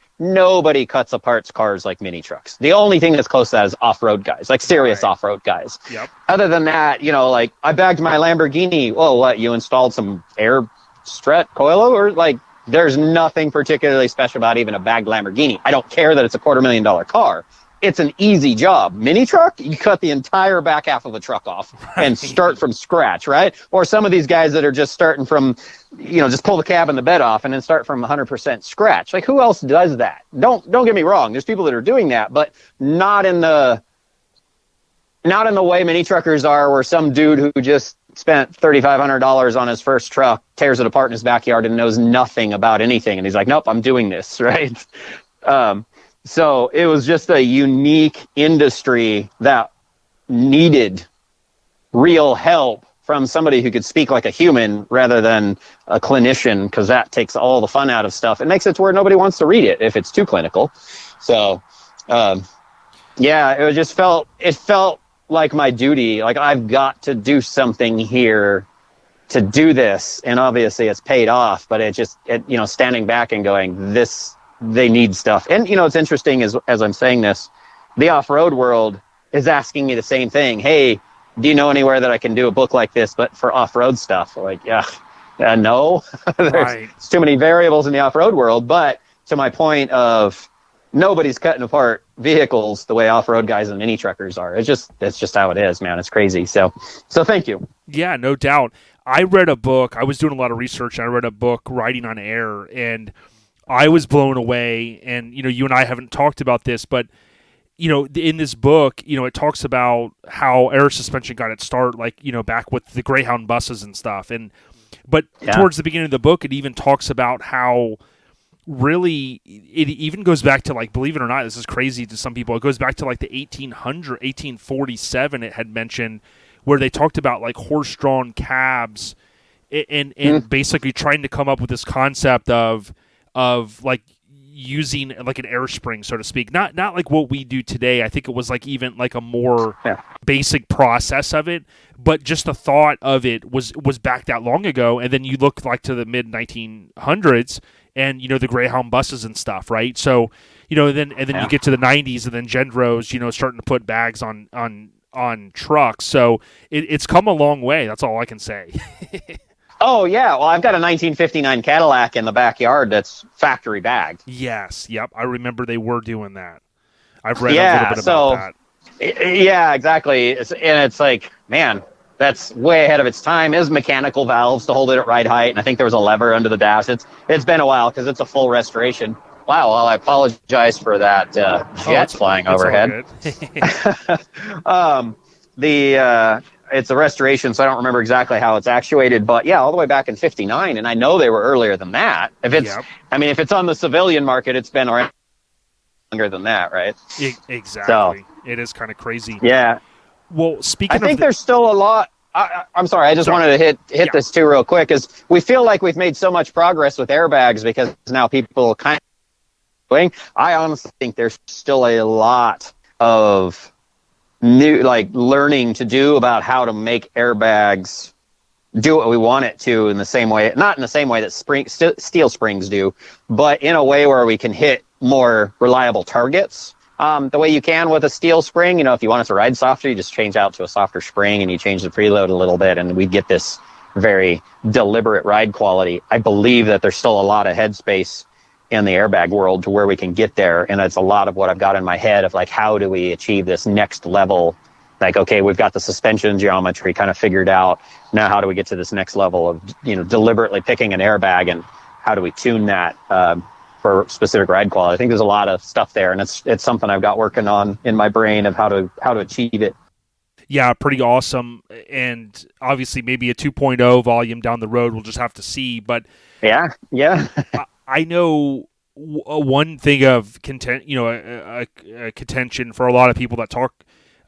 cuts apart cars like mini trucks. The only thing that's close to that is off-road guys, like serious off-road guys. Yep. Other than that, like I bagged my Lamborghini. Well, what, you installed some air strut coilo or like, there's nothing particularly special about even a bagged Lamborghini. I don't care that it's a $250,000 car. It's an easy job. Mini truck, you cut the entire back half of a truck off and start from scratch, right? Or some of these guys that are just starting from, just pull the cab and the bed off and then start from 100% scratch. Like, who else does that? Don't get me wrong. There's people that are doing that, but not in the way mini truckers are, where some dude who just spent $3,500 on his first truck tears it apart in his backyard and knows nothing about anything. And he's like, nope, I'm doing this, right? So it was just a unique industry that needed real help from somebody who could speak like a human rather than a clinician, because that takes all the fun out of stuff. It makes it to where nobody wants to read it if it's too clinical. So, it felt like my duty, like I've got to do something here to do this. And obviously it's paid off, but standing back and going, they need stuff. And, it's interesting as I'm saying this, the off-road world is asking me the same thing. Hey, do you know anywhere that I can do a book like this, but for off-road stuff? Like, no, there's too many variables in the off-road world. But to my point of nobody's cutting apart vehicles the way off-road guys and mini truckers are. It's just how it is, man. It's crazy. So thank you. Yeah, no doubt. I read a book. I was doing a lot of research, and I read a book, Riding on Air, and I was blown away. And, you and I haven't talked about this, but, in this book, it talks about how air suspension got its start, like, back with the Greyhound buses and stuff. But towards the beginning of the book, it even talks about how really it even goes back to, like, believe it or not, this is crazy to some people, it goes back to like the 1847 it had mentioned, where they talked about like horse-drawn cabs and basically trying to come up with this concept of like using like an air spring, so to speak, not like what we do today. I think it was like even like a more basic process of it, but just the thought of it was back that long ago. And then you look like to the mid 1900s and the Greyhound buses and stuff, right? So then you get to the 90s and then Gendros starting to put bags on trucks. So it's come a long way. That's all I can say. Oh, yeah. Well, I've got a 1959 Cadillac in the backyard that's factory bagged. Yes. Yep. I remember they were doing that. I've read a Yeah, little bit about that. Yeah, exactly. It's like, man, that's way ahead of its time. Is mechanical valves to hold it at right height, and I think there was a lever under the dash. It's been a while because it's a full restoration. Wow. Well, I apologize for that jet flying overhead. It's a restoration, so I don't remember exactly how it's actuated, but yeah, all the way back in '59, and I know they were earlier than that. If it's on the civilian market, it's been around longer than that, right? Exactly. So, it is kind of crazy. Yeah. Well, speaking of... I think there's still a lot... I'm sorry, I just wanted to hit this too real quick, is we feel like we've made so much progress with airbags because now people kind of... I honestly think there's still a lot of new, learning to do about how to make airbags do what we want it to in the same way, not in the same way that steel springs do, but in a way where we can hit more reliable targets. The way you can with a steel spring, if you want it to ride softer, you just change out to a softer spring and you change the preload a little bit, and we get this very deliberate ride quality. I believe that there's still a lot of headspace in the airbag world to where we can get there, and it's a lot of what I've got in my head of how do we achieve this next level. Okay, we've got the suspension geometry kind of figured out. Now how do we get to this next level of deliberately picking an airbag, and how do we tune that for specific ride quality? I think there's a lot of stuff there, and it's something I've got working on in my brain of how to achieve it. Yeah, pretty awesome. And obviously maybe a 2.0 volume down the road, we'll just have to see. But yeah. I know one thing of content, a contention for a lot of people that talk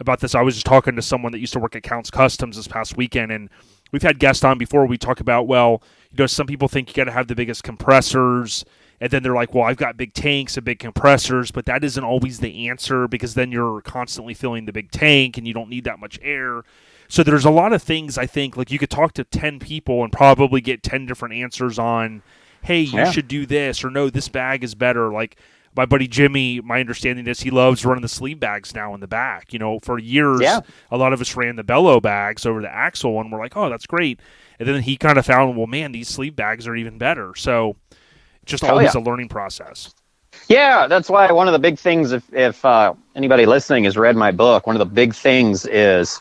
about this. I was just talking to someone that used to work at Counts Customs this past weekend, and we've had guests on before. We talk about, some people think you got to have the biggest compressors, and then they're like, well, I've got big tanks and big compressors, but that isn't always the answer, because then you're constantly filling the big tank and you don't need that much air. So there's a lot of things, I think, you could talk to 10 people and probably get 10 different answers on, hey, you should do this, or no, this bag is better. Like my buddy Jimmy, my understanding is he loves running the sleeve bags now in the back. For years, a lot of us ran the bellow bags over the axle, and we're like, oh, that's great. And then he kind of found, well, man, these sleeve bags are even better. So just always a learning process. Yeah, that's why one of the big things, if anybody listening has read my book, one of the big things is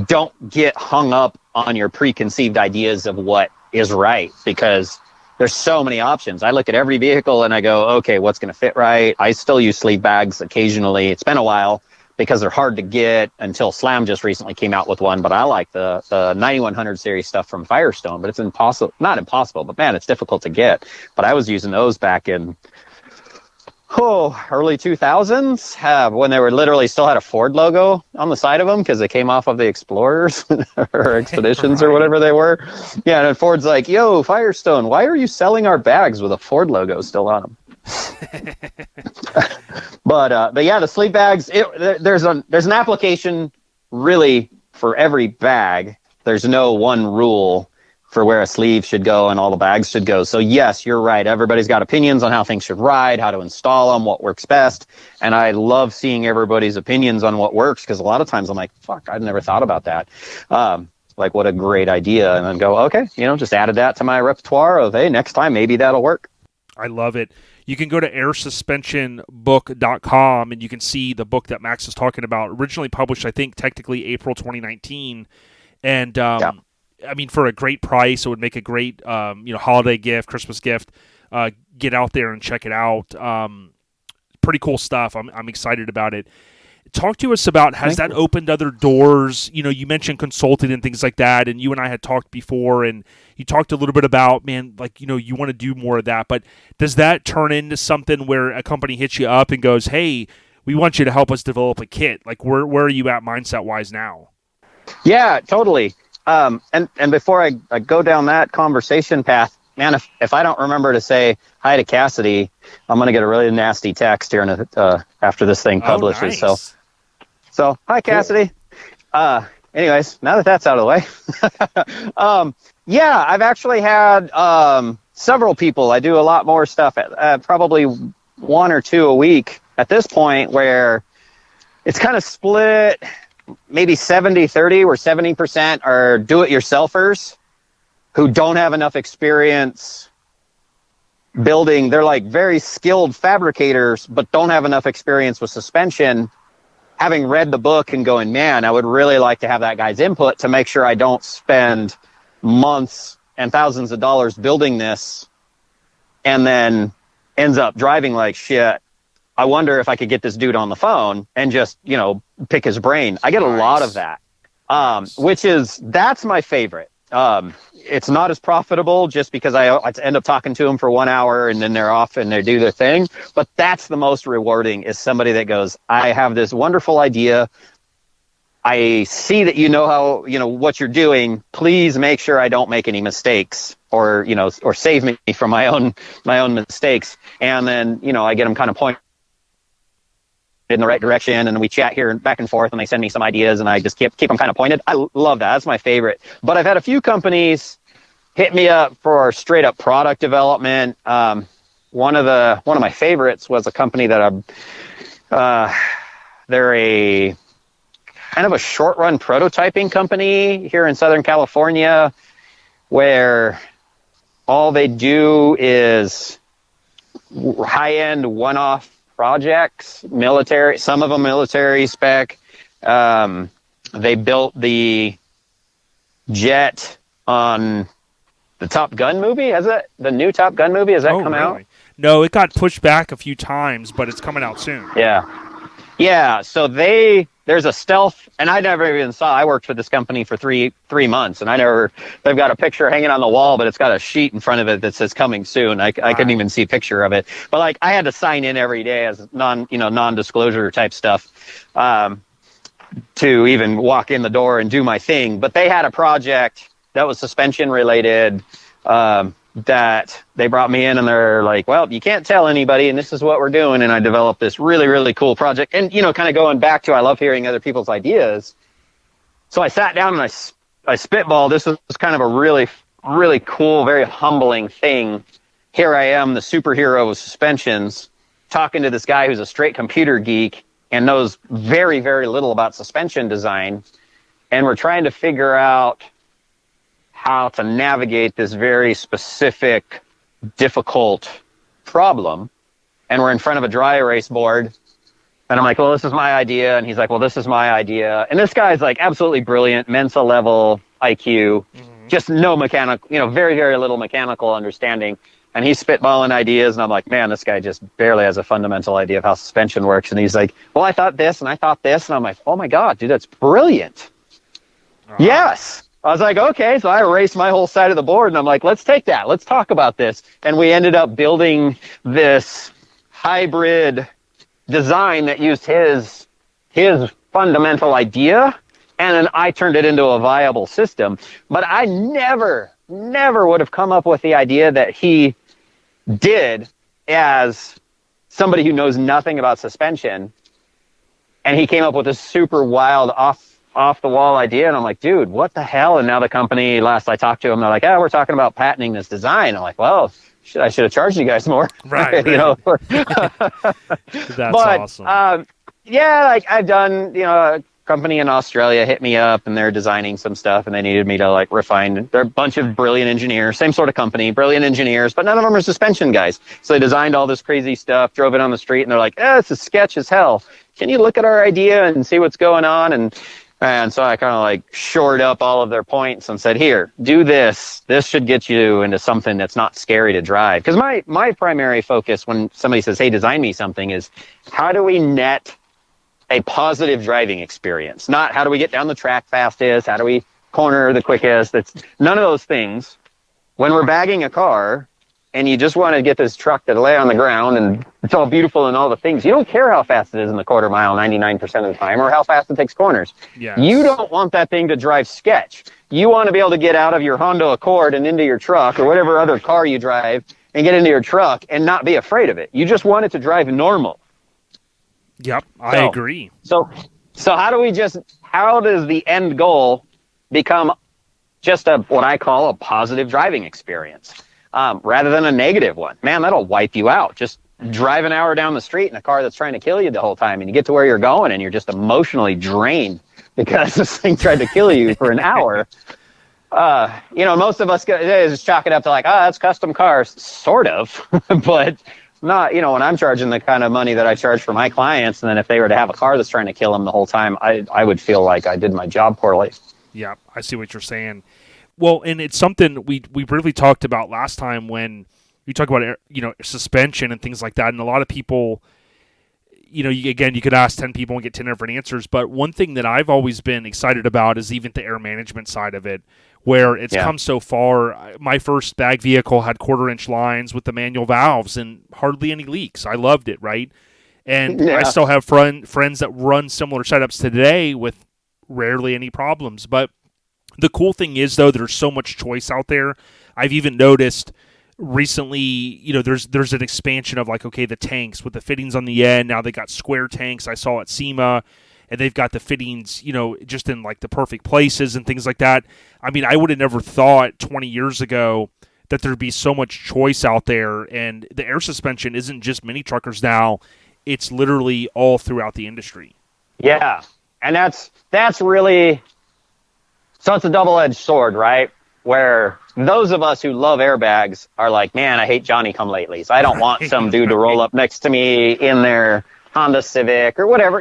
don't get hung up on your preconceived ideas of what is right, because there's so many options. I look at every vehicle and I go, okay, what's going to fit right? I still use sleeve bags occasionally. It's been a while because they're hard to get, until Slam just recently came out with one. But I like the 9100 series stuff from Firestone, but it's not impossible, but man, it's difficult to get. But I was using those back in early 2000s, when they were literally still had a Ford logo on the side of them because they came off of the Explorers or Expeditions or whatever they were. Yeah, and Ford's like, yo, Firestone, why are you selling our bags with a Ford logo still on them? But yeah, the sleeve bags, there's an application really for every bag. There's no one rule for where a sleeve should go and all the bags should go. So yes, you're right. Everybody's got opinions on how things should ride, how to install them, what works best. And I love seeing everybody's opinions on what works, because a lot of times I'm like, fuck, I'd never thought about that. What a great idea. And then go, okay, just added that to my repertoire of, hey, next time maybe that'll work. I love it. You can go to airsuspensionbook.com and you can see the book that Max is talking about, originally published, I think, technically April 2019. And, I mean, for a great price, it would make a great, holiday gift, Christmas gift. Get out there and check it out. Pretty cool stuff. I'm excited about it. Talk to us about, has that opened other doors? You mentioned consulting and things like that, and you and I had talked before, and you talked a little bit about, man, you want to do more of that, but does that turn into something where a company hits you up and goes, hey, we want you to help us develop a kit? Where are you at mindset-wise now? Yeah, totally. And before I go down that conversation path, man, if I don't remember to say hi to Cassidy, I'm going to get a really nasty text here after this thing publishes. Oh, nice. So hi, Cassidy. Cool. Anyways, now that that's out of the way, yeah, I've actually had several people. I do a lot more stuff, probably one or two a week at this point, where it's kind of split, maybe 70-30, where 70% are do-it-yourselfers, who don't have enough experience building. They're like very skilled fabricators, but don't have enough experience with suspension. Having read the book and going, man, I would really like to have that guy's input to make sure I don't spend months and thousands of dollars building this and then ends up driving like shit. I wonder if I could get this dude on the phone and just, pick his brain. I get a lot of that, that's my favorite. It's not as profitable just because I end up talking to them for 1 hour and then they're off and they do their thing. But that's the most rewarding, is somebody that goes, I have this wonderful idea. I see that how, what you're doing. Please make sure I don't make any mistakes or save me from my own mistakes. And then, I get them kind of pointed in the right direction, and we chat here and back and forth, and they send me some ideas, and I just keep them kind of pointed. I love that. That's my favorite. But I've had a few companies hit me up for straight up product development. One of my favorites was a company that they're a kind of a short run prototyping company here in Southern California, where all they do is high end one-off projects, military, some of them military spec. They built the jet on the Top Gun movie. The new Top Gun movie? Has that come out? No, it got pushed back a few times, but it's coming out soon. Yeah. So there's a stealth, and I never even saw. I worked for this company for three months, and they've got a picture hanging on the wall, but it's got a sheet in front of it that says coming soon. I couldn't even see a picture of it, but like I had to sign in every day as non-disclosure type stuff to even walk in the door and do my thing. But they had a project that was suspension related that they brought me in, and they're like, well, you can't tell anybody, and this is what we're doing. And I developed this really, really cool project. And, kind of going back to, I love hearing other people's ideas. So I sat down and I spitballed. This was kind of a really, really cool, very humbling thing. Here I am, the superhero of suspensions, talking to this guy who's a straight computer geek and knows very, very little about suspension design. And we're trying to figure out how to navigate this very specific, difficult problem. And we're in front of a dry erase board. And I'm like, well, this is my idea. And he's like, well, this is my idea. And this guy's like absolutely brilliant, Mensa level IQ, just no mechanical, very, very little mechanical understanding. And he's spitballing ideas. And I'm like, man, this guy just barely has a fundamental idea of how suspension works. And he's like, well, I thought this and I thought this. And I'm like, oh my God, dude, that's brilliant. Yes. I was like, okay, so I erased my whole side of the board, and I'm like, let's take that. Let's talk about this. And we ended up building this hybrid design that used his fundamental idea, and then I turned it into a viable system. But I never would have come up with the idea that he did as somebody who knows nothing about suspension. And he came up with this super wild, off the wall idea, and I'm like, dude, what the hell? And now the company, last I talked to them, they're like, we're talking about patenting this design. I'm like, well, I should have charged you guys more. Right. That's awesome. Like I've done, a company in Australia hit me up, and they're designing some stuff, and they needed me to like refine. They're a bunch of brilliant engineers, same sort of company, brilliant engineers, but none of them are suspension guys. So they designed all this crazy stuff, drove it on the street, and they're like, it's a sketch as hell. Can you look at our idea and see what's going on? And so I kind of like shored up all of their points and said, here, do this. This should get you into something that's not scary to drive. Because my primary focus when somebody says, hey, design me something, is how do we net a positive driving experience? Not how do we get down the track fastest? How do we corner the quickest? It's none of those things. When we're bagging a car and you just want to get this truck to lay on the ground and it's all beautiful and all the things, you don't care how fast it is in the quarter mile 99% of the time, or how fast it takes corners. Yes. You don't want that thing to drive sketch. You want to be able to get out of your Honda Accord and into your truck or whatever other car you drive and get into your truck and not be afraid of it. You just want it to drive normal. Yep, I agree. So how does the end goal become just what I call a positive driving experience? Rather than a negative one. Man, that'll wipe you out. Just drive an hour down the street in a car that's trying to kill you the whole time, and you get to where you're going and you're just emotionally drained because this thing tried to kill you for an hour. Most of us just chalk it up to like, that's custom cars, sort of, but not, when I'm charging the kind of money that I charge for my clients, and then if they were to have a car that's trying to kill them the whole time, I would feel like I did my job poorly. Yeah, I see what you're saying. Well, and it's something we briefly talked about last time when you talk about, suspension and things like that, and a lot of people, you could ask 10 people and get 10 different answers, but one thing that I've always been excited about is even the air management side of it, where it's come so far. My first bag vehicle had 1/4-inch lines with the manual valves and hardly any leaks. I loved it, right? And I still have friends that run similar setups today with rarely any problems. But the cool thing is, though, there's so much choice out there. I've even noticed recently, there's an expansion of like, okay, the tanks with the fittings on the end. Now they got square tanks. I saw at SEMA. And they've got the fittings, just in like the perfect places and things like that. I mean, I would have never thought 20 years ago that there'd be so much choice out there. And the air suspension isn't just mini truckers now; it's literally all throughout the industry. Yeah, and that's really, so it's a double-edged sword, right? Where those of us who love airbags are like, man, I hate Johnny-come-latelys. I don't want some dude to roll up next to me in their Honda Civic or whatever.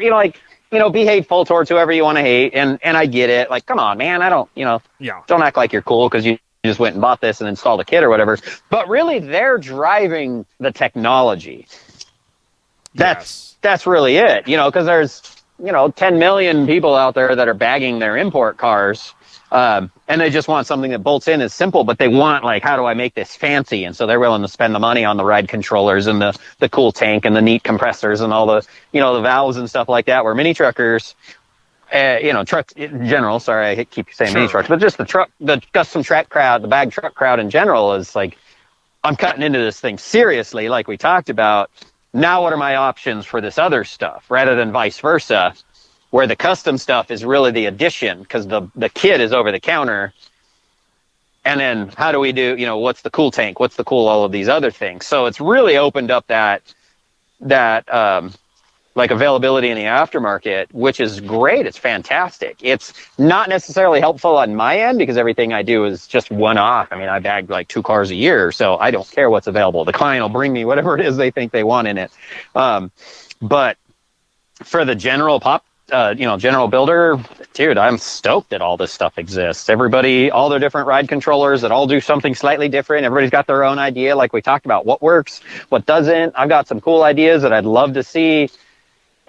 Be hateful towards whoever you want to hate, and I get it. Like, come on, man, I don't, don't act like you're cool because you just went and bought this and installed a kit or whatever. But really, they're driving the technology. That's really it, because there's, 10 million people out there that are bagging their import cars, and they just want something that bolts in is simple, but they want, like, how do I make this fancy? And so they're willing to spend the money on the ride controllers and the cool tank and the neat compressors and all the, the valves and stuff like that, where mini truckers, trucks in general, sorry, I keep saying mini trucks, but just the custom track crowd, the bag truck crowd in general is like, I'm cutting into this thing seriously, like we talked about. Now what are my options for this other stuff, rather than vice versa, where the custom stuff is really the addition, because the kit is over the counter. And then how do we do, what's the cool tank? What's the cool, all of these other things? So it's really opened up that like availability in the aftermarket, which is great. It's fantastic. It's not necessarily helpful on my end because everything I do is just one off. I mean, I bag like 2 cars a year, so I don't care what's available. The client will bring me whatever it is they think they want in it. But for the general general builder, dude, I'm stoked that all this stuff exists. Everybody, all their different ride controllers that all do something slightly different. Everybody's got their own idea, like we talked about, what works, what doesn't. I've got some cool ideas that I'd love to see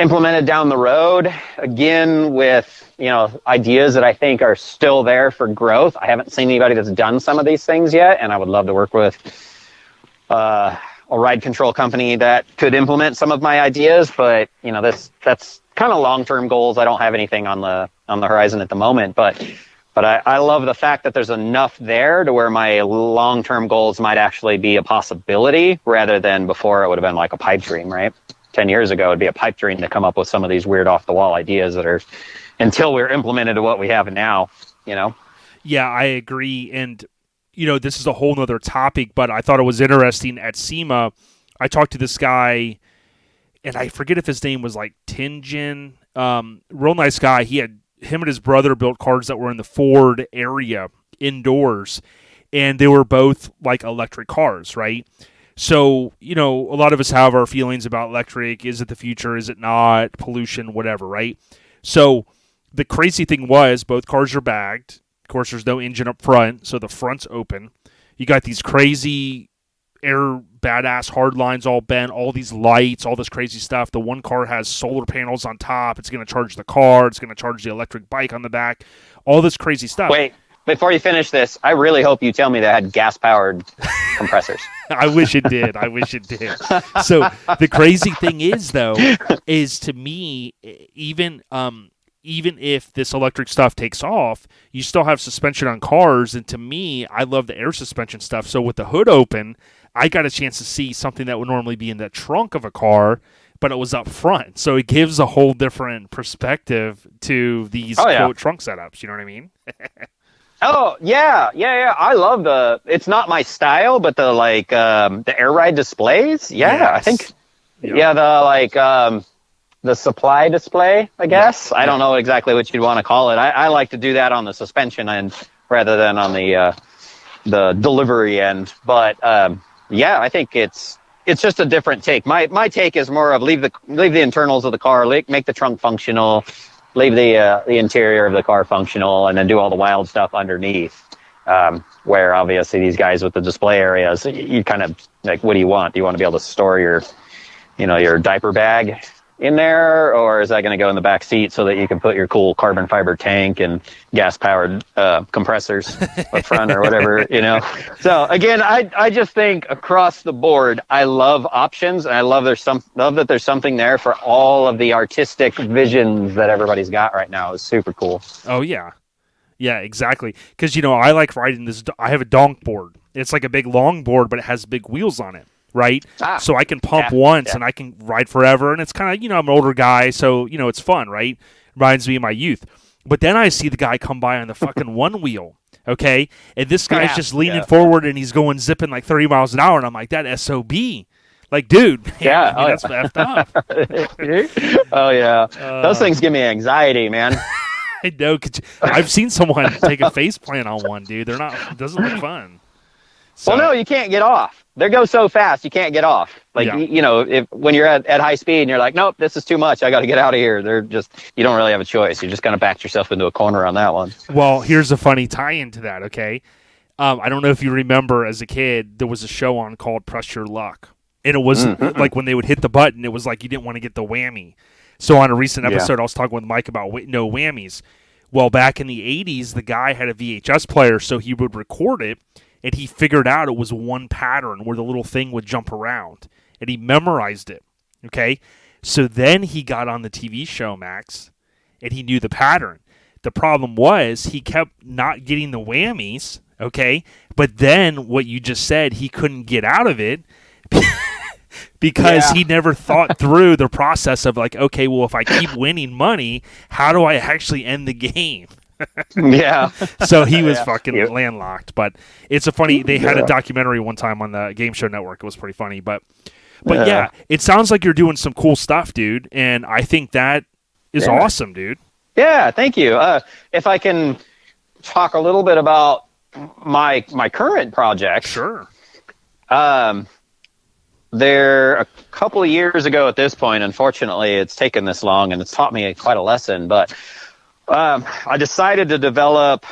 implemented down the road, again, with, ideas that I think are still there for growth. I haven't seen anybody that's done some of these things yet, and I would love to work with a ride control company that could implement some of my ideas, but, that's kind of long-term goals. I don't have anything on the horizon at the moment, but I love the fact that there's enough there to where my long-term goals might actually be a possibility, rather than before it would have been like a pipe dream, right? 10 years ago, it'd be a pipe dream to come up with some of these weird off-the-wall ideas that are, until we're implemented to what we have now, Yeah, I agree. And, this is a whole nother topic, but I thought it was interesting. At SEMA, I talked to this guy, and I forget if his name was like Tinjin. Real nice guy. Him and his brother built cars that were in the Ford area indoors, and they were both like electric cars, right? So, a lot of us have our feelings about electric. Is it the future? Is it not? Pollution, whatever, right? So the crazy thing was both cars are bagged. Of course, there's no engine up front, so the front's open. You got these crazy air badass hard lines all bent, all these lights, all this crazy stuff. The one car has solar panels on top. It's going to charge the car. It's going to charge the electric bike on the back. All this crazy stuff. Wait, before you finish this, I really hope you tell me that had gas-powered compressors. I wish it did. So the crazy thing is, though, is to me, even if this electric stuff takes off, you still have suspension on cars. And to me, I love the air suspension stuff. So with the hood open, I got a chance to see something that would normally be in the trunk of a car, but it was up front. So it gives a whole different perspective to these quote trunk setups. You know what I mean? Oh, yeah. I love it's not my style, but the air ride displays. Yeah, yes. I think, the supply display, I guess. I don't know exactly what you'd want to call it. I like to do that on the suspension end rather than on the delivery end. But yeah, I think it's just a different take. My take is more of leave the internals of the car, make the trunk functional, leave the interior of the car functional, and then do all the wild stuff underneath. Where obviously these guys with the display areas, you kind of like, what do you want? Do you want to be able to store your diaper bag in there, or is that going to go in the back seat so that you can put your cool carbon fiber tank and gas powered compressors up front or whatever, So again, I just think across the board, I love options, and I love that there's something there for all of the artistic visions that everybody's got right now. Is super cool. Oh yeah. Yeah, exactly. Because, I like riding this. I have a donk board. It's like a big long board, but it has big wheels on it, right? So I can pump once and I can ride forever. And it's kind of, I'm an older guy, so, it's fun, right? Reminds me of my youth. But then I see the guy come by on the fucking one wheel, okay? And this guy's just leaning forward and he's going zipping like 30 miles an hour. And I'm like, that SOB. Like, dude, that's effed up. Oh, yeah. Those things give me anxiety, man. I know. I've seen someone take a face plant on one, dude. It doesn't look fun. So, well, no, you can't get off. They go so fast, you can't get off. Like, when you're at high speed and you're like, nope, this is too much. I got to get out of here. You don't really have a choice. You just kind of backed yourself into a corner on that one. Well, here's a funny tie-in to that, okay? I don't know if you remember as a kid, there was a show on called Press Your Luck. And it was like when they would hit the button, it was like you didn't want to get the whammy. So on a recent episode, I was talking with Mike about no whammies. Well, back in the 80s, the guy had a VHS player, so he would record it, and he figured out it was one pattern where the little thing would jump around, and he memorized it, okay? So then he got on the TV show, Max, and he knew the pattern. The problem was he kept not getting the whammies, okay? But then what you just said, he couldn't get out of it because he never thought through the process of like, okay, well, if I keep winning money, how do I actually end the game? So he was fucking landlocked. But it's a funny, they had a documentary one time on the Game Show Network. It was pretty funny. But yeah, it sounds like you're doing some cool stuff, dude. And I think that is awesome, dude. Yeah, thank you. If I can talk a little bit about my current project. Sure. There, a couple of years ago at this point, unfortunately, it's taken this long and it's taught me quite a lesson, but I decided to develop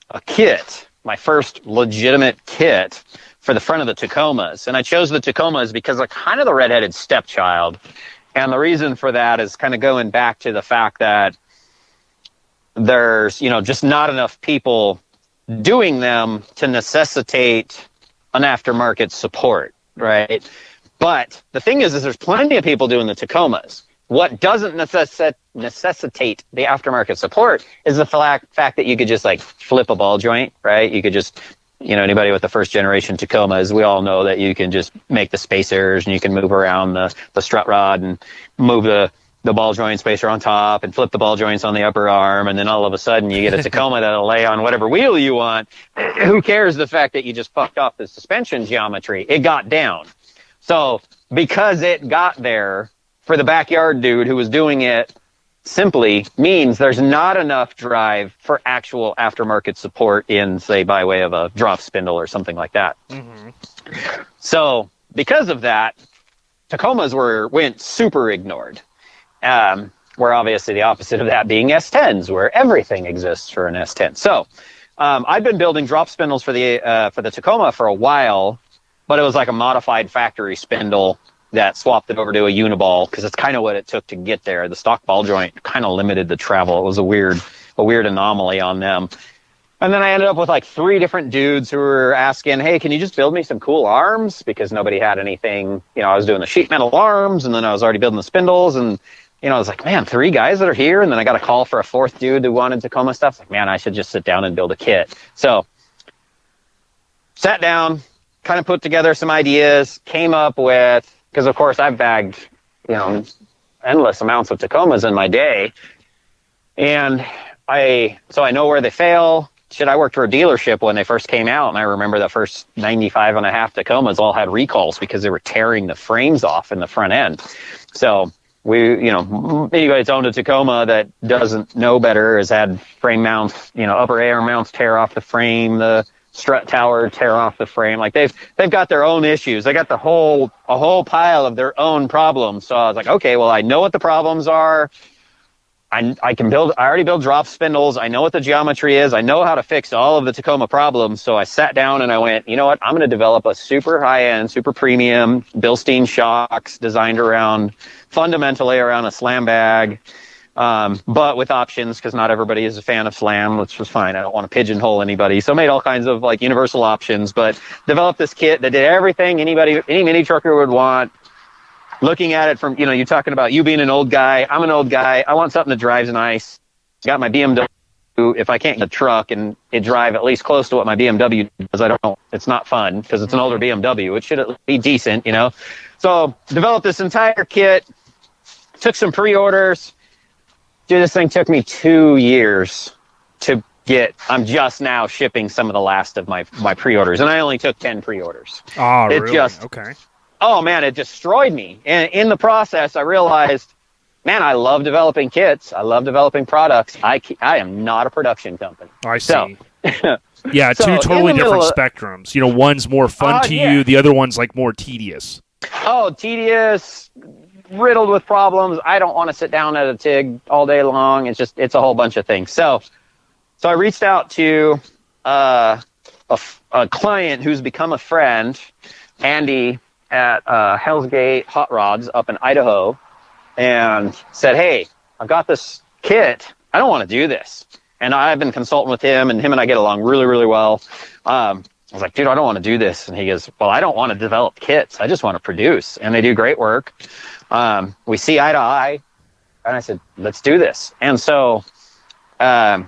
a kit, my first legitimate kit for the front of the Tacomas. And I chose the Tacomas because they're kind of the redheaded stepchild. And the reason for that is kind of going back to the fact that there's, just not enough people doing them to necessitate an aftermarket support, right? But the thing is there's plenty of people doing the Tacomas. What doesn't necessitate the aftermarket support is the fact that you could just like flip a ball joint, right? You could just, anybody with the first generation Tacomas, we all know that you can just make the spacers and you can move around the strut rod and move the ball joint spacer on top and flip the ball joints on the upper arm. And then all of a sudden you get a Tacoma that'll lay on whatever wheel you want. Who cares the fact that you just fucked off the suspension geometry? It got down. So because it got there, for the backyard dude who was doing it simply means there's not enough drive for actual aftermarket support in, say, by way of a drop spindle or something like that. So because of that, Tacomas went super ignored. Where obviously the opposite of that being S10s, where everything exists for an S10. So I've been building drop spindles for the Tacoma for a while, but it was like a modified factory spindle that swapped it over to a uniball because it's kind of what it took to get there. The stock ball joint kind of limited the travel. It was a weird anomaly on them. And then I ended up with like 3 different dudes who were asking, hey, can you just build me some cool arms? Because nobody had anything. I was doing the sheet metal arms, and then I was already building the spindles. And, I was like, man, 3 guys that are here. And then I got a call for a 4th dude who wanted Tacoma stuff. Like, man, I should just sit down and build a kit. So sat down, kind of put together some ideas, came up with, because of course I've bagged, endless amounts of Tacomas in my day. And I know where they fail. I worked for a dealership when they first came out, and I remember the first 95 and a half Tacomas all had recalls because they were tearing the frames off in the front end. So anybody that's owned a Tacoma that doesn't know better has had frame mounts, upper air mounts tear off the frame, the strut tower tear off the frame. Like they've got their own issues. They got a whole pile of their own problems. So I was like, okay, well, I know what the problems are. I already build drop spindles. I know what the geometry is. I know how to fix all of the Tacoma problems. So I sat down and I went, you know what? I'm going to develop a super high-end, super premium Bilstein shocks designed fundamentally around a slam bag, but with options, because not everybody is a fan of slam, which was fine. I don't want to pigeonhole anybody. So I made all kinds of like universal options, but developed this kit that did everything any mini trucker would want. Looking at it from, you're talking about you being an old guy. I'm an old guy. I want something that drives nice. Got my BMW. If I can't get a truck and it drive at least close to what my BMW does, it's not fun because it's an older BMW. It should at least be decent, So developed this entire kit, took some pre-orders. Dude, this thing took me 2 years to get. I'm just now shipping some of the last of my pre-orders, and I only took 10 pre-orders. Oh, really? Okay. Oh, man, it destroyed me. And in the process, I realized, man, I love developing kits. I love developing products. I am not a production company. I see. Yeah, two totally different spectrums. One's more fun to you. The other one's like more tedious. Oh, tedious, riddled with problems. I don't want to sit down at a TIG all day long. It's a whole bunch of things. So I reached out to a client who's become a friend, Andy, at Hell's Gate Hot Rods up in Idaho, and said, hey, I've got this kit. I don't want to do this. And I've been consulting with him, and I get along really, really well. I was like, dude, I don't want to do this. And he goes, well, I don't want to develop kits. I just want to produce. And they do great work. We see eye to eye. And I said, let's do this. And so Andy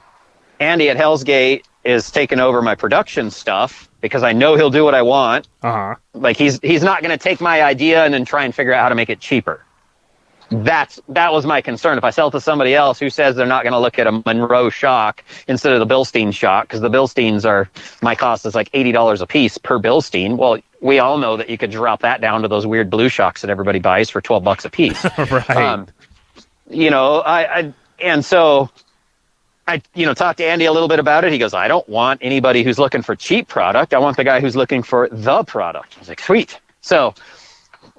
at Hell's Gate is taking over my production stuff because I know he'll do what I want. Uh-huh. Like he's not going to take my idea and then try and figure out how to make it cheaper. That was my concern. If I sell to somebody else who says they're not going to look at a Monroe shock instead of the Bilstein shock, because the Bilsteins my cost is like $80 a piece per Bilstein. Well, we all know that you could drop that down to those weird blue shocks that everybody buys for $12 a piece. Right. I talked to Andy a little bit about it. He goes, I don't want anybody who's looking for cheap product. I want the guy who's looking for the product. I was like, sweet. So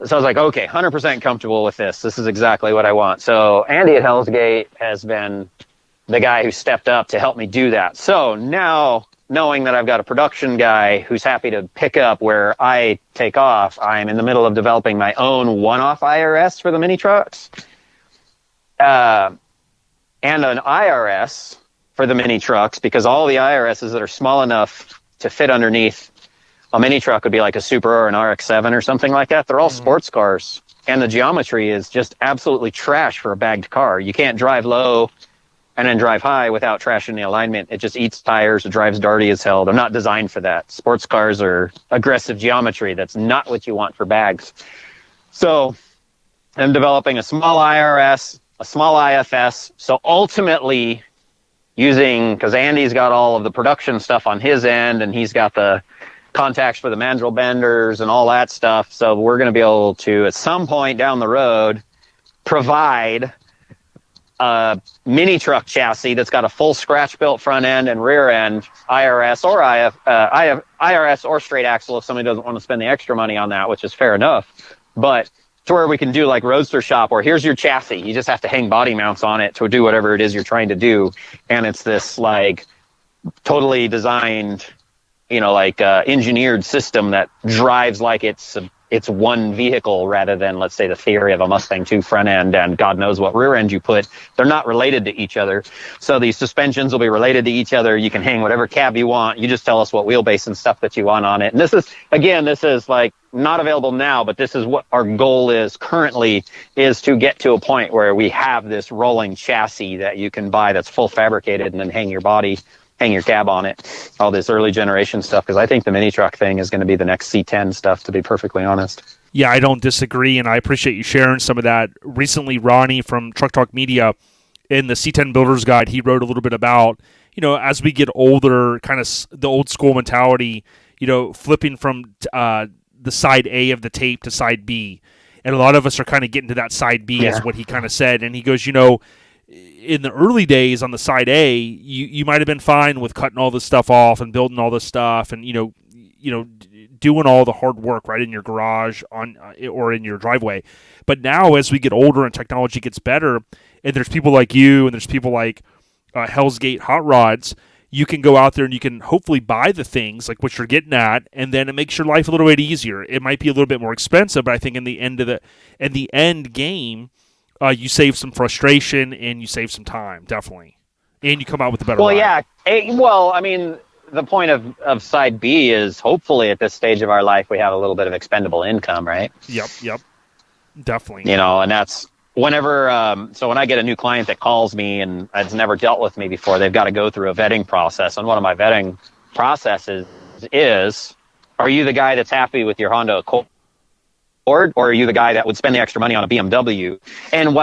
I was like, okay, 100% comfortable with this. This is exactly what I want. So Andy at Hell's Gate has been the guy who stepped up to help me do that. So now, knowing that I've got a production guy who's happy to pick up where I take off, I'm in the middle of developing my own one-off IRS for the mini trucks. And an IRS for the mini trucks, because all the IRSs that are small enough to fit underneath a mini truck would be like a Super or an RX-7 or something like that. They're all sports cars, and the geometry is just absolutely trash for a bagged car. You can't drive low and then drive high without trashing the alignment. It just eats tires. It drives dirty as hell. They're not designed for that. Sports cars are aggressive geometry. That's not what you want for bags. So I'm developing a small IRS, a small IFS. So ultimately because Andy's got all of the production stuff on his end, and he's got the contacts for the mandrel benders and all that stuff. So we're going to be able to, at some point down the road, provide a mini truck chassis that's got a full scratch-built front end and rear end, IRS or IRS or straight axle if somebody doesn't want to spend the extra money on that, which is fair enough. But to where we can do like Roadster Shop, where here's your chassis. You just have to hang body mounts on it to do whatever it is you're trying to do. And it's this like totally designed, engineered system that drives like it's one vehicle rather than, let's say, the theory of a Mustang 2 front end and God knows what rear end you put. They're not related to each other. So these suspensions will be related to each other. You can hang whatever cab you want. You just tell us what wheelbase and stuff that you want on it. And this is like not available now, but this is what our goal is currently, is to get to a point where we have this rolling chassis that you can buy that's full fabricated and then hang your cab on it, all this early generation stuff, because I think the mini truck thing is going to be the next C10 stuff, to be perfectly honest. Yeah, I don't disagree, and I appreciate you sharing some of that. Recently, Ronnie from Truck Talk Media, in the C10 Builder's Guide, he wrote a little bit about, as we get older, kind of the old school mentality, flipping from the side A of the tape to side B. And a lot of us are kind of getting to that side B, is what he kind of said. And he goes, in the early days on the side A, you might have been fine with cutting all this stuff off and building all this stuff and, doing all the hard work right in your garage or in your driveway. But now as we get older and technology gets better, and there's people like you and there's people like Hell's Gate Hot Rods, you can go out there and you can hopefully buy the things like what you're getting at, and then it makes your life a little bit easier. It might be a little bit more expensive, but I think in the end game, you save some frustration and you save some time, definitely, and you come out with a better. Well, ride. yeah. The point of side B is hopefully at this stage of our life we have a little bit of expendable income, right? Yep, definitely. And that's whenever. So when I get a new client that calls me and has never dealt with me before, they've got to go through a vetting process. And one of my vetting processes is: are you the guy that's happy with your Honda Accord, or are you the guy that would spend the extra money on a BMW? And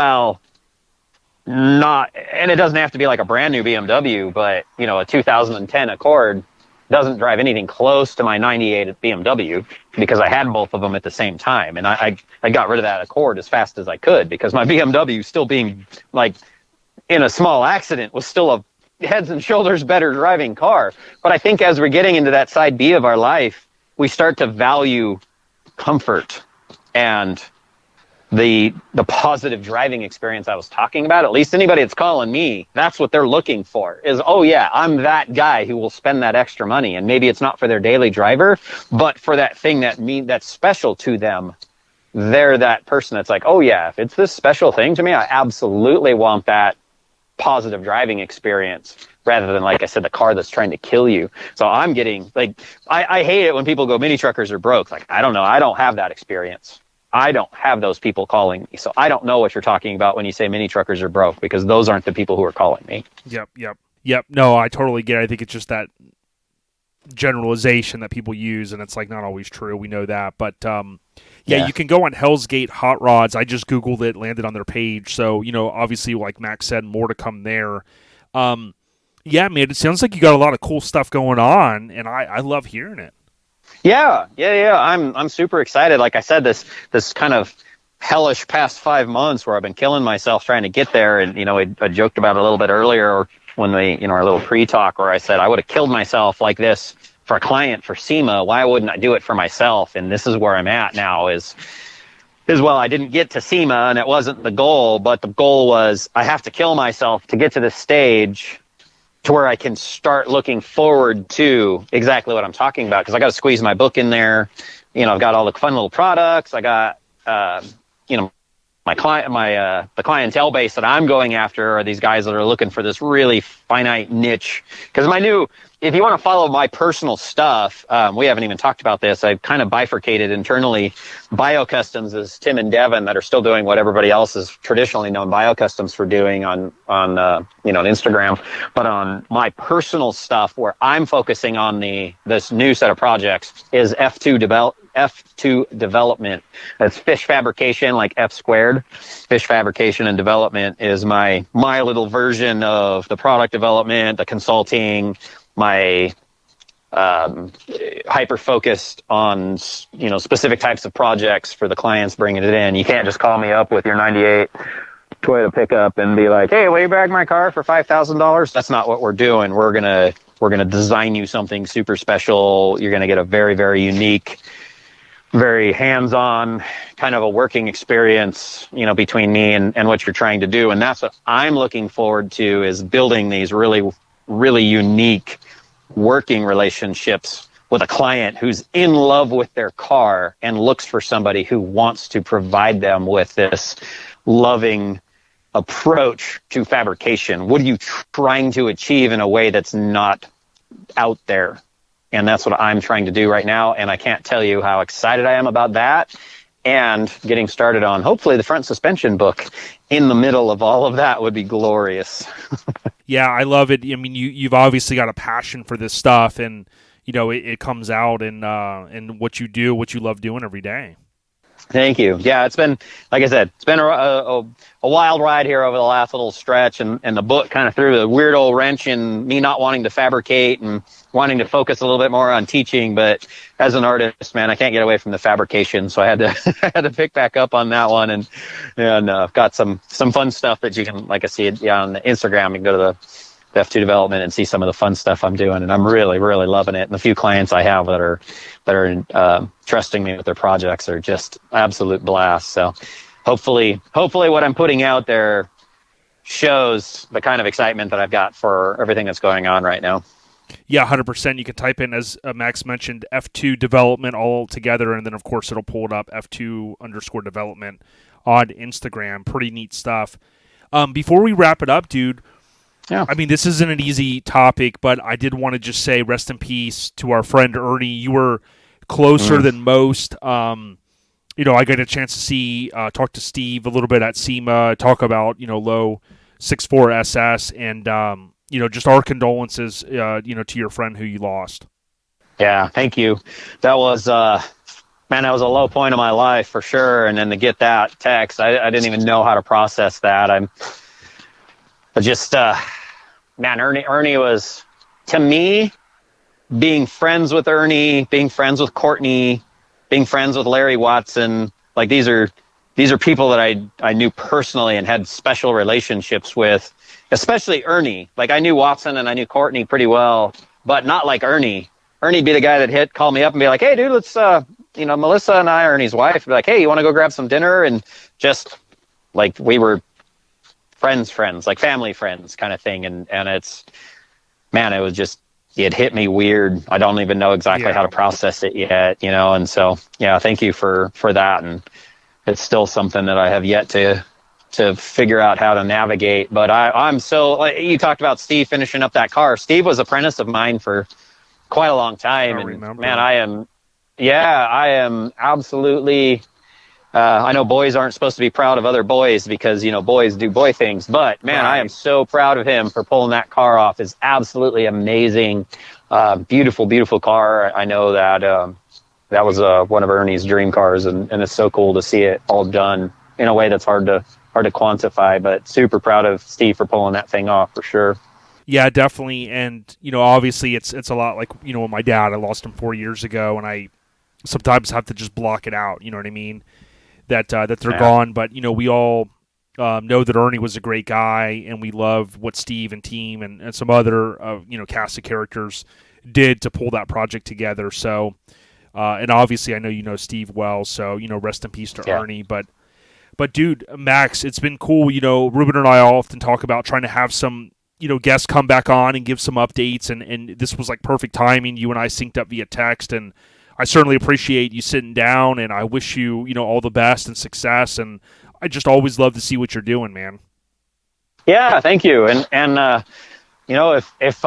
and it doesn't have to be like a brand new BMW, but a 2010 Accord doesn't drive anything close to my 98 BMW because I had both of them at the same time. And I got rid of that Accord as fast as I could because my BMW, still being like in a small accident, was still a heads and shoulders better driving car. But I think as we're getting into that side B of our life, we start to value comfort and the positive driving experience I was talking about. At least anybody that's calling me, that's what they're looking for, is, oh yeah, I'm that guy who will spend that extra money. And maybe it's not for their daily driver, but for that thing that's special to them. They're that person that's like, oh yeah, if it's this special thing to me, I absolutely want that positive driving experience, rather than, like I said, the car that's trying to kill you. So I'm getting I hate it when people go, mini truckers are broke. Like, I don't know. I don't have that experience. I don't have those people calling me. So I don't know what you're talking about when you say mini truckers are broke, because those aren't the people who are calling me. Yep. No, I totally get it. I think it's just that generalization that people use, and it's like not always true. We know that. But you can go on Hell's Gate Hot Rods. I just Googled it, landed on their page. So, obviously, like Max said, more to come there. Yeah, man, it sounds like you got a lot of cool stuff going on, and I love hearing it. Yeah. I'm super excited. Like I said, this kind of hellish past 5 months where I've been killing myself trying to get there. And, I joked about it a little bit earlier when our little pre-talk, where I said I would have killed myself like this for a client for SEMA. Why wouldn't I do it for myself? And this is where I'm at now is well, I didn't get to SEMA and it wasn't the goal, but the goal was I have to kill myself to get to this stage to where I can start looking forward to exactly what I'm talking about. Because I got to squeeze my book in there. I've got all the fun little products. I got, my client, the clientele base that I'm going after are these guys that are looking for this really finite niche. Because if you want to follow my personal stuff, we haven't even talked about this. I've kind of bifurcated internally. BioCustoms is Tim and Devin that are still doing what everybody else has traditionally known BioCustoms for doing on Instagram. But on my personal stuff, where I'm focusing on this new set of projects, is F2 development. That's fish fabrication, like F squared. Fish fabrication and development is my little version of the product development, the consulting, my hyper focused on specific types of projects for the clients bringing it in. You can't just call me up with your 98 Toyota pickup and be like, hey, will you bag my car for $5,000? That's not what we're doing. We're gonna design you something super special. You're gonna get a very, very unique, very hands-on kind of a working experience, between me and what you're trying to do. And that's what I'm looking forward to, is building these really, really unique working relationships with a client who's in love with their car and looks for somebody who wants to provide them with this loving approach to fabrication. What are you trying to achieve in a way that's not out there? And that's what I'm trying to do right now. And I can't tell you how excited I am about that, and getting started on hopefully the front suspension book in the middle of all of that would be glorious. Yeah, I love it. I mean, you've obviously got a passion for this stuff, and it comes out in what you do, what you love doing every day. Thank you. Yeah, it's been, like I said, it's been a wild ride here over the last little stretch, and the book kind of threw a weird old wrench in me not wanting to fabricate and wanting to focus a little bit more on teaching. But as an artist, man, I can't get away from the fabrication, so I had to I had to pick back up on that one, and got some fun stuff that you can, like I see it on Instagram. You can go to the F2 Development and see some of the fun stuff I'm doing, and I'm really, really loving it. And the few clients I have that are trusting me with their projects are just absolute blasts. So hopefully what I'm putting out there shows the kind of excitement that I've got for everything that's going on right now. Yeah, 100%. You can type in, as Max mentioned, F2 Development all together, and then of course it'll pull it up, F2_development on Instagram. Pretty neat stuff. Before we wrap it up, dude. Yeah. I mean, this isn't an easy topic, but I did want to just say rest in peace to our friend Ernie. You were closer than most. I got a chance to talk to Steve a little bit at SEMA, talk about, low 6'4" SS, and, just our condolences, to your friend who you lost. Yeah, thank you. That was, that was a low point of my life for sure. And then to get that text, I didn't even know how to process that. Ernie was, to me, being friends with Ernie, being friends with Courtney, being friends with Larry Watson, like these are people that I knew personally and had special relationships with, especially Ernie. Like I knew Watson and I knew Courtney pretty well, but not like Ernie. Ernie'd be the guy that call me up and be like, hey dude, let's, Melissa and I, Ernie's wife, be like, hey, you want to go grab some dinner? And just like we were friends, like family friends kind of thing. And it was just, it hit me weird. I don't even know exactly how to process it yet, and so, yeah, thank you for that. And it's still something that I have yet to figure out how to navigate. But I'm so, like, you talked about Steve finishing up that car. Steve was an apprentice of mine for quite a long time. Man, I am absolutely, I know boys aren't supposed to be proud of other boys because, boys do boy things, but man, right. I am so proud of him for pulling that car off. It's absolutely amazing. Beautiful, beautiful car. I know that, that was one of Ernie's dream cars, and it's so cool to see it all done in a way that's hard to quantify, but super proud of Steve for pulling that thing off for sure. Yeah, definitely. And, obviously it's a lot like, with my dad. I lost him 4 years ago, and I sometimes have to just block it out. You know what I mean? That they're gone. But, we all know that Ernie was a great guy, and we love what Steve and team and some other, cast of characters did to pull that project together. So, and obviously I know you know Steve well, so, rest in peace to Ernie. But dude, Max, it's been cool. Ruben and I often talk about trying to have some, guests come back on and give some updates, and this was like perfect timing. You and I synced up via text, and I certainly appreciate you sitting down, and I wish you, all the best and success, and I just always love to see what you're doing, man. Yeah, thank you. And if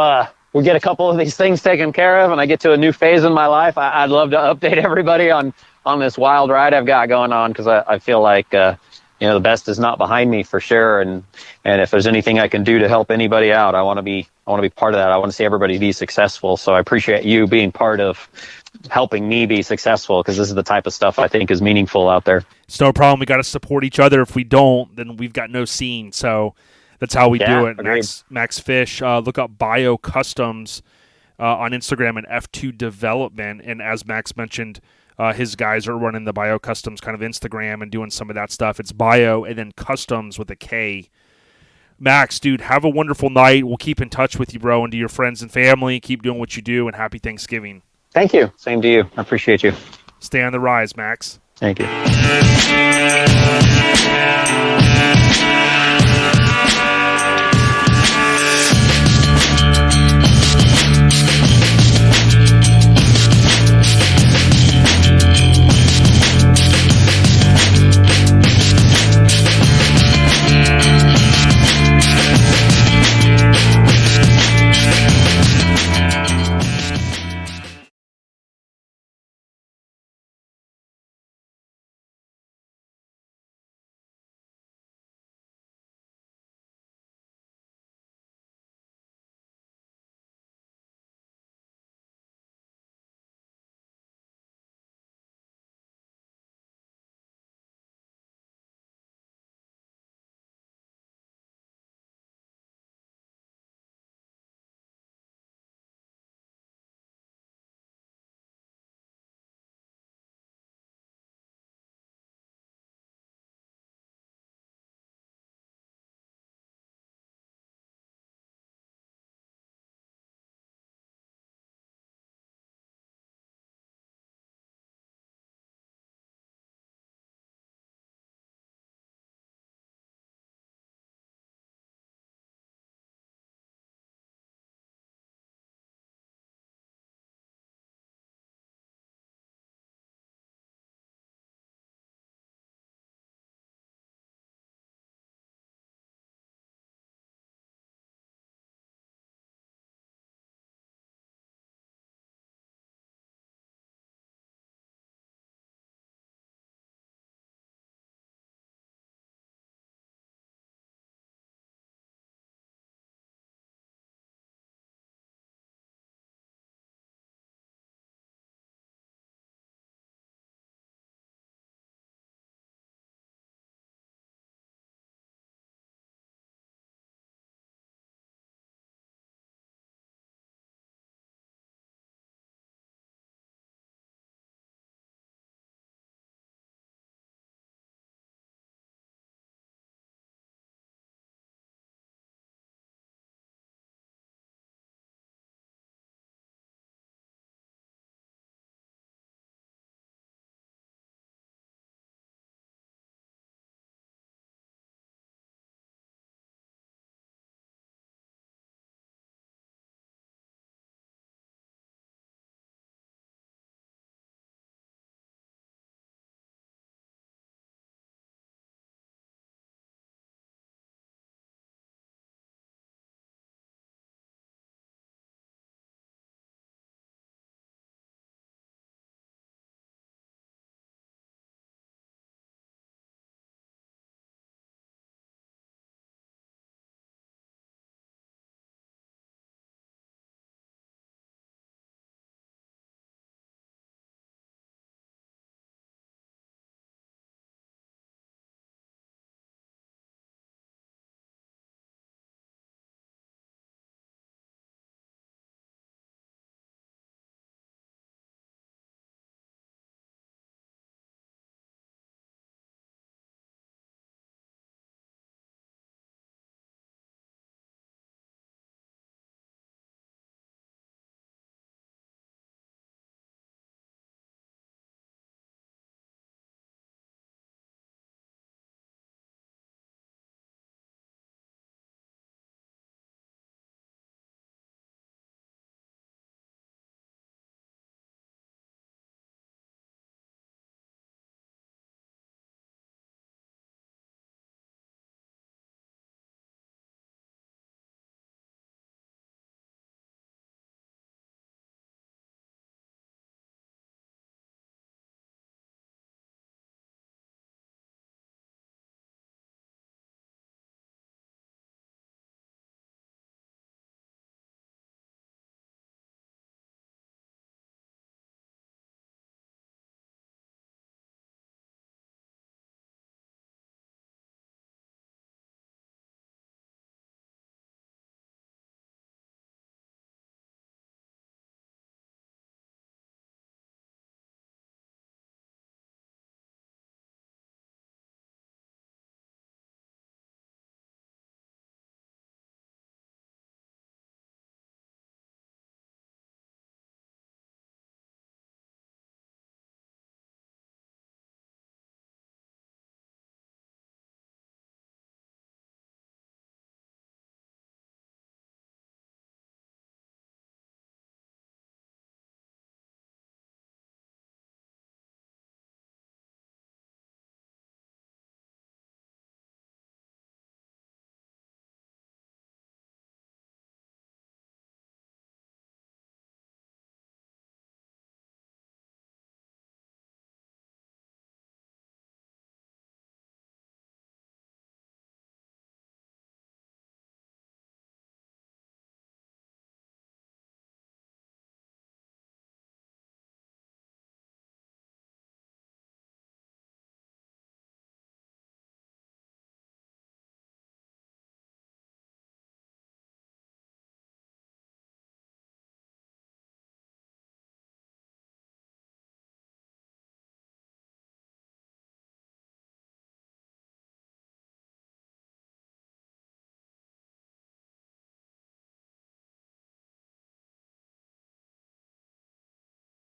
we get a couple of these things taken care of and I get to a new phase in my life, I'd love to update everybody on this wild ride I've got going on, because I feel like, the best is not behind me for sure. And if there's anything I can do to help anybody out, I want to be part of that. I want to see everybody be successful. So I appreciate you being part of helping me be successful, because this is the type of stuff I think is meaningful out there. It's no problem. We got to support each other. If we don't, then we've got no scene. So that's how we do it. Max Fish, look up Bio Customs on Instagram and F2 Development. And as Max mentioned, his guys are running the Bio Customs kind of Instagram and doing some of that stuff. It's Bio and then Customs with a K. Max, dude, have a wonderful night. We'll keep in touch with you, bro, and to your friends and family. Keep doing what you do, and happy Thanksgiving. Thank you. Same to you. I appreciate you. Stay on the rise, Max. Thank you.